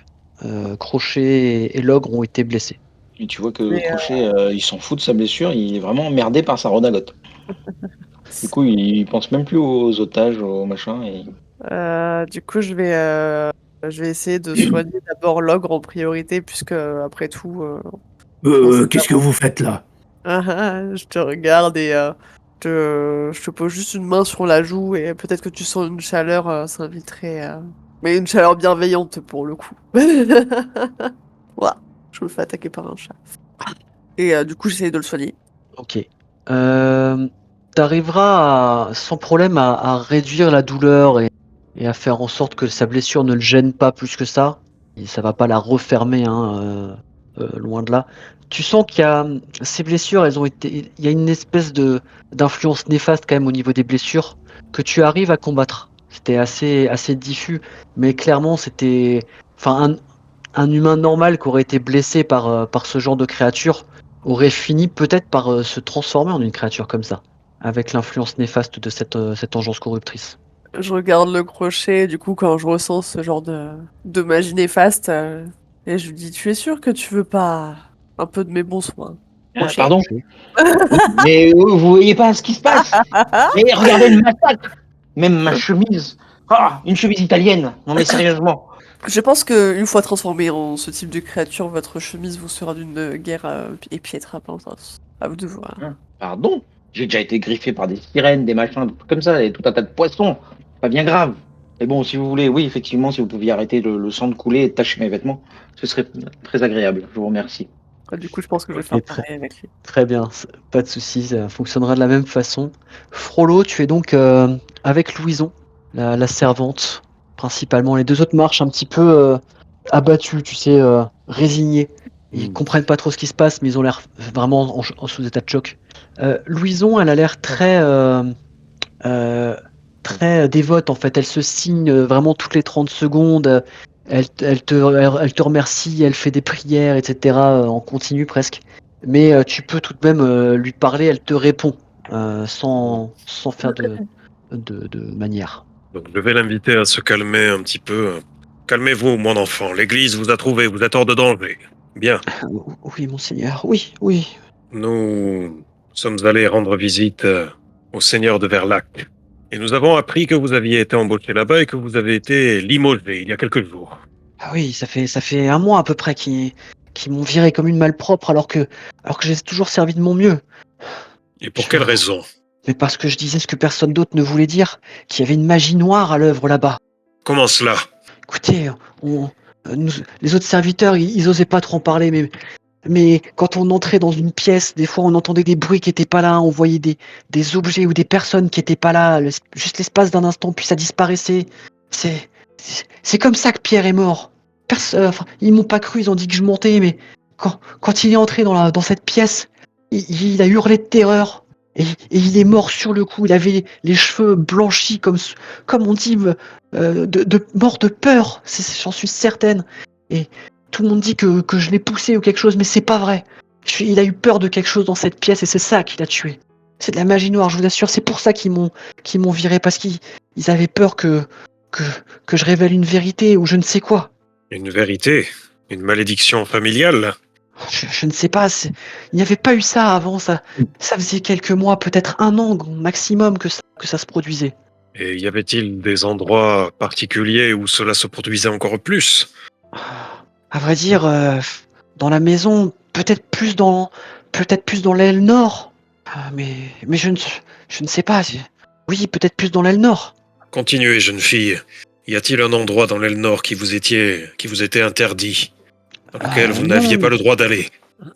S1: Crochet et Logre ont été blessés.
S5: Et tu vois que
S4: Mais,
S5: Crochet, il s'en fout de sa blessure. Il est vraiment emmerdé par sa redingote. Du coup, il pense même plus aux otages, aux machins. Et...
S4: du coup, je vais essayer de soigner d'abord l'ogre en priorité, puisque après tout,
S3: Qu'est-ce que vous faites là?
S4: je te regarde et je te pose juste une main sur la joue et peut-être que tu sens une chaleur s'inviterait. Mais une chaleur bienveillante pour le coup. Ouah, je me fais attaquer par un chat. Et du coup, j'essaye de le soigner.
S1: Ok. T'arriveras sans problème à réduire la douleur et à faire en sorte que sa blessure ne le gêne pas plus que ça. Et ça va pas la refermer, loin de là. Tu sens qu'il y a ces blessures, il y a une espèce d'influence néfaste quand même au niveau des blessures que tu arrives à combattre. C'était assez diffus, mais clairement c'était, enfin un humain normal qui aurait été blessé par ce genre de créature aurait fini peut-être par se transformer en une créature comme ça, avec l'influence néfaste de cette engeance corruptrice.
S4: Je regarde le crochet, du coup, quand je ressens ce genre de magie néfaste, et je lui dis, tu es sûr que tu veux pas un peu de mes bons soins, crochet?
S5: Pardon. Oui, mais vous voyez pas ce qui se passe. Mais regardez le massacre. Même ma chemise. Ah, une chemise italienne. Non mais sérieusement.
S4: Je pense que une fois transformé en ce type de créature, votre chemise vous sera d'une guerre épiètre importance. À vous de voir.
S5: Pardon. J'ai déjà été griffé par des sirènes, des machins, des trucs comme ça, et tout un tas de poissons. Pas bien grave. Mais bon, si vous voulez, oui, effectivement, si vous pouviez arrêter le sang de couler et de tacher mes vêtements, ce serait très agréable. Je vous remercie.
S4: Du coup, je pense que je vais
S1: Ok,
S4: faire pareil avec lui.
S1: Très bien, pas de soucis, ça fonctionnera de la même façon. Frollo, tu es donc avec Louison, la servante, principalement. Les deux autres marchent un petit peu abattus, tu sais, résignés. Ils comprennent pas trop ce qui se passe, mais ils ont l'air vraiment en sous état de choc. Louison, elle a l'air très dévote en fait. Elle se signe vraiment toutes les 30 secondes. Elle te remercie, elle fait des prières, etc. En continu presque. Mais tu peux tout de même lui parler, elle te répond sans faire de manière.
S6: Donc, je vais l'inviter à se calmer un petit peu. Calmez-vous, mon enfant. L'église vous a trouvé, vous êtes hors de danger. Bien.
S1: Oui, monseigneur, oui, oui.
S6: Nous sommes allés rendre visite au seigneur de Verlac. Et nous avons appris que vous aviez été embauché là-bas et que vous avez été limogé il y a quelques jours.
S1: Ah oui, ça fait un mois à peu près qu'ils m'ont viré comme une malpropre alors que j'ai toujours servi de mon mieux.
S6: Et pour quelle raison?
S1: Mais parce que je disais ce que personne d'autre ne voulait dire, qu'il y avait une magie noire à l'œuvre là-bas.
S6: Comment cela?
S1: Écoutez, les autres serviteurs, ils osaient pas trop en parler, mais quand on entrait dans une pièce, des fois on entendait des bruits qui étaient pas là, on voyait des objets ou des personnes qui étaient pas là, juste l'espace d'un instant, puis ça disparaissait. C'est comme ça que Pierre est mort. Ils m'ont pas cru, ils ont dit que je montais, mais quand il est entré dans cette pièce, il a hurlé de terreur. Et il est mort sur le coup. Il avait les cheveux blanchis comme on dit, mort de peur. J'en suis certaine. Et tout le monde dit que je l'ai poussé ou quelque chose, mais c'est pas vrai. Il a eu peur de quelque chose dans cette pièce et c'est ça qui l'a tué. C'est de la magie noire, je vous assure. C'est pour ça qu'ils m'ont viré, parce qu'ils avaient peur que je révèle une vérité ou je ne sais quoi.
S6: Une vérité? Une malédiction familiale?
S1: Je ne sais pas, il n'y avait pas eu ça avant, ça faisait quelques mois, peut-être un an maximum que ça se produisait.
S6: Et y avait-il des endroits particuliers où cela se produisait encore plus?
S1: À vrai dire, dans la maison, peut-être plus dans l'aile nord. Mais je ne sais pas. Oui, peut-être plus dans l'aile nord.
S6: Continuez, jeune fille. Y a-t-il un endroit dans l'aile nord qui vous était interdit, dans lequel vous n'aviez pas
S1: Non,
S6: le droit d'aller?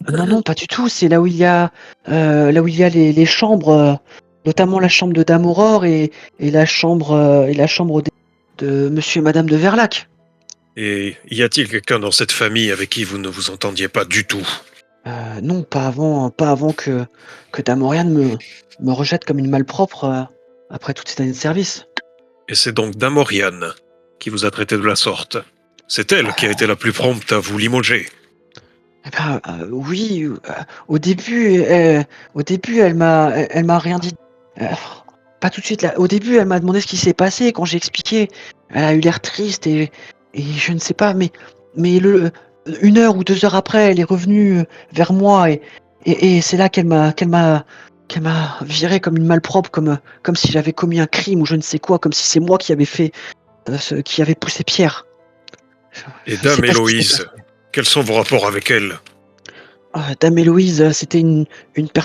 S1: non, pas du tout. C'est là où il y a les chambres, notamment la chambre de Dame Aurore et la chambre de Monsieur et Madame de Verlac.
S6: Et y a-t-il quelqu'un dans cette famille avec qui vous ne vous entendiez pas du tout?
S1: Non, pas avant que Dame Oriane me rejette comme une malpropre après toutes ces années de service.
S6: Et c'est donc Dame Oriane qui vous a traité de la sorte. C'est elle qui a été la plus prompte à vous limoger.
S1: Eh ben, oui, au début, elle m'a rien dit. Euh, Pas tout de suite là. Au début, elle m'a demandé ce qui s'est passé. Quand j'ai expliqué, elle a eu l'air triste et je ne sais pas, mais une heure ou 2 heures après, elle est revenue vers moi et c'est là qu'elle m'a viré comme une malpropre, comme si j'avais commis un crime ou je ne sais quoi, comme si c'est moi qui qui avait poussé Pierre.
S6: Et
S1: Je ne sais
S6: Dame
S1: pas ce qui s'est
S6: Héloïse, quels sont vos rapports avec elle?
S1: Dame Héloïse, c'était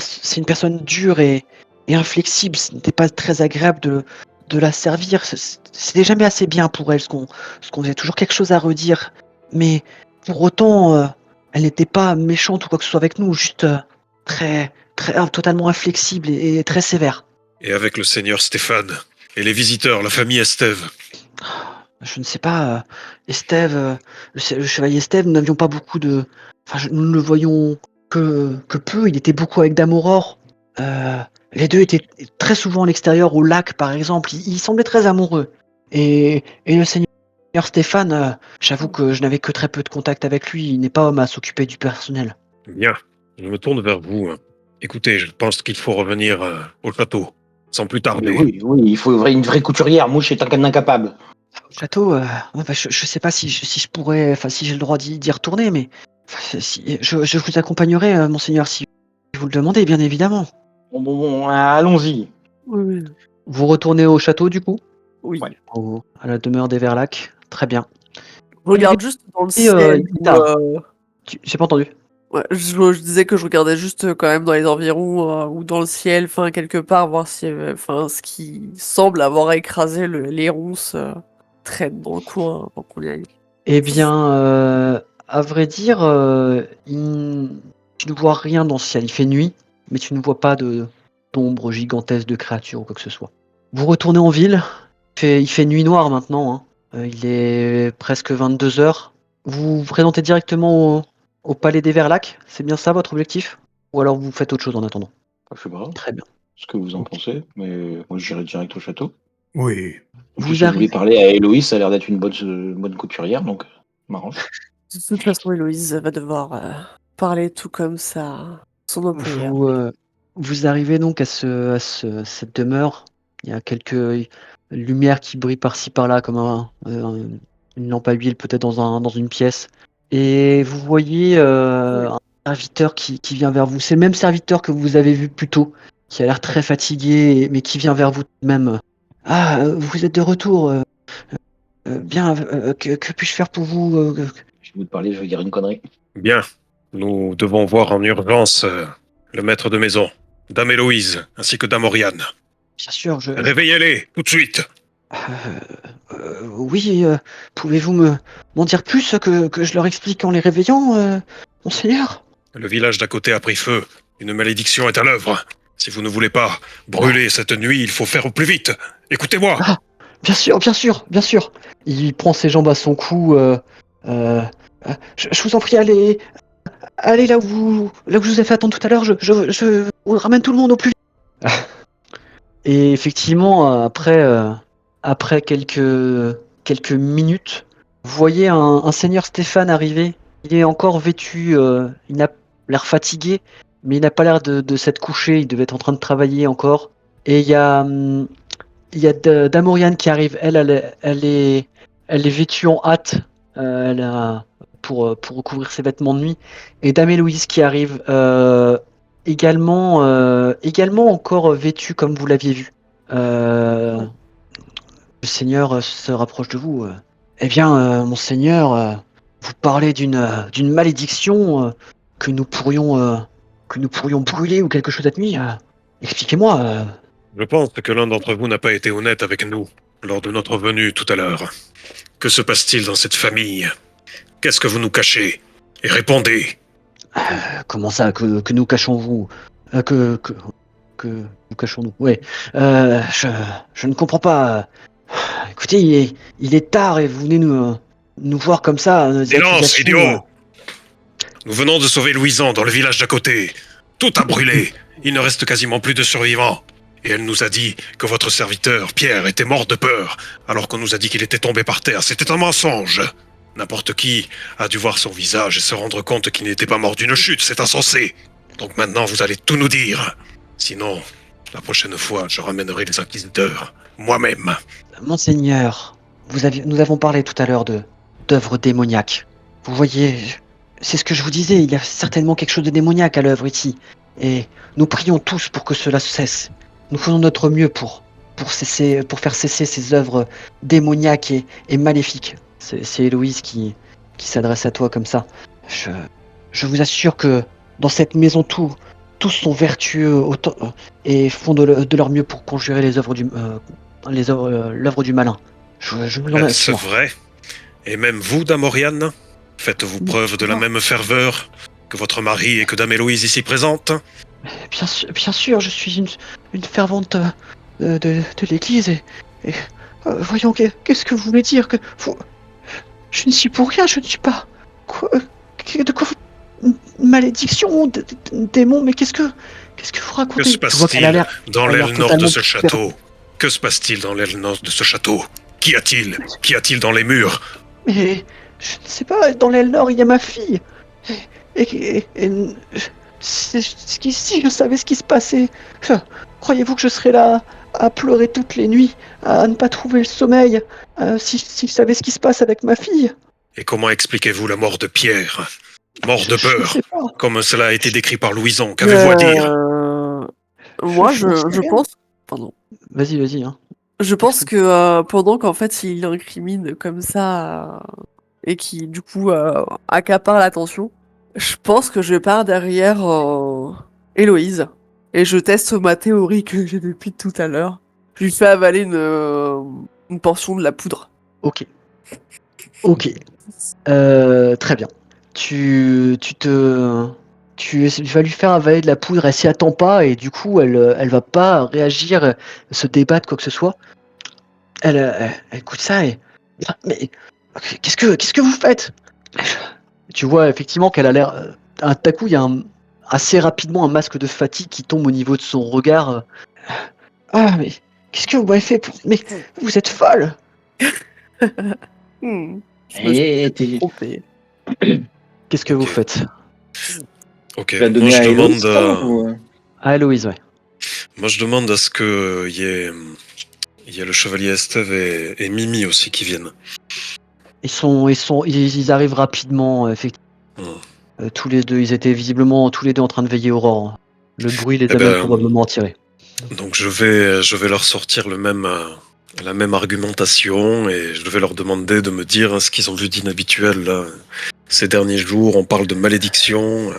S1: c'est une personne dure et inflexible. Ce n'était pas très agréable de la servir. C'était jamais assez bien pour elle, ce qu'on faisait toujours quelque chose à redire. Mais pour autant, elle n'était pas méchante ou quoi que ce soit avec nous, juste totalement inflexible et très sévère.
S6: Et avec le seigneur Stéphane? Et les visiteurs, la famille Estève?
S1: Je ne sais pas, Estève, le chevalier Estève, nous n'avions pas beaucoup de. Nous ne le voyions que peu. Il était beaucoup avec Dame Aurore. Euh, les deux étaient très souvent à l'extérieur, au lac par exemple. Ils semblaient très amoureux. Et le seigneur Stéphane, j'avoue que je n'avais que très peu de contact avec lui. Il n'est pas homme à s'occuper du personnel.
S6: Bien, je me tourne vers vous. Écoutez, je pense qu'il faut revenir au château, sans plus tarder.
S5: Oui, il faut une vraie couturière. Mouche est un incapable.
S1: Au château, ouais, je sais pas si je pourrais, si j'ai le droit d'y retourner, mais je vous accompagnerai, monseigneur, si vous le demandez, bien évidemment.
S5: Bon, allons-y.
S4: Oui.
S1: Vous retournez au château, du coup?
S4: Oui.
S5: Ouais.
S1: À la demeure des Verlac. Très bien.
S4: Je regarde juste dans le
S1: Et,
S4: ciel.
S1: Ida. J'ai pas entendu.
S4: Ouais, je disais que je regardais juste quand même dans les environs ou dans le ciel, enfin quelque part, voir si, enfin, ce qui semble avoir écrasé les ronces traîne dans le coin avant qu'on y aille.
S1: Eh bien, à vrai dire, tu ne vois rien dans le ciel. Il fait nuit, mais tu ne vois pas d'ombre gigantesque de créatures ou quoi que ce soit. Vous retournez en ville. Il fait nuit noire maintenant, hein. Il est presque 22 heures. Vous vous présentez directement au palais des Verlac. C'est bien ça votre objectif? Ou alors vous faites autre chose en attendant?
S5: Je sais pas
S1: Très bien.
S5: ce que vous en pensez, mais moi j'irai direct au château.
S3: Oui.
S5: En
S1: Vous
S5: plus, je voulais
S1: arrivez.
S5: parler à Héloïse, ça a l'air d'être une bonne couturière, donc m'arrange.
S4: De toute façon, Héloïse va devoir parler tout comme ça à son employeur.
S1: Vous arrivez donc à cette demeure. Il y a quelques lumières qui brillent par-ci par-là, comme une lampe à huile peut-être dans une pièce. Et vous voyez un serviteur qui vient vers vous. C'est le même serviteur que vous avez vu plus tôt, qui a l'air très fatigué, mais qui vient vers vous tout de même. Ah, vous êtes de retour. Bien, que puis-je faire pour vous?
S5: Je vais vous parler, je vais dire une connerie.
S6: Bien, nous devons voir en urgence le maître de maison, Dame Héloïse, ainsi que Dame Oriane.
S1: Bien sûr,
S6: Réveillez-les, tout de suite.
S1: oui, pouvez-vous m'en dire plus que je leur explique en les réveillant, monseigneur?
S6: Le village d'à côté a pris feu. Une malédiction est à l'œuvre. Si vous ne voulez pas brûler cette nuit, il faut faire au plus vite. Écoutez-moi.
S1: Ah, bien sûr. Il prend ses jambes à son cou. Je vous en prie, allez là où je vous ai fait attendre tout à l'heure. Je vous ramène tout le monde au plus vite. Et effectivement, après quelques minutes, vous voyez un seigneur Stéphane arriver. Il est encore vêtu, il a l'air fatigué, mais il n'a pas l'air de s'être couché. Il devait être en train de travailler encore. Et il y a Dame Oriane qui arrive. Elle est vêtue en hâte. Pour recouvrir ses vêtements de nuit. Et Dame Héloïse qui arrive. Également encore vêtue comme vous l'aviez vu. le Seigneur se rapproche de vous. Eh bien, monseigneur, vous parlez d'une malédiction que nous pourrions brûler ou quelque chose cette nuit. Expliquez-moi.
S6: Je pense que l'un d'entre vous n'a pas été honnête avec nous lors de notre venue tout à l'heure. Que se passe-t-il dans cette famille? Qu'est-ce que vous nous cachez? Et répondez.
S1: Comment ça, que nous cachons-vous que nous cachons-nous? Ouais. Je ne comprends pas. Écoutez, il est tard et vous venez nous voir comme ça. Des
S6: Silence,
S1: accusations,
S6: idiot! Nous venons de sauver Louisan dans le village d'à côté. Tout a brûlé. Il ne reste quasiment plus de survivants. Et elle nous a dit que votre serviteur, Pierre, était mort de peur, alors qu'on nous a dit qu'il était tombé par terre. C'était un mensonge. N'importe qui a dû voir son visage et se rendre compte qu'il n'était pas mort d'une chute. C'est insensé. Donc maintenant, vous allez tout nous dire. Sinon, la prochaine fois, je ramènerai les inquisiteurs. Moi-même.
S1: Monseigneur, nous avons parlé tout à l'heure d'œuvres démoniaques. Vous voyez, c'est ce que je vous disais, il y a certainement quelque chose de démoniaque à l'œuvre ici. Et nous prions tous pour que cela cesse. Nous faisons notre mieux pour faire cesser ces œuvres démoniaques et maléfiques. C'est Héloïse qui s'adresse à toi comme ça. Je vous assure que dans cette maison, tous sont vertueux et font de leur mieux pour conjurer les œuvres l'œuvre du malin. Je vous en
S6: Est-ce
S1: assure.
S6: vrai? Et même vous, Dame Oriane, faites-vous preuve de la même ferveur que votre mari et que Dame Héloïse ici présente?
S1: Bien sûr, je suis une fervente de l'église et voyons, qu'est-ce que vous voulez dire que je ne suis pour rien, je ne suis pas... de quoi une malédiction, démon, mais qu'est-ce que vous racontez?
S6: Que se passe-t-il dans l'aile nord de
S1: totalement
S6: ce château? Que se passe-t-il dans l'aile nord de ce château? Qu'y a-t-il? Qu'y a-t-il dans les murs?
S1: Mais je ne sais pas, dans l'aile nord, il y a ma fille. Et si je savais ce qui se passait, croyez-vous que je serais là à pleurer toutes les nuits, à ne pas trouver le sommeil, si je savais ce qui se passe avec ma fille?
S6: Et comment expliquez-vous la mort de Pierre? Mort de
S1: Je ne
S6: peur,
S1: sais pas.
S6: comme cela a été décrit par Louison. Qu'avez-vous à dire?
S4: Moi,
S1: je sais
S4: je
S1: rien.
S4: pense... Pardon.
S1: Vas-y, hein.
S4: Je pense que pendant qu'en fait il incrimine comme ça et qui du coup accapare l'attention, je pense que je pars derrière Héloïse et je teste ma théorie que j'ai depuis tout à l'heure. Je lui fais avaler une portion de la poudre.
S1: Ok. Très bien. Tu vas lui faire avaler de la poudre, elle s'y attend pas et du coup elle va pas réagir, se débattre, quoi que ce soit. Elle écoute ça et... Mais qu'est-ce que vous faites? Tu vois effectivement qu'elle a l'air... d'un coup, il y a assez rapidement un masque de fatigue qui tombe au niveau de son regard. Ah, mais qu'est-ce que vous m'avez fait Mais vous êtes folle!
S4: Je me suis trompée.
S1: Qu'est-ce que vous faites?
S6: Ok,
S5: Tu vas
S6: moi
S5: donner
S6: je
S5: à Héloïse,
S6: demande
S5: ça,
S6: à...
S5: ou...
S1: Ah, Héloïse, ouais.
S6: Moi je demande à ce que il y ait le chevalier Estève et Mimi aussi qui viennent.
S1: Ils arrivent rapidement, effectivement. Tous les deux, ils étaient visiblement tous les deux en train de veiller Aurore. Le bruit les a même probablement tirés.
S6: Donc je vais leur sortir la même argumentation et je vais leur demander de me dire ce qu'ils ont vu d'inhabituel là. Ces derniers jours. On parle de malédiction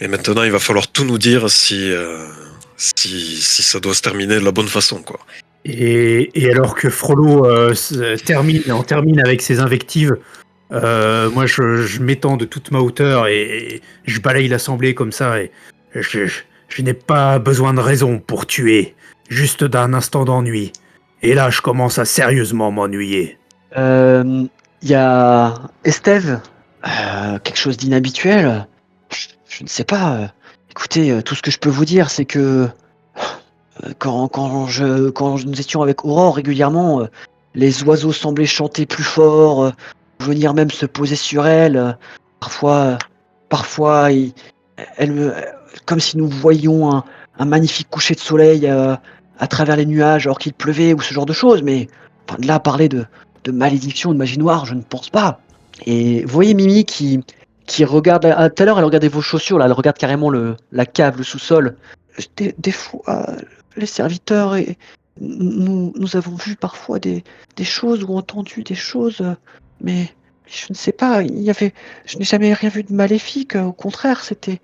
S6: et maintenant il va falloir tout nous dire si ça doit se terminer de la bonne façon, quoi.
S3: Et alors que Frollo termine avec ses invectives, moi je m'étends de toute ma hauteur et je balaye l'assemblée comme ça et je n'ai pas besoin de raison pour tuer, juste d'un instant d'ennui. Et là je commence à sérieusement m'ennuyer.
S1: Il y a Estève, quelque chose d'inhabituel. Je ne sais pas. Écoutez, tout ce que je peux vous dire, c'est que quand nous étions avec Aurore régulièrement, les oiseaux semblaient chanter plus fort, venir même se poser sur elle. Parfois, comme si nous voyions un magnifique coucher de soleil à travers les nuages alors qu'il pleuvait ou ce genre de choses. Mais enfin, de là à parler de malédiction, de magie noire, je ne pense pas. Et vous voyez Mimi qui regarde, tout à l'heure elle regardait vos chaussures, là elle regarde carrément la cave, le sous-sol. Des fois, les serviteurs nous avons vu parfois des choses ou entendu des choses, mais je ne sais pas, je n'ai jamais rien vu de maléfique, au contraire, c'était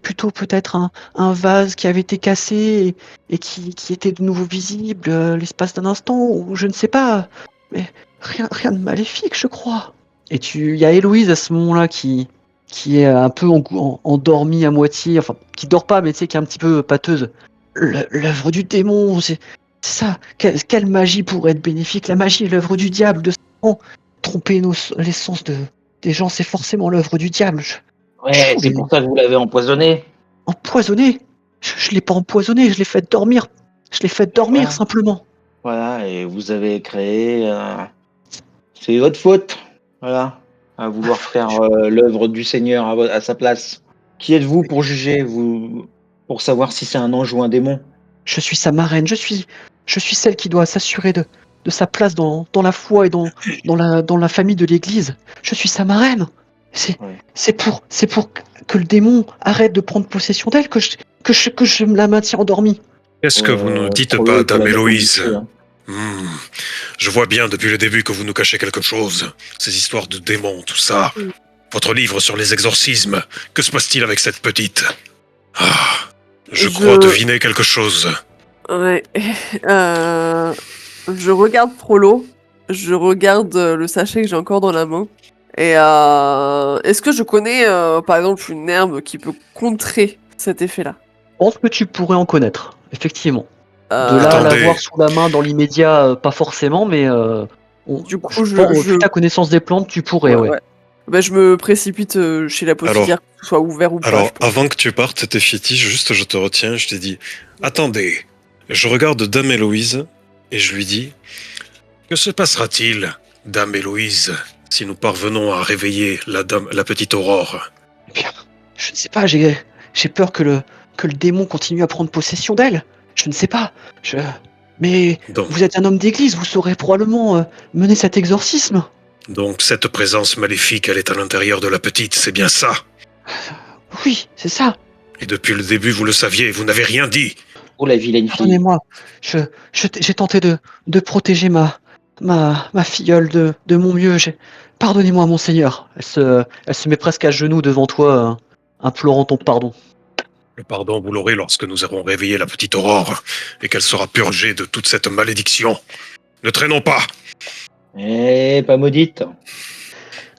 S1: plutôt peut-être un vase qui avait été cassé et qui était de nouveau visible, l'espace d'un instant, ou je ne sais pas, mais rien de maléfique, je crois. Et il y a Héloïse à ce moment-là qui est un peu endormie à moitié, enfin, qui dort pas, mais tu sais, qui est un petit peu pâteuse. L'œuvre du démon, c'est ça. Quelle magie pourrait être bénéfique? La magie est l'œuvre du diable. De tromper les sens des gens, c'est forcément l'œuvre du diable.
S5: Ouais, c'est pour ça que vous l'avez empoisonné.
S1: Empoisonné? Je l'ai pas empoisonné, je l'ai fait dormir. Je l'ai fait dormir,
S5: Voilà.
S1: simplement.
S5: Voilà, et vous avez créé... c'est votre faute. Voilà. À vouloir faire l'œuvre du Seigneur à sa place. Qui êtes-vous pour juger, pour savoir si c'est un ange ou un démon?
S1: Je suis sa marraine, je suis celle qui doit s'assurer de sa place dans la foi et dans la famille de l'Église. Je suis sa marraine.
S5: Ouais.
S1: C'est pour que le démon arrête de prendre possession d'elle que je me la maintiens endormie.
S6: Qu'est-ce que vous ne dites
S5: Frollo,
S6: pas,
S5: il faut
S6: Dame
S5: la mettre au
S6: Héloïse?
S5: lycée, hein.
S6: Je vois bien depuis le début que vous nous cachez quelque chose. Ces histoires de démons, tout ça. Votre livre sur les exorcismes. Que se passe-t-il avec cette petite? Je crois deviner quelque chose.
S4: Ouais. Je regarde Frollo. Je regarde le sachet que j'ai encore dans la main. Et est-ce que je connais, par exemple, une herbe qui peut contrer cet effet-là?
S1: Je pense que tu pourrais en connaître, effectivement. De là à
S6: Attendez.
S1: l'avoir sous la main dans l'immédiat, pas forcément, mais
S4: Du coup,
S1: vu ta connaissance des plantes, tu pourrais, ouais.
S4: Bah, je me précipite chez l'apothicaire, que ce soit ouvert ou pas.
S6: Alors,
S4: je pense.
S6: avant que tu partes, Tefiti, juste je te retiens, je t'ai dit, attendez. Je regarde Dame Héloïse et je lui dis, que se passera-t-il, Dame Héloïse, si nous parvenons à réveiller la petite Aurore?
S1: Eh bien, je ne sais pas, j'ai peur que le démon continue à prendre possession d'elle. Je ne sais pas. Mais
S6: Donc,
S1: vous êtes un homme d'église, vous saurez probablement mener cet exorcisme.
S6: donc cette présence maléfique, elle est à l'intérieur de la petite, c'est bien ça?
S1: Oui, c'est ça.
S6: Et depuis le début, vous le saviez, vous n'avez rien dit.
S5: Oh, la vilaine fille.
S1: Pardonnez-moi. J'ai tenté de protéger ma filleule de mon mieux. Pardonnez-moi, monseigneur. Elle se met presque à genoux devant toi, implorant ton pardon.
S6: Le pardon, vous l'aurez lorsque nous aurons réveillé la petite Aurore et qu'elle sera purgée de toute cette malédiction. Ne traînons pas.
S5: Eh, pas maudite.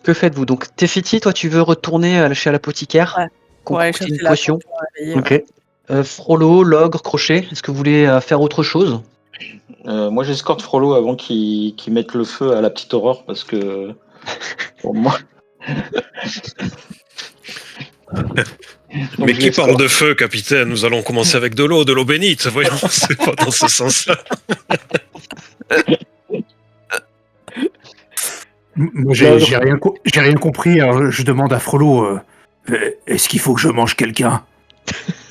S1: Que faites-vous donc? Tefiti, toi tu veux retourner chez l'apothicaire?
S4: Ouais. Pour aller
S1: Concocter
S4: chercher
S1: une
S4: la
S1: potion.
S4: plante pour réveiller,
S1: Ok. Frollo, l'ogre, Crochet, est-ce que vous voulez faire autre chose?
S5: Moi, j'escorte Frollo avant qu'il mette le feu à la petite Aurore parce que pour moi.
S6: Mais qui parle de feu, capitaine? Nous allons commencer avec de l'eau bénite. Voyons, c'est pas dans ce sens-là.
S3: Moi, j'ai rien compris. Alors je demande à Frollo, est-ce qu'il faut que je mange quelqu'un?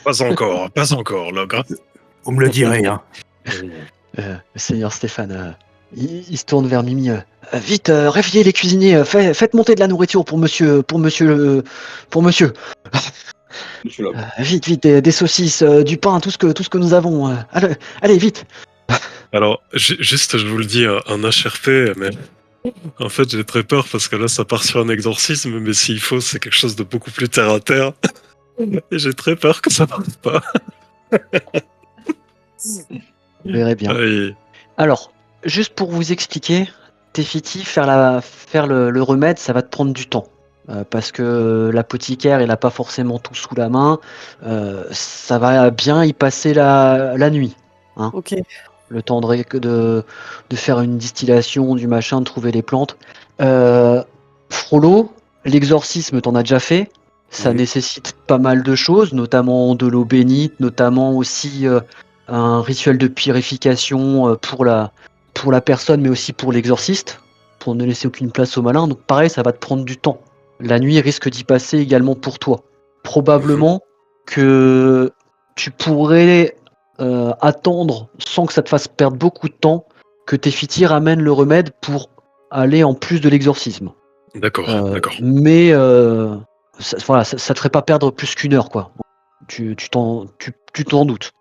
S6: Pas encore, l'ogre.
S3: Vous me le direz, hein.
S1: Seigneur Stéphane, il se tourne vers Mimi. Vite, réveillez les cuisiniers, faites monter de la nourriture pour monsieur. Vite, des saucisses, du pain, tout ce que nous avons. Allez, vite.
S6: Alors, juste, je vous le dis en HRP, mais en fait, j'ai très peur parce que là, ça part sur un exorcisme, mais s'il faut, c'est quelque chose de beaucoup plus terre à terre. Et j'ai très peur que ça marche pas.
S1: Vous verrez bien.
S6: Oui.
S1: Alors, juste pour vous expliquer, Tefiti, faire le remède, ça va te prendre du temps. Parce que l'apothicaire, il n'a pas forcément tout sous la main. Ça va bien y passer la nuit.
S4: Ok.
S1: Le temps de faire une distillation, du machin, de trouver les plantes. Frollo, l'exorcisme, t'en as déjà fait. Ça
S3: Oui.
S1: nécessite pas mal de choses, notamment de l'eau bénite, notamment aussi un rituel de purification pour la personne, mais aussi pour l'exorciste, pour ne laisser aucune place au malin. Donc pareil, ça va te prendre du temps. La nuit risque d'y passer également pour toi. Probablement que tu pourrais attendre, sans que ça te fasse perdre beaucoup de temps, que Tefiti ramène le remède pour aller en plus de l'exorcisme.
S6: D'accord.
S1: Mais ça te ferait pas perdre plus qu'une heure, quoi. Tu t'en doutes.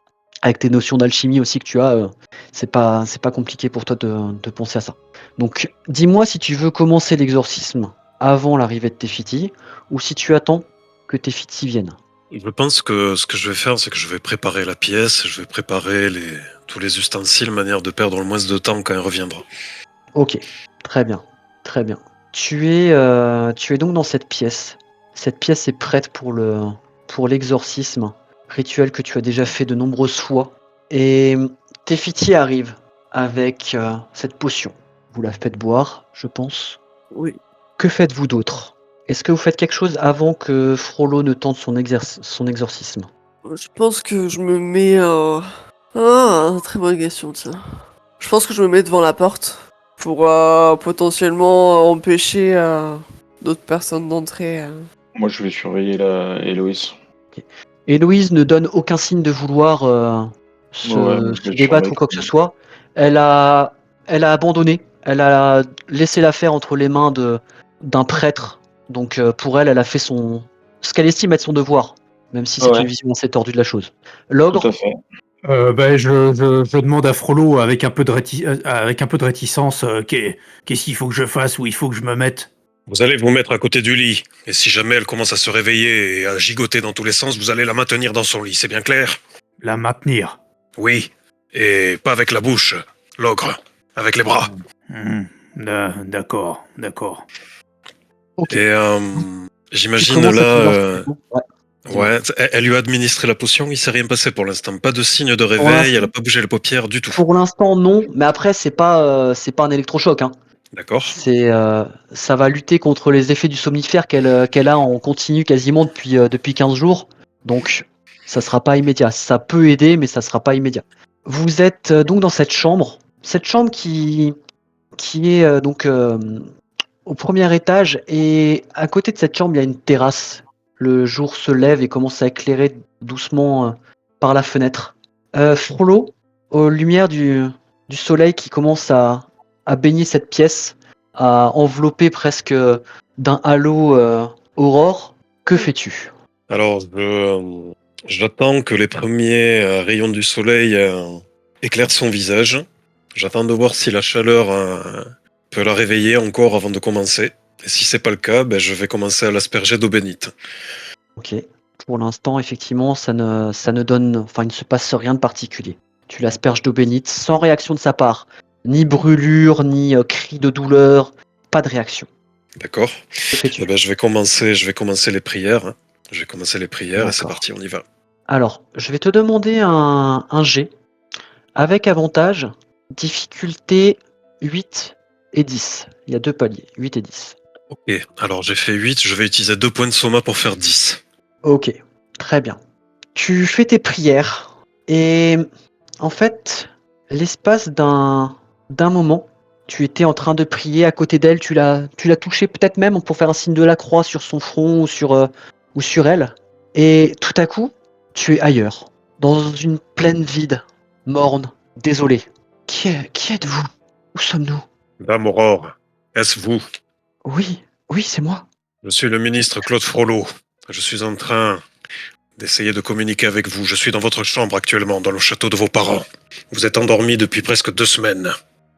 S1: avec tes notions d'alchimie aussi que tu as, c'est pas compliqué pour toi de penser à ça. Donc, dis-moi si tu veux commencer l'exorcisme avant l'arrivée de Tefiti, ou si tu attends que Tefiti vienne.
S6: Je pense que ce que je vais faire, c'est que je vais préparer la pièce, je vais préparer tous les ustensiles, manière de perdre le moins de temps quand elle reviendra.
S1: Ok, très bien, très bien. Tu es donc dans cette pièce. Cette pièce est prête pour l'exorcisme, rituel que tu as déjà fait de nombreuses fois. Et Tefiti arrive avec cette potion. Vous la faites boire, je pense.
S4: Oui.
S1: Que faites-vous d'autre? Est-ce que vous faites quelque chose avant que Frollo ne tente son exorcisme?
S4: Je pense que je me mets... très bonne question, tiens. Je pense que je me mets devant la porte pour potentiellement empêcher d'autres personnes d'entrer.
S5: Moi, je vais surveiller Héloïse.
S1: Héloïse ne donne aucun signe de vouloir se,
S5: Ouais, moi, je
S1: se
S5: vais
S1: débattre ou quoi que ce soit. Elle a abandonné. Elle a laissé l'affaire entre les mains d'un prêtre. Donc pour elle, elle a fait ce qu'elle estime être son devoir, même si c'est
S5: Ouais.
S1: une vision assez tordue de la chose.
S5: Tout
S1: L'ogre,
S5: à fait.
S3: Je demande à Frollo avec un peu de réticence qu'est-ce qu'il faut que je fasse, où il faut que je me mette.
S6: Vous allez vous mettre à côté du lit, et si jamais elle commence à se réveiller et à gigoter dans tous les sens, vous allez la maintenir dans son lit, c'est bien clair?
S3: La maintenir.
S6: Oui, et pas avec la bouche, l'ogre, avec les bras.
S3: D'accord.
S1: ok.
S6: Et
S1: Tu
S6: j'imagine
S1: commences à
S6: là...
S1: te voir- Ouais.
S6: Ouais, elle lui a administré la potion, il s'est rien passé pour l'instant. Pas de signe de réveil, elle a pas bougé les paupières du tout.
S1: Pour l'instant, non, mais après, c'est pas un électrochoc. Hein.
S6: D'accord?
S1: Ça va lutter contre les effets du somnifère qu'elle a en continu quasiment depuis 15 jours. Donc, ça sera pas immédiat. Ça peut aider, mais ça sera pas immédiat. Vous êtes donc dans cette chambre. Cette chambre qui est au premier étage. Et à côté de cette chambre, il y a une terrasse. Le jour se lève et commence à éclairer doucement par la fenêtre. Frollo, aux lumières du soleil qui commence à baigner cette pièce, à envelopper presque d'un halo aurore, que fais-tu?
S6: Alors, j'attends que les premiers rayons du soleil éclairent son visage. J'attends de voir si la chaleur peut la réveiller encore avant de commencer. Et si c'est pas le cas, je vais commencer à l'asperger d'eau bénite.
S1: Ok. Pour l'instant, effectivement, il ne se passe rien de particulier. Tu l'asperges d'eau bénite sans réaction de sa part. Ni brûlure, ni cri de douleur. Pas de réaction.
S6: D'accord?
S1: Que fais-tu?
S6: Je vais commencer les prières. Hein. Je vais commencer les prières et c'est
S1: D'accord.
S6: parti, on y va.
S1: Alors, je vais te demander un jet avec avantage, difficulté 8 et 10. Il y a 2 paliers, 8 et 10.
S6: Ok, alors j'ai fait 8, je vais utiliser 2 points de soma pour faire 10.
S1: Ok, très bien. Tu fais tes prières et en fait, l'espace d'un moment, tu étais en train de prier à côté d'elle, tu l'as touché peut-être même pour faire un signe de la croix sur son front ou sur elle. Et tout à coup, tu es ailleurs, dans une plaine vide, morne, désolée. Qui êtes-vous? Où sommes-nous?
S6: Dame Aurore, est-ce vous?
S1: Oui, c'est moi.
S6: Je suis le ministre Claude Frollo. Je suis en train d'essayer de communiquer avec vous. Je suis dans votre chambre actuellement, dans le château de vos parents. Vous êtes endormi depuis presque 2 semaines.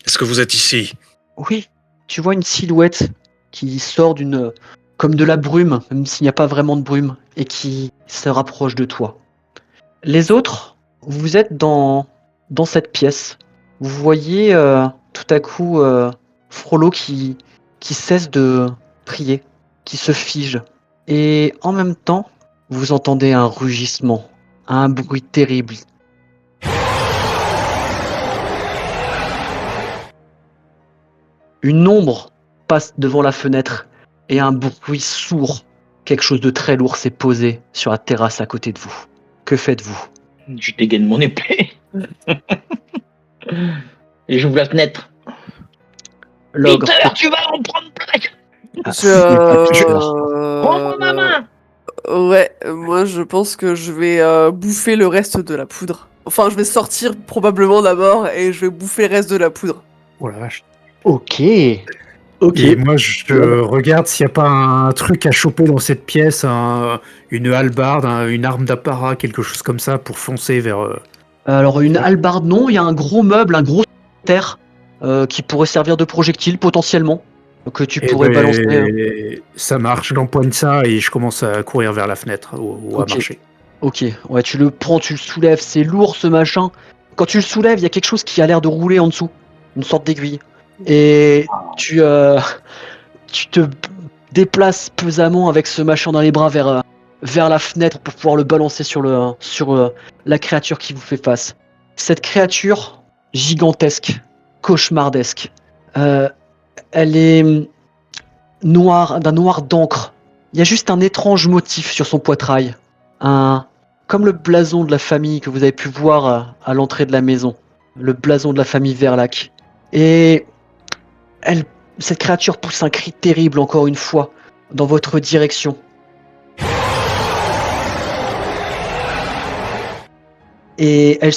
S6: Est-ce que vous êtes ici?
S1: Oui, tu vois une silhouette qui sort comme de la brume, même s'il n'y a pas vraiment de brume, et qui se rapproche de toi. Les autres, vous êtes dans cette pièce. Vous voyez tout à coup Frollo qui cesse de prier, qui se fige. Et en même temps, vous entendez un rugissement, un bruit terrible. Une ombre passe devant la fenêtre et un bruit sourd, quelque chose de très lourd s'est posé sur la terrasse à côté de vous. Que faites-vous?
S5: Je dégaine mon épée. Et j'ouvre la fenêtre.
S1: L'ogre.
S5: Peter, tu vas en prendre plein. Prends ma main.
S4: Ouais, moi je pense que je vais bouffer le reste de la poudre. Enfin, je vais sortir probablement d'abord et je vais bouffer le reste de la poudre.
S3: Oh la vache.
S1: Ok.
S3: Et moi, je regarde s'il n'y a pas un truc à choper dans cette pièce, une hallebarde, une arme d'apparat, quelque chose comme ça, pour foncer vers
S1: Alors une hallebarde non, il y a un gros meuble, un gros terre qui pourrait servir de projectile potentiellement que tu
S3: Eh
S1: pourrais balancer.
S3: ça marche, j'empoigne ça et je commence à courir vers la fenêtre ou à
S1: Ok.
S3: marcher.
S1: Ok, ouais, tu le prends, tu le soulèves, c'est lourd ce machin. Quand tu le soulèves, il y a quelque chose qui a l'air de rouler en dessous, une sorte d'aiguille. Et tu te déplaces pesamment avec ce machin dans les bras vers la fenêtre pour pouvoir le balancer sur la créature qui vous fait face. Cette créature gigantesque, cauchemardesque, euh, elle est noire, d'un noir d'encre. Il y a juste un étrange motif sur son poitrail. Comme le blason de la famille que vous avez pu voir à l'entrée de la maison. Le blason de la famille Verlac. Et elle, cette créature pousse un cri terrible encore une fois dans votre direction. Et elle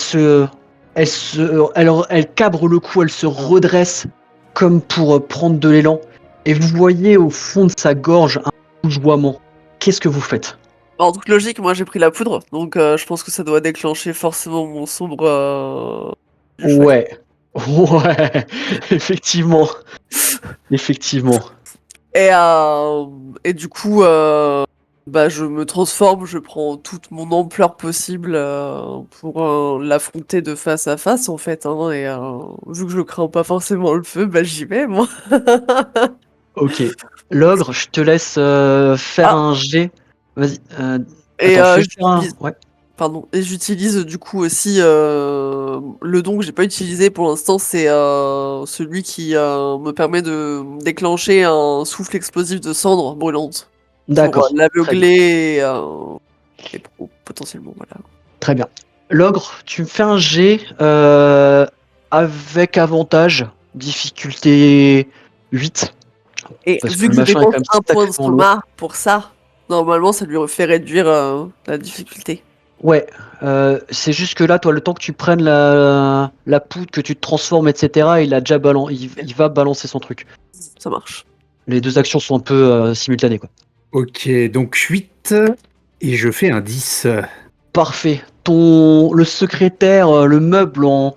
S1: cabre le cou, elle se redresse comme pour prendre de l'élan. Et vous voyez au fond de sa gorge un rougeoiement. Qu'est-ce que vous faites?
S4: En toute logique, moi j'ai pris la poudre, donc je pense que ça doit déclencher forcément mon sombre du choix.
S1: Ouais, ouais, effectivement, effectivement.
S4: Et du coup, bah, je me transforme, je prends toute mon ampleur possible pour l'affronter de face à face en fait. Hein, et vu que je crains pas forcément le feu, bah j'y vais moi.
S1: Ok. L'ogre, je te laisse faire
S4: Ah,
S1: un jet. Vas-y.
S4: et
S1: Attends, je vais faire un.
S4: j'utilise,
S1: Ouais.
S4: pardon, et j'utilise du coup aussi le don que j'ai pas utilisé pour l'instant, c'est celui qui me permet de déclencher un souffle explosif de cendres brûlantes pour
S1: D'accord. Très bien.
S4: l'aveugler et potentiellement voilà.
S1: Très bien. L'ogre, tu me fais un jet avec avantage, difficulté 8.
S4: Et
S1: Parce que
S4: vu
S1: le
S4: que je
S1: machin est
S4: dépense
S1: quand même
S4: un point de
S1: sacrément lourd.
S4: soma pour ça, normalement ça lui fait réduire la difficulté.
S1: Ouais, c'est juste que là, toi, le temps que tu prennes la poudre, que tu te transformes, etc., il va balancer son truc.
S4: Ça marche.
S1: Les deux actions sont un peu simultanées, quoi.
S3: Ok, donc 8 et je fais un 10.
S1: Parfait. Le secrétaire, le meuble en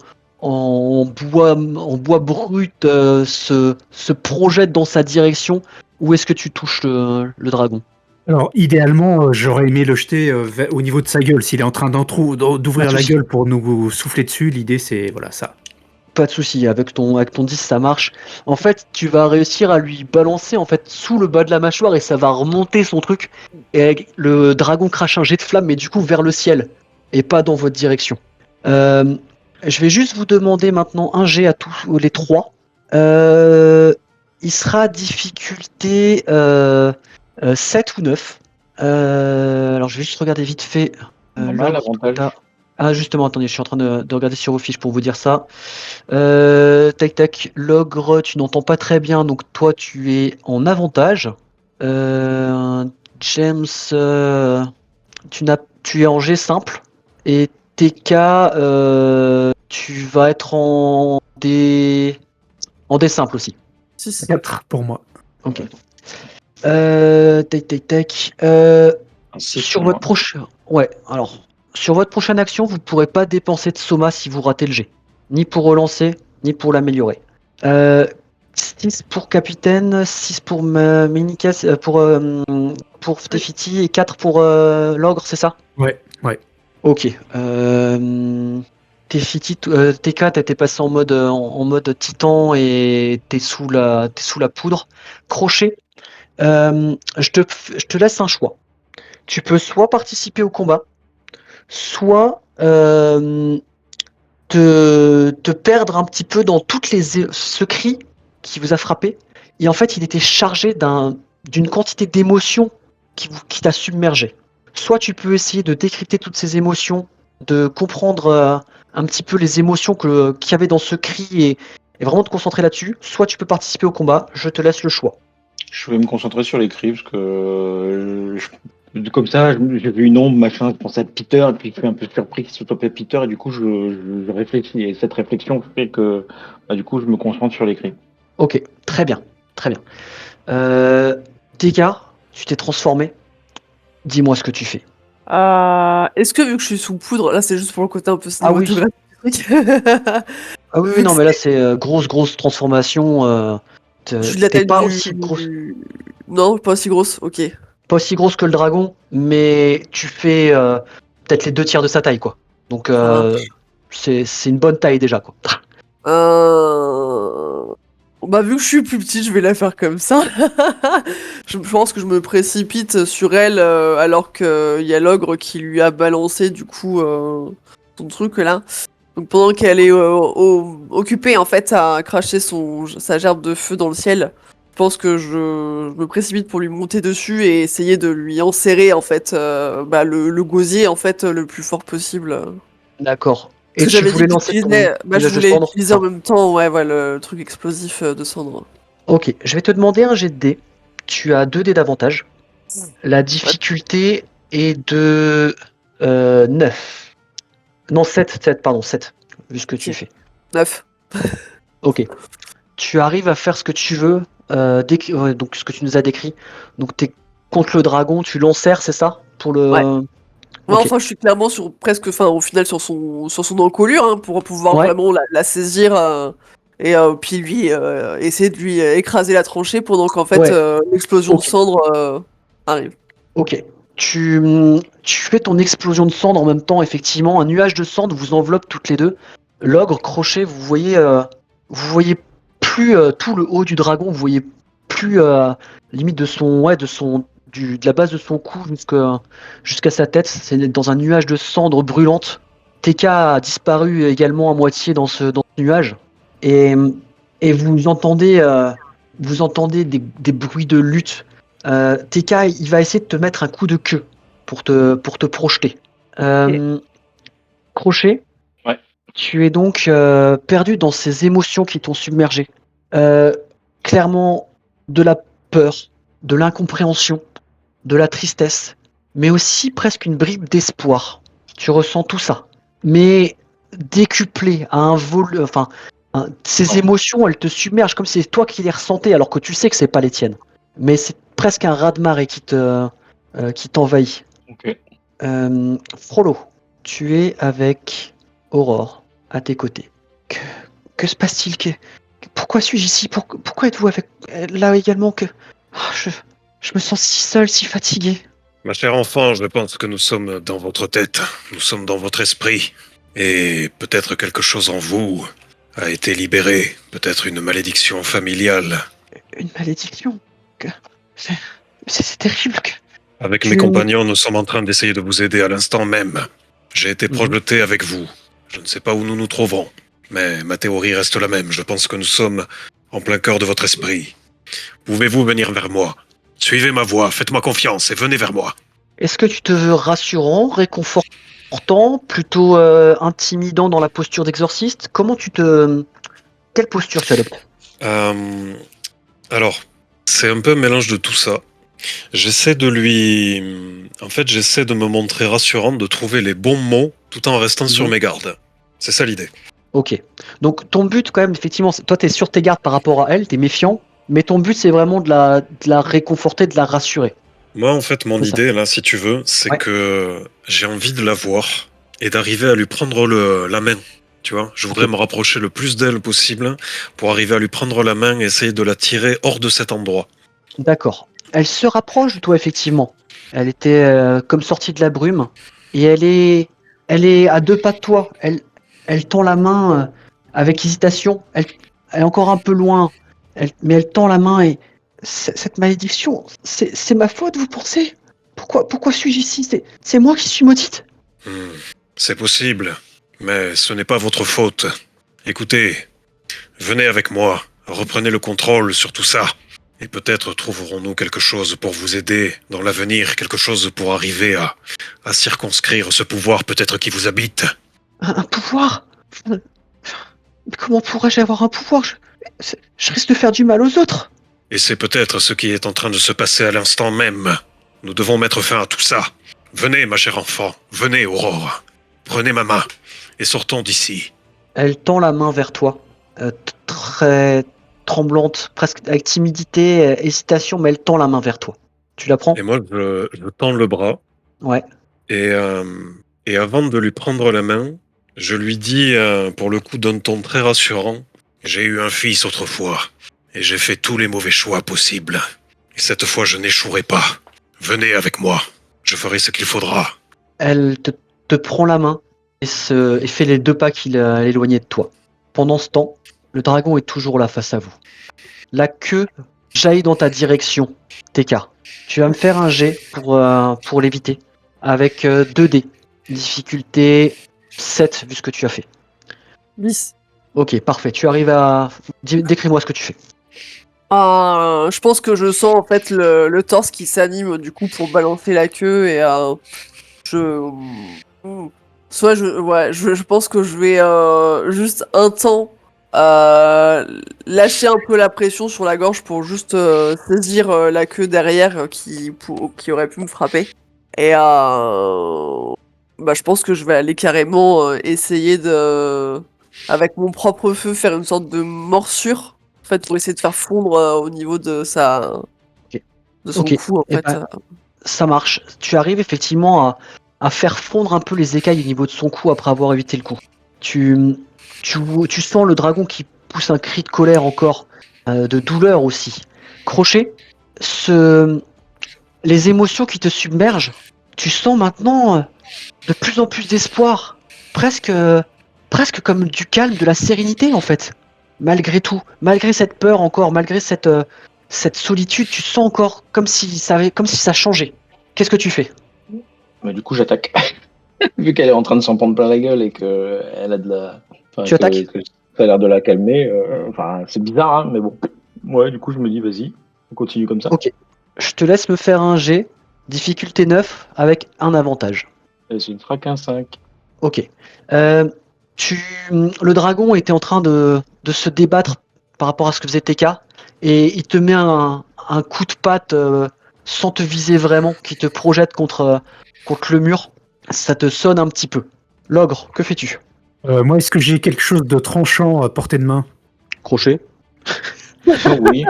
S1: bois brut se projette dans sa direction. Où est-ce que tu touches le dragon?
S3: Alors, idéalement, j'aurais aimé le jeter au niveau de sa gueule. S'il est en train
S1: Pas
S3: d'ouvrir
S1: de
S3: la
S1: souci.
S3: gueule pour nous souffler dessus, l'idée c'est voilà ça.
S1: Pas de souci. Avec ton 10, ça marche. En fait, tu vas réussir à lui balancer en fait sous le bas de la mâchoire et ça va remonter son truc. Et le dragon crache un jet de flamme, mais du coup vers le ciel et pas dans votre direction. Euh, je vais juste vous demander maintenant un jet à tous les trois. Il sera difficulté 7 ou 9. Alors je vais juste regarder vite fait.
S5: Normal,
S1: L'ogre,
S5: avantage.
S1: Ah justement, attendez, je suis en train de regarder sur vos fiches pour vous dire ça. Tac tac, l'ogre, tu n'entends pas très bien, donc toi tu es en avantage. James, tu es en G simple. Et TK, tu vas être en D simple aussi.
S4: 6.
S3: 4 pour moi.
S1: Ok. Tac tac tac.
S5: C'est
S1: Sur
S5: pour
S1: votre
S5: moi.
S1: prochain. Ouais, alors. Sur votre prochaine action, vous ne pourrez pas dépenser de soma si vous ratez le jet. Ni pour relancer, ni pour l'améliorer. 6 pour capitaine, 6 pour Minicas, pour Tefiti et 4 pour l'ogre, c'est ça?
S3: Ouais.
S1: Ok. Tefiti, TK, t'as été passé en mode titan et t'es sous la poudre. Crochet, je te laisse un choix. Tu peux soit participer au combat, soit te perdre un petit peu dans toutes ce cri qui vous a frappé. Et en fait, il était chargé d'une quantité d'émotions qui t'a submergé. Soit tu peux essayer de décrypter toutes ces émotions, de comprendre un petit peu les émotions qu'il y avait dans ce cri et vraiment te concentrer là-dessus. Soit tu peux participer au combat. Je te laisse le choix.
S5: Je vais me concentrer sur les cris parce que comme ça, j'ai vu une ombre, machin, je pensais à Peter et puis je suis un peu surpris qu'il se soit fait Peter et du coup je réfléchis et cette réflexion fait que du coup je me concentre sur les cris.
S1: Ok, très bien, très bien. TK, tu t'es transformé. Dis-moi ce que tu fais.
S4: Est-ce que vu que je suis sous poudre, là c'est juste pour le côté un peu
S1: Ah oui.
S4: cinématographique.
S1: Ah oui,
S4: Vu
S1: non,
S4: que
S1: mais là, c'est grosse transformation.
S4: je suis de la
S1: T'es
S4: taille
S1: pas
S4: du.
S1: aussi grosse,
S4: Non, pas aussi grosse. Ok.
S1: pas aussi grosse que le dragon, mais tu fais peut-être les 2 tiers de sa taille, quoi. Donc,
S4: Ça va.
S1: c'est une bonne taille déjà, quoi.
S4: Bah, vu que je suis plus petite, je vais la faire comme ça. Je pense que je me précipite sur elle alors qu'il y a l'ogre qui lui a balancé du coup son truc là. Donc pendant qu'elle est occupée en fait à cracher sa gerbe de feu dans le ciel, je pense que je me précipite pour lui monter dessus et essayer de lui enserrer en fait le gosier en fait le plus fort possible.
S1: D'accord.
S4: Parce
S1: Et
S4: que
S1: tu
S4: j'avais dit
S1: voulais
S4: que
S1: lancer
S4: j'utilisais,
S1: ton
S4: je
S1: nuage de
S4: voulais
S1: cendre, c'est
S4: utiliser en
S1: ça?
S4: même temps ouais, le truc explosif de cendre.
S1: Ok, je vais te demander un jet de dés. Tu as 2 dés d'avantage. La difficulté est de 9. Non, 7, pardon, 7, vu ce que tu
S4: Ok.
S1: fais.
S4: 9.
S1: Ok. Tu arrives à faire ce que tu veux, ouais, donc ce que tu nous as décrit. Donc t'es contre le dragon, tu l'enserres, c'est ça? Pour
S4: Ouais.
S1: le.
S4: Ouais,
S1: Ok.
S4: enfin, je suis clairement sur presque, enfin, au final, sur son encolure, hein, pour pouvoir
S1: Ouais,
S4: vraiment la saisir et puis lui essayer de lui écraser la tranchée pendant qu'en fait
S1: ouais,
S4: l'explosion de
S1: ok,
S4: cendres arrive.
S1: ok. Tu fais ton explosion de cendre en même temps, effectivement. Un nuage de cendre vous enveloppe toutes les deux. L'ogre crochet, vous voyez plus tout le haut du dragon, vous voyez plus limite de la base de son cou jusqu'à sa tête. C'est dans un nuage de cendres brûlantes. Teka a disparu également à moitié dans ce nuage. Et, et vous entendez des bruits de lutte. Teka, il va essayer de te mettre un coup de queue pour te projeter. Euh, Crochet,
S5: Ouais.
S1: tu es donc perdu dans ces émotions qui t'ont submergé. Clairement, de la peur, de l'incompréhension, de la tristesse, mais aussi presque une bribe d'espoir. Tu ressens tout ça. Mais décuplé à un vol, enfin, ces émotions, elles te submergent comme si c'est toi qui les ressentais, alors que tu sais que c'est pas les tiennes. Mais c'est presque un raz-de-marée qui t'envahit.
S5: Ok.
S1: Frollo, tu es avec Aurore à tes côtés. Que se passe-t-il? Pourquoi suis-je ici? Pourquoi êtes-vous avec là également que Ah, je me sens si seul, si fatigué.
S6: Ma chère enfant, je pense que nous sommes dans votre tête, nous sommes dans votre esprit, et peut-être quelque chose en vous a été libéré, peut-être une malédiction familiale.
S1: Une malédiction. Que... C'est c'est terrible.
S6: Avec mes
S1: Tu...
S6: compagnons, nous sommes en train d'essayer de vous aider à l'instant même. J'ai été
S1: Mhm.
S6: projeté avec vous. Je ne sais pas où nous nous trouvons, mais ma théorie reste la même. Je pense que nous sommes en plein cœur de votre esprit. Pouvez-vous venir vers moi? Suivez ma voie, faites-moi confiance et venez vers moi.
S1: Est-ce que tu te veux rassurant, réconfortant, plutôt intimidant dans la posture d'exorciste? Quelle posture tu adoptes?
S6: Alors, c'est un peu un mélange de tout ça. J'essaie de me montrer rassurant, de trouver les bons mots tout en restant sur
S1: Mhm.
S6: mes gardes. C'est ça l'idée.
S1: Ok. Donc ton but quand même, effectivement, toi t'es sur tes gardes par rapport à elle, t'es méfiant, mais ton but c'est vraiment de la réconforter, de la rassurer.
S6: Moi, en fait, mon
S1: C'est ça.
S6: idée, là, si tu veux, c'est
S1: Ouais.
S6: que j'ai envie de la voir et d'arriver à lui prendre la main. Tu vois, je voudrais
S1: Ok.
S6: me rapprocher le plus d'elle possible pour arriver à lui prendre la main et essayer de la tirer hors de cet endroit.
S1: D'accord. Elle se rapproche de toi effectivement. Elle était comme sortie de la brume et elle est à 2 pas de toi. Elle tend la main avec hésitation. Elle est encore un peu loin. Mais elle tend la main et cette malédiction, c'est ma faute, vous pensez? Pourquoi suis-je ici? C'est moi qui suis maudite.
S6: Hmm, c'est possible, mais ce n'est pas votre faute. Écoutez, venez avec moi, reprenez le contrôle sur tout ça. Et peut-être trouverons-nous quelque chose pour vous aider dans l'avenir, quelque chose pour arriver à circonscrire ce pouvoir peut-être qui vous habite.
S1: Un pouvoir? Mais comment pourrais-je avoir un pouvoir? Je risque de faire du mal aux autres.
S6: Et c'est peut-être ce qui est en train de se passer à l'instant même. Nous devons mettre fin à tout ça. Venez, ma chère enfant, venez, Aurore. Prenez ma main et sortons d'ici.
S1: Elle tend la main vers toi, très tremblante, presque avec timidité, hésitation, mais elle tend la main vers toi. Tu la
S6: Et
S1: prends?
S6: moi, je tends le bras
S1: Ouais.
S6: Et avant de lui prendre la main, je lui dis, pour le coup d'un ton très rassurant, « J'ai eu un fils autrefois, et j'ai fait tous les mauvais choix possibles. Et cette fois, je n'échouerai pas. Venez avec moi, je ferai ce qu'il faudra. »
S1: Elle te prend la main et fait les 2 pas qu'il a à l'éloigner de toi. Pendant ce temps, le dragon est toujours là face à vous. La queue jaillit dans ta direction, TK. Tu vas me faire un jet pour l'éviter, avec 2 dés. Difficulté 7, vu ce que tu as fait.
S4: 10.
S1: Ok, parfait. Tu arrives à... Décris-moi ce que tu fais.
S4: Je pense que je sens en fait le torse qui s'anime du coup pour balancer la queue et je je pense que je vais juste un temps lâcher un peu la pression sur la gorge pour juste saisir la queue derrière qui aurait pu me frapper et je pense que je vais aller carrément essayer de avec mon propre feu faire une sorte de morsure en fait pour essayer de faire fondre au niveau de
S1: Ok.
S4: de son
S1: Ok.
S4: cou en
S1: Eh
S4: fait.
S1: ben, ça marche. Tu arrives effectivement à faire fondre un peu les écailles au niveau de son cou après avoir évité le coup. Tu sens le dragon qui pousse un cri de colère encore, de douleur aussi. Crochet, les émotions qui te submergent, tu sens maintenant de plus en plus d'espoir. Presque comme du calme, de la sérénité en fait. Malgré tout, malgré cette peur encore, malgré cette solitude, tu sens encore comme si ça changeait. Qu'est-ce que tu fais?
S5: Mais du coup, j'attaque. Vu qu'elle est en train de s'en prendre plein la gueule et qu'elle a de la. Enfin,
S1: Tu attaques?
S5: que ça a l'air de la calmer. Enfin, c'est bizarre, hein, mais bon. Ouais, du coup, je me dis, vas-y, on continue comme ça.
S1: Ok. Je te laisse me faire un jet, difficulté 9, avec un avantage.
S5: Et c'est une frappe un 5.
S1: Ok. Euh, le dragon était en train de se débattre par rapport à ce que faisait TK, et il te met un coup de patte sans te viser vraiment, qui te projette contre le mur. Ça te sonne un petit peu. L'ogre, que fais-tu?
S3: Moi, est-ce que j'ai quelque chose de tranchant à portée de main?
S1: Crochet?
S5: Oui,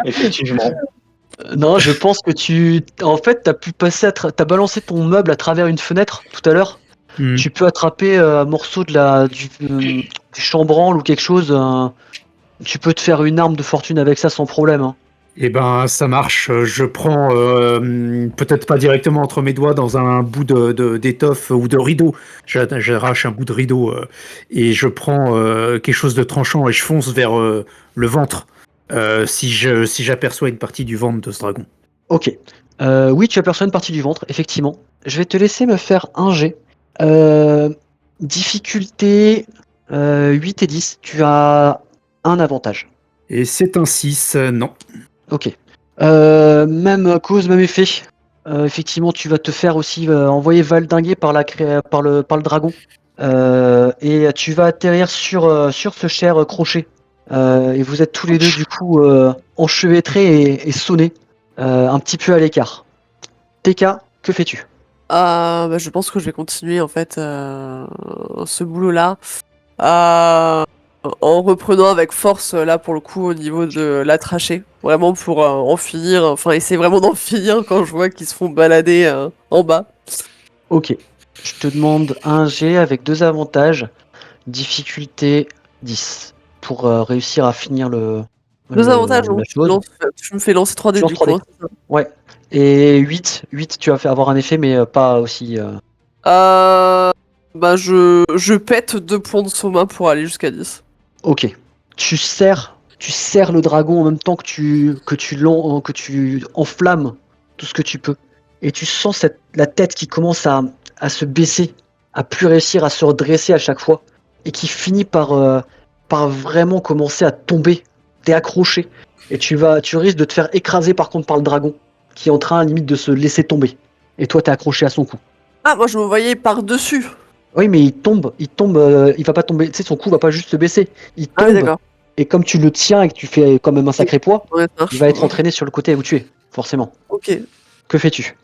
S5: effectivement.
S1: Non, je pense que en fait, t'as balancé ton meuble à travers une fenêtre tout à l'heure.
S3: Hmm.
S1: Tu peux attraper un morceau du chambranle ou quelque chose. Tu peux te faire une arme de fortune avec ça sans problème. Hein.
S3: Eh ben, ça marche. Je prends, peut-être pas directement entre mes doigts, dans un bout d'étoffe ou de rideau. J'arrache un bout de rideau et je prends quelque chose de tranchant et je fonce vers le ventre si j'aperçois une partie du ventre de ce dragon.
S1: Ok. Oui, tu aperçois une partie du ventre, effectivement. Je vais te laisser me faire un jet. Difficulté 8 et 10. Tu as un avantage.
S3: Et c'est un 6, non.
S1: Ok. Même cause, même effet. Effectivement, tu vas te faire aussi envoyer valdinguer par le dragon. Et tu vas atterrir sur ce cher crochet. Et vous êtes tous les deux du coup enchevêtrés et sonnés, un petit peu à l'écart. TK, que fais-tu?
S4: Je pense que je vais continuer en fait ce boulot-là en reprenant avec force là pour le coup au niveau de la trachée, vraiment pour en finir, enfin essayer vraiment d'en finir quand je vois qu'ils se font balader en bas.
S1: Ok. Je te demande un G avec 2 avantages. Difficulté 10. Pour réussir à finir
S4: Deux avantages,
S1: la
S4: donc
S1: chose.
S4: tu me fais lancer 3 dés
S1: Tu lances
S4: du
S1: 3
S4: coup.
S1: dés. Ouais. Et 8, tu vas faire avoir un effet, mais pas aussi.
S4: Je pète 2 points de soma pour aller jusqu'à 10.
S1: Ok. Tu serres le dragon en même temps que tu enflammes tout ce que tu peux. Et tu sens la tête qui commence à se baisser, à plus réussir à se redresser à chaque fois. Et qui finit par vraiment commencer à tomber. T'es accroché. Et tu risques de te faire écraser par contre par le dragon, qui est en train limite de se laisser tomber. Et toi t'es accroché à son cou.
S4: Ah, moi je me voyais par-dessus.
S1: Oui, mais il tombe, il va pas tomber, tu sais, son cou va pas juste se baisser, il
S4: Ah oui,
S1: tombe,
S4: d'accord.
S1: et comme tu le tiens et que tu fais quand même un sacré poids,
S4: Ouais, ça marche.
S1: il va être entraîné sur le côté et vous tuer, forcément.
S4: Ok.
S1: Que fais-tu?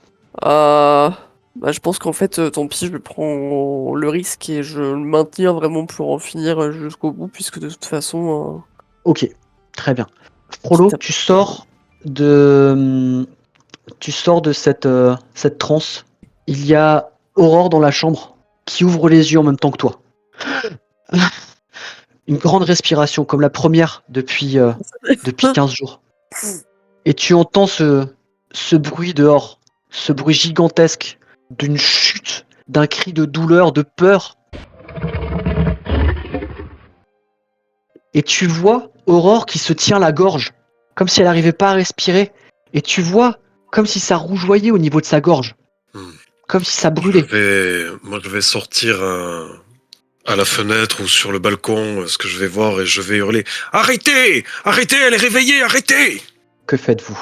S4: Je pense qu'en fait, tant pis, je prends le risque et je le maintiens vraiment pour en finir jusqu'au bout, puisque de toute façon,
S1: Ok, très bien. Frollo,
S4: Quitte à-
S1: tu sors de cette transe, il y a Aurore dans la chambre qui ouvre les yeux en même temps que toi. Une grande respiration, comme la première depuis 15 jours. Et tu entends ce bruit dehors, ce bruit gigantesque d'une chute, d'un cri de douleur, de peur. Et tu vois Aurore qui se tient la gorge, comme si elle n'arrivait pas à respirer. Et tu vois comme si ça rougeoyait au niveau de sa gorge. Comme si ça brûlait.
S6: Je vais sortir à la fenêtre ou sur le balcon, ce que je vais voir, et je vais hurler « Arrêtez! Arrêtez! Elle est réveillée! Arrêtez !»
S1: Que faites-vous?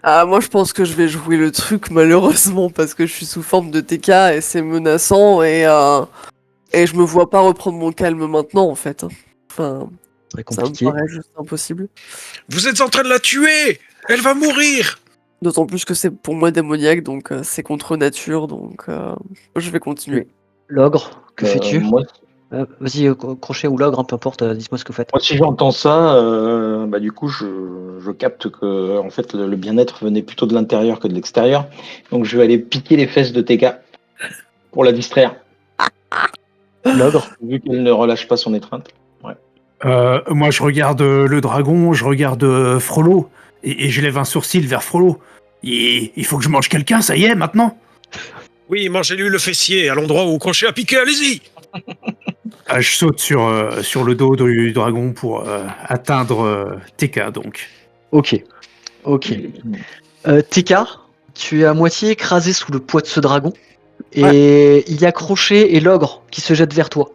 S4: Ah, moi je pense que je vais jouer le truc malheureusement parce que je suis sous forme de TK et c'est menaçant et je me vois pas reprendre mon calme maintenant en fait. Enfin,
S1: Très
S4: ça
S1: compliqué.
S4: me paraît juste impossible.
S6: Vous êtes en train de la tuer! Elle va mourir!
S4: D'autant plus que c'est pour moi démoniaque donc c'est contre nature donc je vais continuer.
S1: L'ogre, que fais-tu?
S5: Moi,
S1: Vas-y, Crochet ou l'ogre, peu importe, dis-moi ce que vous faites.
S5: moi, si j'entends ça, du coup, je capte que en fait, le bien-être venait plutôt de l'intérieur que de l'extérieur. Donc, je vais aller piquer les fesses de TK pour la distraire,
S1: L'ogre,
S5: vu qu'elle ne relâche pas son étreinte.
S3: Moi, je regarde le dragon, je regarde Frollo, et je lève un sourcil vers Frollo. Il faut que je mange quelqu'un, ça y est, maintenant.
S6: Oui, mangez-lui le fessier, à l'endroit où Crochet a piqué, allez-y!
S3: Je saute sur le dos du dragon pour atteindre TK, donc.
S1: ok. TK, tu es à moitié écrasé sous le poids de ce dragon. Et il y a Crochet et l'ogre qui se jettent vers toi.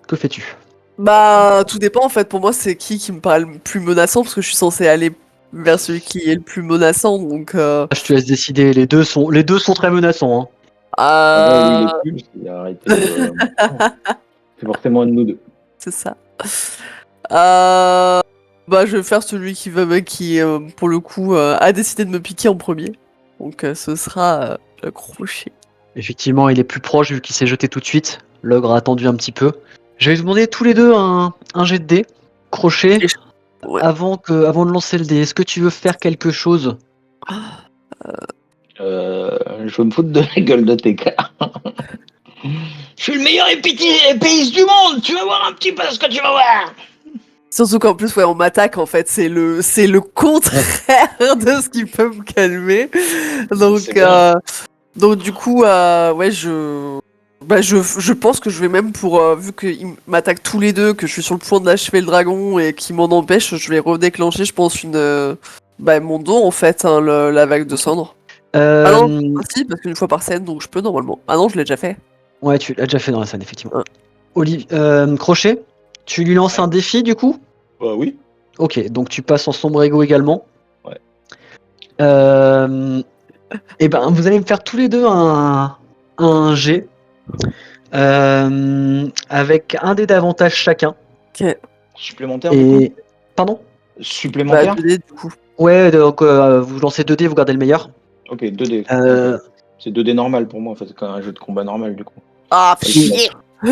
S1: Que fais-tu?
S4: Bah tout dépend en fait pour moi c'est qui me paraît le plus menaçant parce que je suis censé aller vers celui qui est le plus menaçant donc
S1: Je te laisse décider, les deux sont très menaçants. Hein.
S5: Ah non, lui, il est plus, il a arrêté. C'est forcément un de nous deux.
S4: c'est ça. Bah je vais faire celui qui pour le coup a décidé de me piquer en premier. Donc ce sera le Crochet.
S1: Effectivement, il est plus proche vu qu'il s'est jeté tout de suite. L'ogre a attendu un petit peu. Je vais vous demander tous les deux un jet de dés. Crochet,
S4: Ouais.
S1: avant de lancer le dé, est-ce que tu veux faire quelque chose?
S5: Je veux me foutre de la gueule de TK. Je suis le meilleur épéiste du monde. Tu vas voir un petit peu ce que tu vas voir.
S4: Surtout qu'en plus, ouais, on m'attaque, en fait. C'est le contraire de ce qui peut me calmer.
S5: C'est bien.
S4: Donc du coup, ouais, je pense que je vais même vu qu'ils m'attaquent tous les deux, que je suis sur le point d'achever le dragon et qu'ils m'en empêchent, je vais redéclencher, je pense, mon don, en fait, hein, la vague de cendres. Ah non, si, parce qu'une fois par scène, donc je peux normalement. Ah non, je l'ai déjà fait.
S1: Ouais, tu l'as déjà fait dans la scène, effectivement.
S4: Ah.
S1: Crochet, tu lui lances un défi, du coup?
S5: Oui.
S1: Ok, donc tu passes en sombre ego également.
S5: Ouais.
S1: Et ben, vous allez me faire tous les deux un jet. Avec un dé d'avantage chacun.
S4: Ok.
S5: Supplémentaire, du coup.
S1: Et... Pardon?
S5: Supplémentaire.
S4: 2D, du coup.
S1: Ouais, donc vous lancez 2 dés, vous gardez le meilleur.
S5: Ok, 2D. C'est 2D normal pour moi, en fait, c'est un jeu de combat normal, du coup.
S4: Ah, chier.
S5: Ah,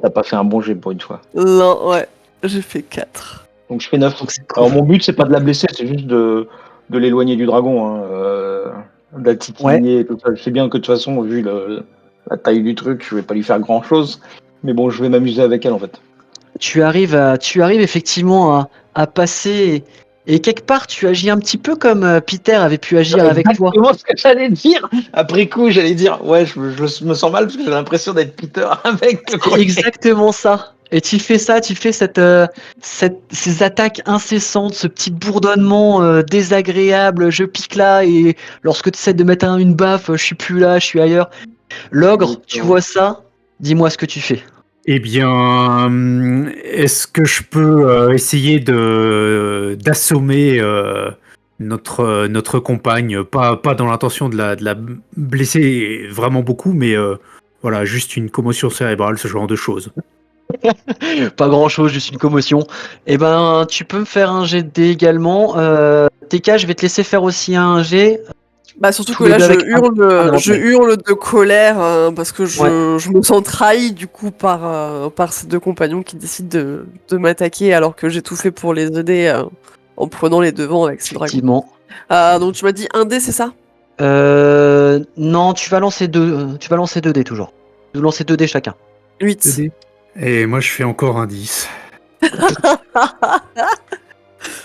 S5: t'as pas fait un bon jet pour une fois.
S4: Non, ouais, j'ai fait 4.
S5: Donc je fais 9.
S1: Donc, c'est
S5: Alors mon but, c'est pas de la blesser, c'est juste de l'éloigner du dragon. Hein. De la titiller et tout ça. Je sais bien que de toute façon, vu la taille du truc, je vais pas lui faire grand chose. Mais bon, je vais m'amuser avec elle, en fait.
S1: Tu arrives effectivement à passer et quelque part tu agis un petit peu comme Peter avait pu agir avec toi.
S5: Exactement ce que j'allais dire. Après coup, j'allais dire, ouais, je me sens mal parce que j'ai l'impression d'être Peter avec le crochet.
S1: Exactement ça. Et tu fais ces attaques incessantes, ce petit bourdonnement désagréable, je pique là et lorsque tu essaies de mettre une baffe, je suis plus là, je suis ailleurs. L'ogre, tu vois ça? Dis-moi ce que tu fais.
S3: Eh bien, est-ce que je peux essayer d'assommer notre compagne, pas dans l'intention de la blesser vraiment beaucoup, mais voilà, juste une commotion cérébrale, ce genre de choses.
S1: Pas grand chose, juste une commotion. Eh ben, tu peux me faire un jet de dés également. TK, je vais te laisser faire aussi un jet.
S4: Bah surtout
S1: Tous
S4: que
S1: les
S4: là
S1: deux avec
S4: je hurle de colère parce que
S1: Ouais.
S4: je me sens trahi du coup par ces deux compagnons qui décident de m'attaquer alors que j'ai tout fait pour les aider en prenant les devants avec ces dragons.
S1: Effectivement.
S4: Donc tu m'as dit un dé, c'est ça?
S1: Non, tu vas lancer deux dés toujours. Vous lancez 2 dés chacun.
S4: 8.
S3: Et moi, je fais encore un 10.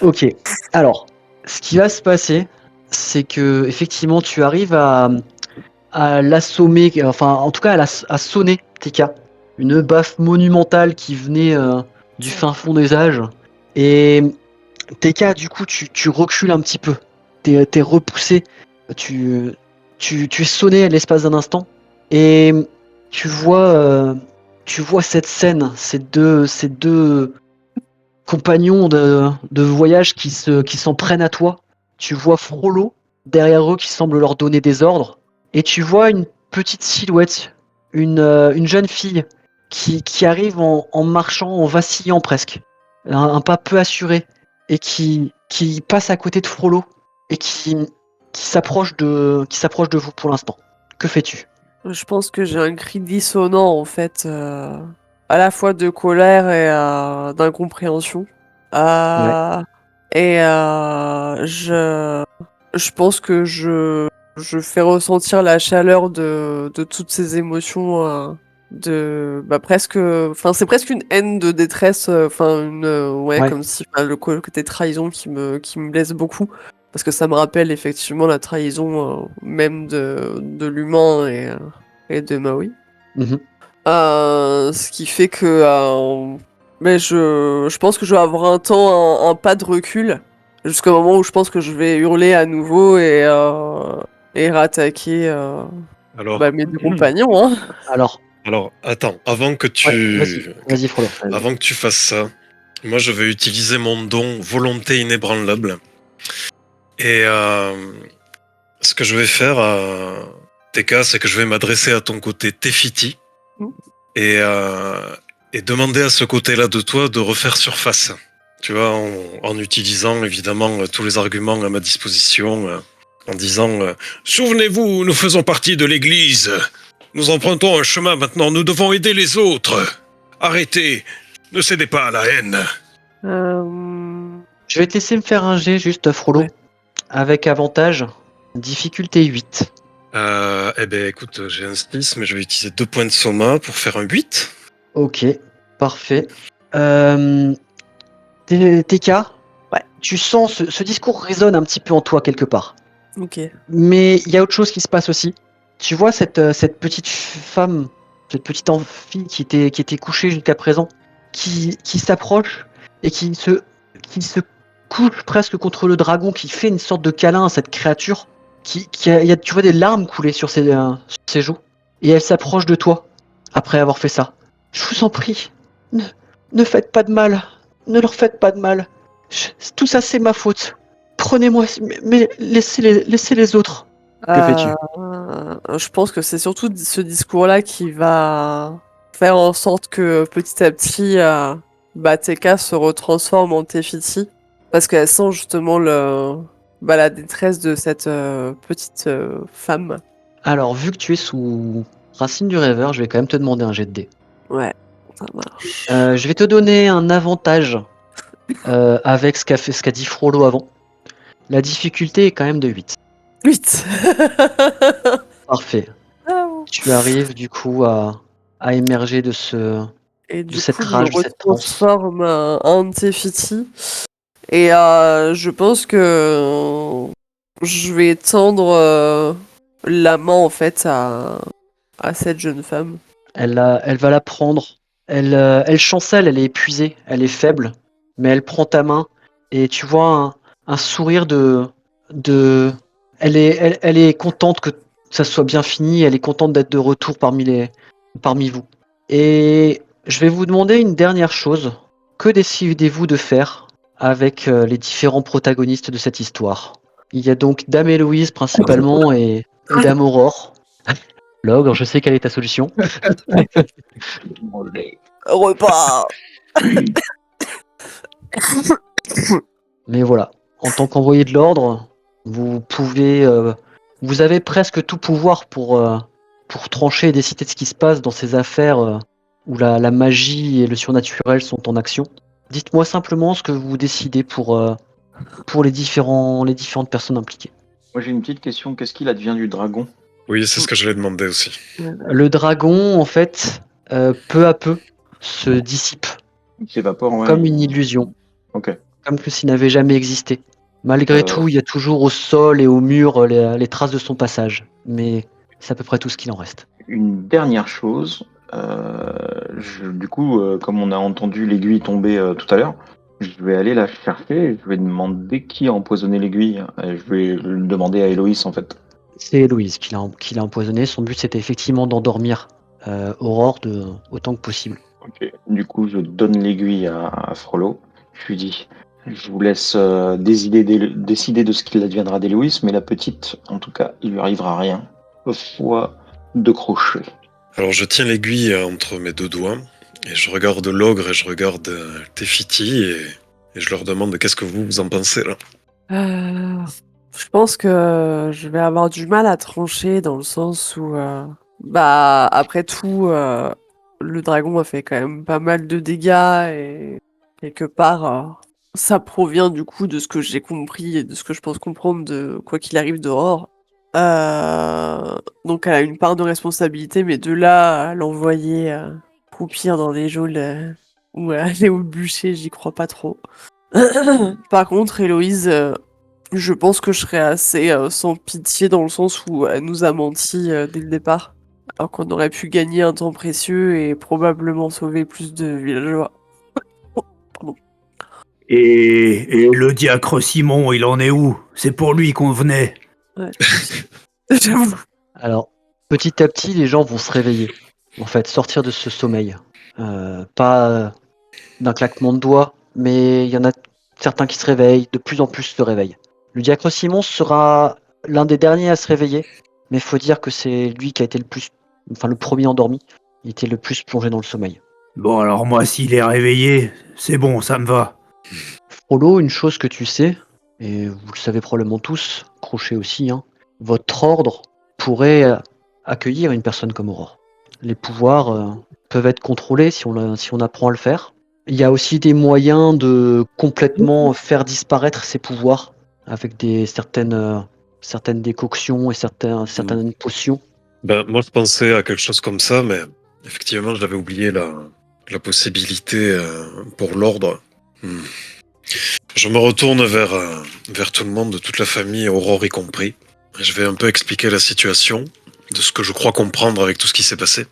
S1: Ok. Alors, ce qui va se passer, c'est que effectivement, tu arrives à l'assommer, enfin, en tout cas, à sonner TK. Une baffe monumentale qui venait du fin fond des âges. Et TK, du coup, tu recules un petit peu. T'es repoussé. Tu es sonné à l'espace d'un instant. Et tu vois, cette scène, ces deux compagnons de voyage qui s'en prennent à toi. Tu vois Frollo derrière eux qui semble leur donner des ordres. Et tu vois une petite silhouette, une jeune fille qui arrive en marchant, en vacillant presque. Un pas peu assuré. Et qui passe à côté de Frollo. Et qui s'approche de vous pour l'instant. Que fais-tu?
S4: Je pense que j'ai un cri dissonant en fait, à la fois de colère et d'incompréhension. Euh, Et je pense que je fais ressentir la chaleur de toutes ces émotions, presque, enfin c'est presque une haine de détresse, enfin ouais,
S1: Ouais.
S4: comme si le côté trahison qui me blesse beaucoup parce que ça me rappelle effectivement la trahison même de l'humain et de Maui.
S1: Mhm.
S4: Ce qui fait que mais je pense que je vais avoir un pas de recul jusqu'au moment où je pense que je vais hurler à nouveau et rattaquer
S6: Alors,
S4: mes deux compagnons. Hein.
S1: Alors,
S6: attends, avant que
S1: vas-y Frollo.
S6: avant que tu fasses ça, moi je vais utiliser mon don volonté inébranlable. Et ce que je vais faire, TK, c'est que je vais m'adresser à ton côté Tefiti et demander à ce côté-là de toi de refaire surface. Tu vois, en utilisant évidemment tous les arguments à ma disposition, en disant souvenez-vous, nous faisons partie de l'Église. Nous empruntons un chemin maintenant, nous devons aider les autres. Arrêtez, ne cédez pas à la haine.
S1: Je vais te laisser me faire un jet juste Frollo.
S4: Ouais.
S1: Avec avantage. Difficulté 8.
S6: Eh ben écoute, j'ai un 6, mais je vais utiliser 2 points de soma pour faire un 8.
S1: Ok, parfait. TK,
S4: Ouais.
S1: tu sens ce discours résonne un petit peu en toi quelque part.
S4: Ok.
S1: Mais il y a autre chose qui se passe aussi. Tu vois cette petite femme, cette petite fille qui était couchée jusqu'à présent, qui s'approche et qui se couche presque contre le dragon, qui fait une sorte de câlin à cette créature, tu vois des larmes couler sur ses joues. Et elle s'approche de toi après avoir fait ça. Je vous en prie, ne faites pas de mal. Ne leur faites pas de mal. Tout ça, c'est ma faute. Prenez-moi, mais laissez les autres. Que fais-tu?
S4: Je pense que c'est surtout ce discours-là qui va faire en sorte que petit à petit, TK se retransforme en Tefiti. Parce qu'elle sent justement la détresse de cette petite femme.
S1: Alors, vu que tu es sous Racine du Rêveur, je vais quand même te demander un jet de dés.
S4: Ouais, ça marche.
S1: Je vais te donner un avantage avec ce qu'a dit Frollo avant. La difficulté est quand même de 8.
S4: 8.
S1: Parfait. Tu arrives du coup à émerger de
S4: Et
S1: de
S4: du
S1: cette
S4: coup, je
S1: rage,
S4: me
S1: de cette transe.
S4: retransforme en Tefiti. Et je pense que je vais tendre la main en fait à cette jeune femme.
S1: Elle va la prendre. Elle chancelle, elle est épuisée, elle est faible, mais elle prend ta main et tu vois un sourire de. Elle est contente que ça soit bien fini. Elle est contente d'être de retour parmi vous. Et je vais vous demander une dernière chose. Que décidez-vous de faire avec les différents protagonistes de cette histoire? Il y a donc Dame Héloïse principalement et Dame Aurore. Logre, je sais quelle est ta solution.
S4: Repas.
S1: Mais voilà, en tant qu'envoyé de l'ordre, vous pouvez, vous avez presque tout pouvoir pour trancher et décider de ce qui se passe dans ces affaires où la magie et le surnaturel sont en action. Dites-moi simplement ce que vous décidez pour les différentes personnes impliquées.
S5: Moi j'ai une petite question, qu'est-ce qu'il advient du dragon?
S6: Oui, c'est ce que je l'ai demandé aussi.
S1: Le dragon, en fait, peu à peu, se dissipe,
S5: Il s'évapore, ouais.
S1: comme une illusion,
S5: Ok.
S1: comme que s'il n'avait jamais existé. Malgré tout, il y a toujours au sol et au mur les traces de son passage, mais c'est à peu près tout ce qu'il en reste.
S5: Une dernière chose, du coup, comme on a entendu l'aiguille tomber tout à l'heure, je vais aller la chercher et je vais demander qui a empoisonné l'aiguille. Je vais le demander à Héloïse en fait.
S1: C'est Héloïse qui l'a empoisonné. Son but, c'était effectivement d'endormir Aurore autant que possible.
S5: Ok. Du coup, je donne l'aiguille à Frollo. Je lui dis, je vous laisse décider de ce qu'il adviendra d'Héloïse, mais la petite, en tout cas, il lui arrivera rien. Foi de crochet.
S6: Alors je tiens l'aiguille entre mes deux doigts et je regarde l'ogre et je regarde Tefiti et je leur demande qu'est-ce que vous en pensez là.
S4: Je pense que je vais avoir du mal à trancher dans le sens où, bah, après tout, le dragon a fait quand même pas mal de dégâts et quelque part, ça provient du coup de ce que j'ai compris et de ce que je pense comprendre de quoi qu'il arrive d'Aurore. Donc elle a une part de responsabilité, mais de là à l'envoyer croupir dans des geôles ou à aller au bûcher, j'y crois pas trop. Par contre, Héloïse, je pense que je serais assez sans pitié dans le sens où elle nous a menti dès le départ, alors qu'on aurait pu gagner un temps précieux et probablement sauver plus de villageois. Pardon.
S3: Et le diacre Simon, il en est où? C'est pour lui qu'on venait.
S4: Ouais. J'avoue.
S1: Alors, petit à petit, les gens vont se réveiller. En fait, sortir de ce sommeil. Pas d'un claquement de doigts, mais il y en a certains qui se réveillent, de plus en plus se réveillent. Le diacre Simon sera l'un des derniers à se réveiller, mais il faut dire que c'est lui qui a été le premier endormi. Il était le plus plongé dans le sommeil.
S3: Bon, alors moi, s'il est réveillé, c'est bon, ça me va.
S1: Frollo, une chose que tu sais, et vous le savez probablement tous, Crochet aussi, hein, votre ordre pourrait accueillir une personne comme Aurore. Les pouvoirs peuvent être contrôlés si on apprend à le faire. Il y a aussi des moyens de complètement faire disparaître ces pouvoirs avec certaines décoctions et certaines potions.
S6: Ben, moi je pensais à quelque chose comme ça, mais effectivement j'avais oublié la possibilité pour l'ordre. Je me retourne vers tout le monde, toute la famille, Aurore y compris. Je vais un peu expliquer la situation, de ce que je crois comprendre avec tout ce qui s'est passé.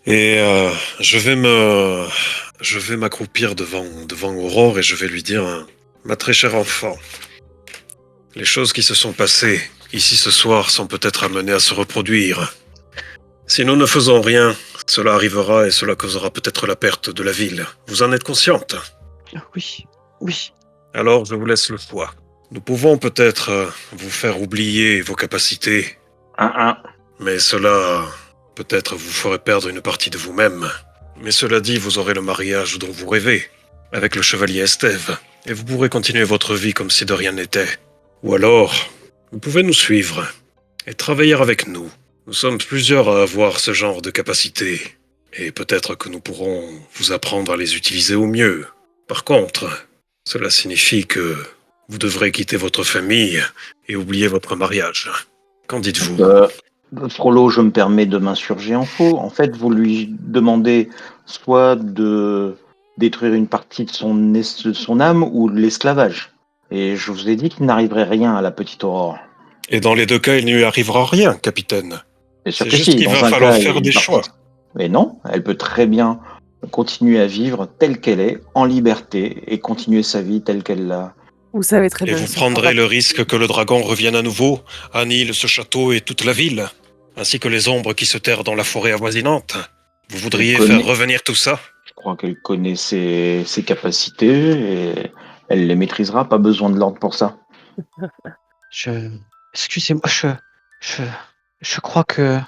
S6: Et je vais m'accroupir devant Aurore et je vais lui dire, ma très chère enfant, les choses qui se sont passées ici ce soir sont peut-être amenées à se reproduire. Si nous ne faisons rien, cela arrivera et cela causera peut-être la perte de la ville. Vous en êtes consciente?
S1: Oui, oui.
S6: Alors je vous laisse le choix. Nous pouvons peut-être vous faire oublier vos capacités, mais cela peut-être vous ferait perdre une partie de vous-même. Mais cela dit, vous aurez le mariage dont vous rêvez, avec le chevalier Estève, et vous pourrez continuer votre vie comme si de rien n'était. Ou alors, vous pouvez nous suivre et travailler avec nous. Nous sommes plusieurs à avoir ce genre de capacités, et peut-être que nous pourrons vous apprendre à les utiliser au mieux. Par contre, cela signifie que vous devrez quitter votre famille et oublier votre mariage. Qu'en dites-vous?
S5: Frollo, je me permets de m'insurger en faux. En fait, vous lui demandez soit de détruire une partie de son âme ou de l'esclavage. Et je vous ai dit qu'il n'arriverait rien à la petite Aurore.
S6: Et dans les deux cas, il ne lui arrivera rien, capitaine.
S5: C'est sûr
S6: C'est
S5: que
S6: juste
S5: si,
S6: qu'il
S5: dans
S6: va
S5: un
S6: falloir
S5: cas,
S6: faire
S5: il
S6: des
S5: est parti.
S6: choix.
S5: Mais non, elle peut très bien continuer à vivre telle qu'elle est, en liberté, et continuer sa vie telle qu'elle l'a.
S4: Vous savez très
S6: Et
S4: bien.
S6: vous
S4: que ça
S6: prendrez
S4: fera
S6: le risque que le dragon revienne à nouveau, annihile ce château et toute la ville, ainsi que les ombres qui se terrent dans la forêt avoisinante. Vous voudriez
S5: connaît-
S6: faire revenir tout ça?
S5: Je crois qu'elle connaît ses capacités et elle les maîtrisera, pas besoin de l'ordre pour ça.
S1: Excusez-moi, je crois que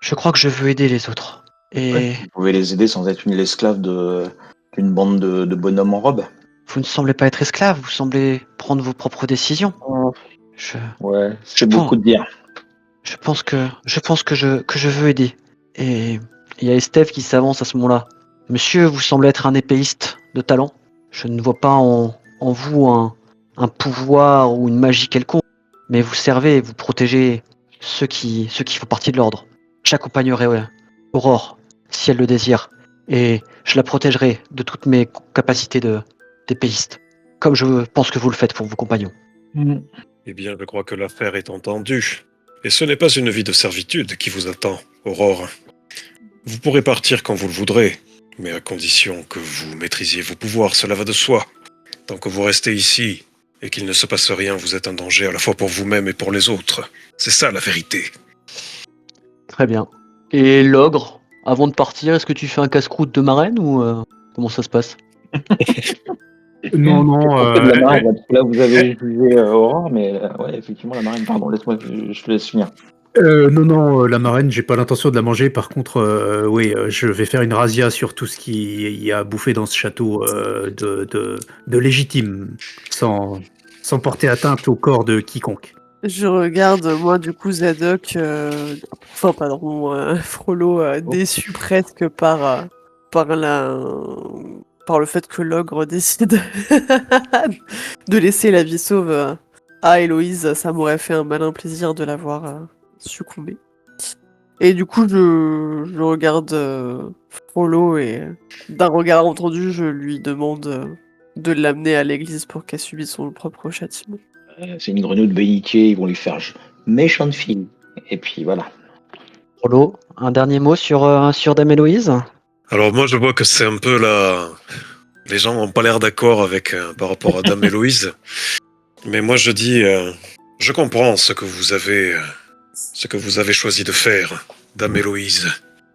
S1: je veux aider les autres. Et
S5: Vous pouvez les aider sans être l'esclave d'une bande de bonhommes en robe.
S1: vous ne semblez pas être esclave, vous semblez prendre vos propres décisions. Je,
S5: Ouais,
S1: Je
S5: c'est
S1: pense-
S5: beaucoup de dire.
S1: je pense que je veux aider. Et il y a Estève qui s'avance à ce moment-là. Monsieur, vous semblez être un épéiste de talent. Je ne vois pas en vous un pouvoir ou une magie quelconque. mais vous servez et vous protégez ceux qui font partie de l'ordre. J'accompagnerai Aurore, si elle le désire, et je la protégerai de toutes mes capacités d'épéiste, comme je pense que vous le faites pour vos compagnons.
S6: Eh bien, je crois que l'affaire est entendue. Et ce n'est pas une vie de servitude qui vous attend, Aurore. Vous pourrez partir quand vous le voudrez, mais à condition que vous maîtrisiez vos pouvoirs, cela va de soi. Tant que vous restez ici et qu'il ne se passe rien, vous êtes un danger à la fois pour vous-même et pour les autres. C'est ça la vérité.
S1: Très bien. Et l'ogre, avant de partir, est-ce que tu fais un casse-croûte de marraine ou comment ça se passe?
S3: Non, non.
S5: Qu'est-ce qu'on fait de la marraine, là, parce que là, vous avez jugé Aurore, mais ouais, effectivement, la marraine, pardon, laisse-moi, je te laisse finir.
S3: Non, la marraine, j'ai pas l'intention de la manger. Par contre, oui, je vais faire une razzia sur tout ce qui y a bouffé dans ce château de légitime, sans porter atteinte au corps de quiconque.
S4: Je regarde, moi, du coup, Zadok, Frollo, déçu presque par par le fait que l'ogre décide de laisser la vie sauve à Héloïse. Ça m'aurait fait un malin plaisir de la voir succomber. Et du coup, je regarde Frollo et d'un regard entendu, je lui demande de l'amener à l'église pour qu'elle subisse son propre châtiment.
S5: C'est une grenouille de bénitier, ils vont lui faire méchante fille. Et puis voilà.
S1: Rolo, un dernier mot sur Dame Héloïse?
S6: Alors moi, je vois que c'est un peu la... Les gens n'ont pas l'air d'accord avec par rapport à Dame Héloïse. Mais moi, je dis... je comprends ce que vous avez choisi de faire, Dame Héloïse.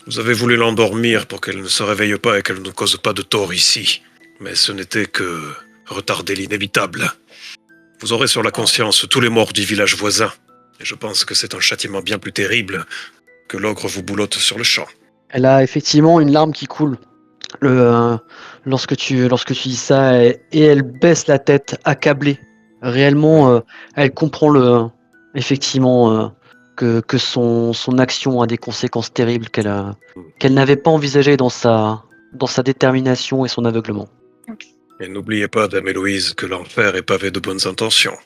S6: Vous avez voulu l'endormir pour qu'elle ne se réveille pas et qu'elle ne cause pas de tort ici. Mais ce n'était que retarder l'inévitable. Vous aurez sur la conscience tous les morts du village voisin. Et je pense que c'est un châtiment bien plus terrible que l'ogre vous boulotte sur le champ.
S1: Elle a effectivement une larme qui coule lorsque tu dis ça, et elle baisse la tête, accablée. Réellement, elle comprend effectivement que son action a des conséquences terribles qu'elle n'avait pas envisagées dans sa détermination et son aveuglement.
S6: Et n'oubliez pas, Dame Héloïse, que l'enfer est pavé de bonnes intentions.